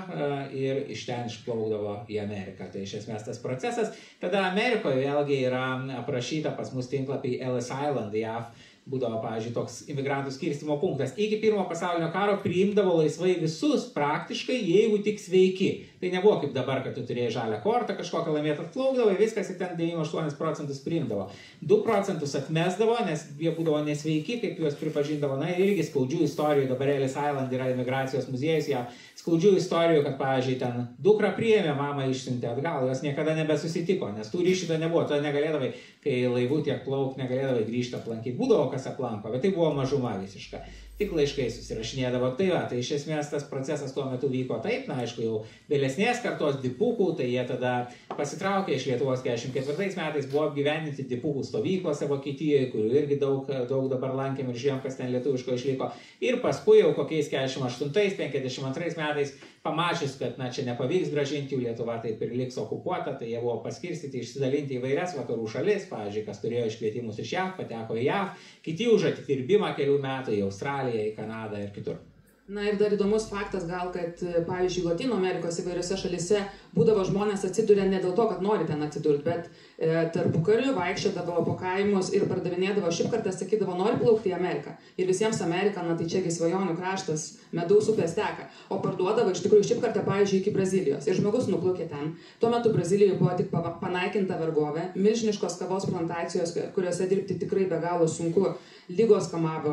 ir iš ten išplaukdavo į Ameriką. Tai iš esmės tas procesas. Tada Amerikoje vėlgi yra aprašyta pas mus tinklapį Ellis Island, JAV, būdavo, pavyzdžiui, toks imigrantų skirstymo punktas. Iki Pirmo pasaulinio karo priimdavo laisvai visus praktiškai, jeigu tik sveiki. Tai nebuvo kaip dabar, kad tu turėjai žalią kortą, kažkokią laimėtą atplaukdavo, viskas ir ten 98% priimdavo. 2% atmesdavo, nes jie būdavo nesveiki, kaip juos pripažindavo. Na ir irgi skaudžių istorijų, dabar Ellis Island yra imigracijos muziejus, jie skaudžių istorijų, kad, pavyzdžiui, ten dukra priėmė, mama išsiuntė atgal, jos niekada nebesusitiko, nes tų ryšių nebuvo, tada negalėdavai, kai laivų tiek plauk, negalėdavai grįžti aplankyti. Būdavo kas aplanko, bet tai buvo mažuma visiška. Tik laiškai susirašinėdavo. Tai iš esmės tas procesas tuo metu vyko taip, aišku, jau vėlesnės kartos dipukų, tai jie tada pasitraukė iš Lietuvos 44 metais, buvo apgyvendinti dipukų stovyklose Vokietijoje, kurių irgi daug dabar lankėm ir žiūrėjom, kas ten lietuviško išliko. Ir paskui jau kokiais 48-52 metais pamačius, kad čia nepavyks gražinti jų, Lietuva taip ir liks okupuota, tai jie buvo paskirstyti, išsidalinti į vairias vakarų šalis, pavyzdžiui, kas turėjo iškvietimus iš JAV, pateko į JAV, kiti už atidirbimą kelių metų į Australiją, į Kanadą ir kitur. Na ir dar įdomus faktas gal, kad, pavyzdžiui, Latino Amerikos įvairiose šalise būdavo žmonės atsiduria ne dėl to, kad nori ten atsidurti, bet tarpukariu vaikščiodavo po kaimus ir pardavinėdavo šipkartą, sakydavo, nori plaukti į Ameriką. Ir visiems Amerika, na tai čiagi svajonių kraštas, medaus upės teka. O parduodavo iš tikrųjų šipkartą, pavyzdžiui, iki Brazilijos. Ir žmogus nuplaukė ten. Tuo metu Brazilijoje buvo tik panaikinta vergovė, milžiniškos kavos plantacijos, kuriuose dirbti tikrai be galo sunku. Lygos kamavo,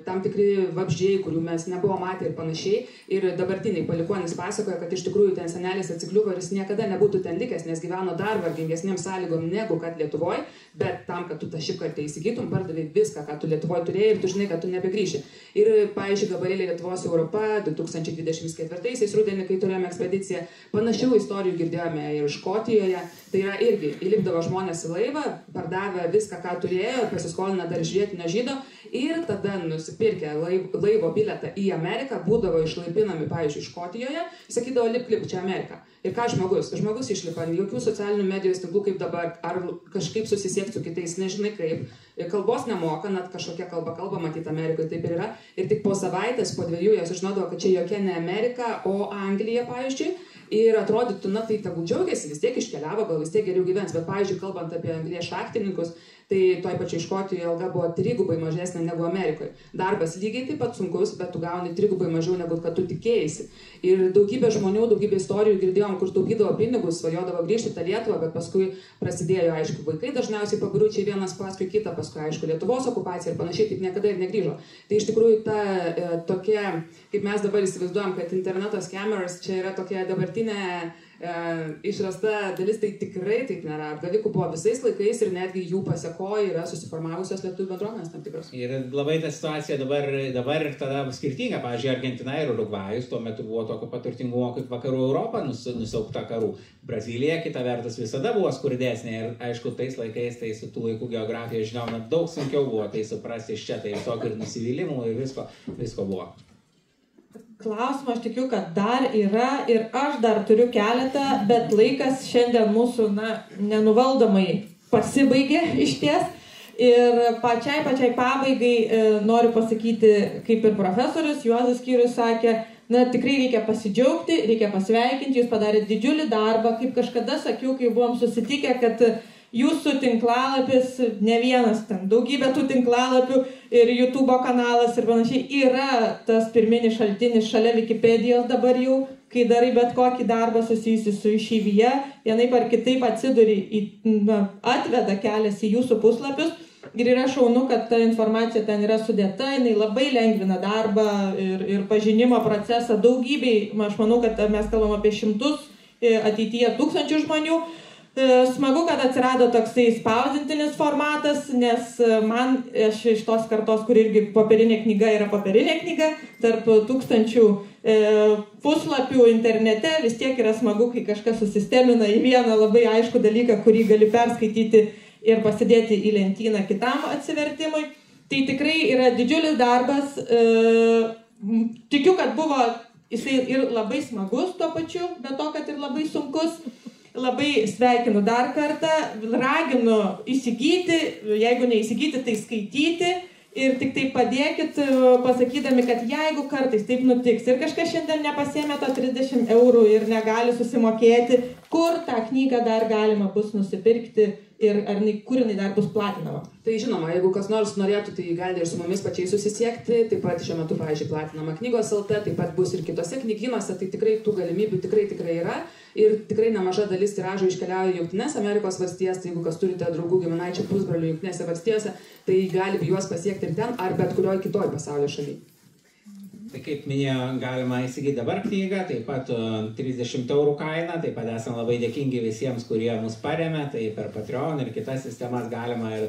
tam tikri vabzdžiai, kurių mes nebuvo matę ir panašiai. Ir dabartiniai palikuonys pasakoja, kad iš tikrųjų ten senelis atsikliuvo ir jis niekada nebūtų ten likęs, nes gyveno dar vargingesnėm sąlygom negu kad Lietuvoje, bet tam, kad tu tą šipkartą įsigytum, pardavai viską, ką tu Lietuvoje turėjai ir tu žinai, kad tu nebegrįši. Ir, pavyzdžiui, gabalėlė Lietuvos Europa 2024 rudenį, kai turėjome ekspediciją, panašių istorijų girdėjome ir Škotijoje. Tai yra irgi, įlipdavo žmonės į laivą, pardavė viską, ką turėjo, pasiskolina dar iš vietinio žydo ir tada nusipirkę laivo bilietą į Ameriką, būdavo išlaipinami, pavyzdžiui, Škotijoje, sakydavo, lip, čia Amerika. Ir ką žmogus? Žmogus išlipa, jokių socialinių medijos tinklų kaip dabar, ar kažkaip susisiekti su kitais, nežinai kaip. Kalbos nemoka, net kažkokia kalba matyti Amerikoje, taip ir yra. Ir tik po savaitės, po 2 jos žinodavo, kad čia jokia ne Amerika, o Anglija, pavyzdžiui. Ir atrodytų, na tai tegul džiaugiasi, vis tiek iškeliavo, gal vis tiek geriau gyvens. Bet, pavyzdžiui, kalbant apie anglies šachtininkus, tai toj pačiai Škotijoje alga buvo 3 mažesnė negu Amerikoje. Darbas lygiai taip pat sunkus, bet tu gauni 3 mažiau negu kad tu tikėjaisi. Ir daugybė žmonių, daugybė istorijų girdėjom, kur taupydavo pinigus, svajodavo grįžti tą Lietuvą, bet paskui prasidėjo, aišku, vaikai dažniausiai pagručiai vienas paskui kitą, paskui, aišku, Lietuvos okupacija ir panašiai, taip niekada ir negrįžo. Tai iš tikrųjų ta tokia, kaip mes dabar įsivaizduojam, kad interneto scammers čia yra tokia dabartinė išrasta dalis, tai tikrai taip nėra. Apgavikų buvo visais laikais ir netgi jų pasiekoje yra susiformavusios lietuvių bendruomenės tam tikros. Ir labai ta situacija dabar ir tada skirtinga. Pavyzdžiui, Argentina ir Urugvajus tuo metu buvo tokio paturtingumo kaip vakarų Europą nusiaupta karų. Brazilija, kita vertus, visada buvo skurdesnė ir aišku, tais laikais, tai su tų laikų geografija, žinoma, daug sunkiau buvo tai suprasti iš čia, tai tiesiog ir nusivylimų ir visko buvo. Klausimą aš tikiu, kad dar yra ir aš dar turiu keletą, bet laikas šiandien mūsų nenuvaldomai pasibaigė iš ties. Ir pačiai pabaigai noriu pasakyti, kaip ir profesorius Juozas Skyrius sakė, tikrai reikia pasidžiaugti, reikia pasveikinti, jūs padarėte didžiulį darbą, kaip kažkada sakiau, kai buvom susitikę, kad jūsų tinklalapis, ne vienas ten, daugybė tų tinklalapių ir YouTube kanalas ir panašiai, yra tas pirminis šaltinis šalia Wikipedijos dabar jau, kai darai bet kokį darbą susijusi su išeivija, vienaip ar kitaip atveda kelias į jūsų puslapius ir yra šaunu, kad ta informacija ten yra sudėta, jinai labai lengvina darbą ir pažinimo procesą daugybei, aš manau, kad mes kalbam apie 100, ateityje 1000 žmonių. Smagu, kad atsirado toksai spausdintinis formatas, nes aš iš tos kartos, kur irgi popierinė knyga yra popierinė knyga, tarp 1000 puslapių internete vis tiek yra smagu, kai kažkas susistemina į vieną labai aišku dalyką, kurį gali perskaityti ir pasidėti į lentyną kitam atsivertimui. Tai tikrai yra didžiulis darbas. Tikiu, kad buvo jisai ir labai smagus tuo pačiu, bet to, kad ir labai sunkus. Labai sveikinu dar kartą, raginu įsigyti, jeigu neįsigyti, tai skaityti ir tik tai padėkit pasakydami, kad jeigu kartais taip nutiks ir kažkas šiandien nepasiėmė to 30 eurų ir negali susimokėti, kur tą knygą dar galima bus nusipirkti ir kur jinai dar bus platinama. Tai žinoma, jeigu kas nors norėtų, tai gali ir su mumis pačiai susisiekti, taip pat šiuo metu, pavyzdžiui, platinama knygos LT, taip pat bus ir kitose knygynuose, tai tikrai tų galimybių tikrai yra ir tikrai nemaža dalis tiražų iškeliauja į Jungtines Amerikos valstijas, tai jeigu kas turite draugų, giminaičių, pusbrolių Jungtinėse valstijose, tai gali juos pasiekti ir ten ar bet kurioj kitoj pasaulio šalyje. Tai kaip minėjo, galima įsigyti dabar knygą, taip pat 30 eurų kaina, taip pat esame labai dėkingi visiems, kurie mus paremia, tai per Patreon ir kitas sistemas galima ir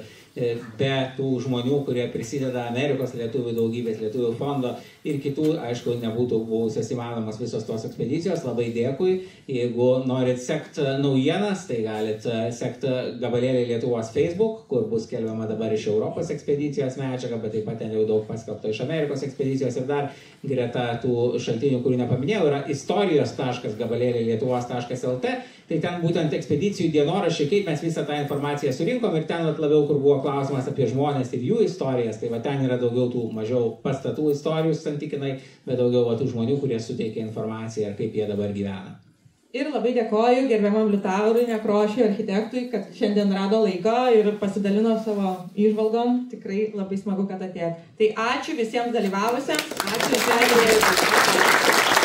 be tų žmonių, kurie prisideda Amerikos lietuvių daugybės, lietuvių fondo ir kitų, aišku, nebūtų buvusios įmanomas visos tos ekspedicijos, labai dėkui. Jeigu norit sekti naujienas, tai galit sekti gabalėlį Lietuvos Facebook, kur bus skelbiama dabar iš Europos ekspedicijos medžiaga, bet taip pat ten jau daug paskelbta iš Amerikos ekspedicijos ir dar greta tų šaltinių, kurių nepaminėjau, yra istorijos.gabalėlė-lietuvos.lt, tai ten būtent ekspedicijų dienoraščiai, kaip mes visą tą informaciją surinkom ir ten labiau, kur buvo klausimas apie žmonės ir jų istorijas, tai ten yra daugiau tų mažiau pastatų istorijų santykinai, bet daugiau tų žmonių, kurie suteikia informaciją ir kaip jie dabar gyvena. Ir labai dėkoju gerbiamam Liutaurui Nekrošiui, architektui, kad šiandien rado laiko ir pasidalino savo įžvalgom. Tikrai labai smagu, kad atėjo. Tai ačiū visiems dalyvavusiems. Ačiū visiems.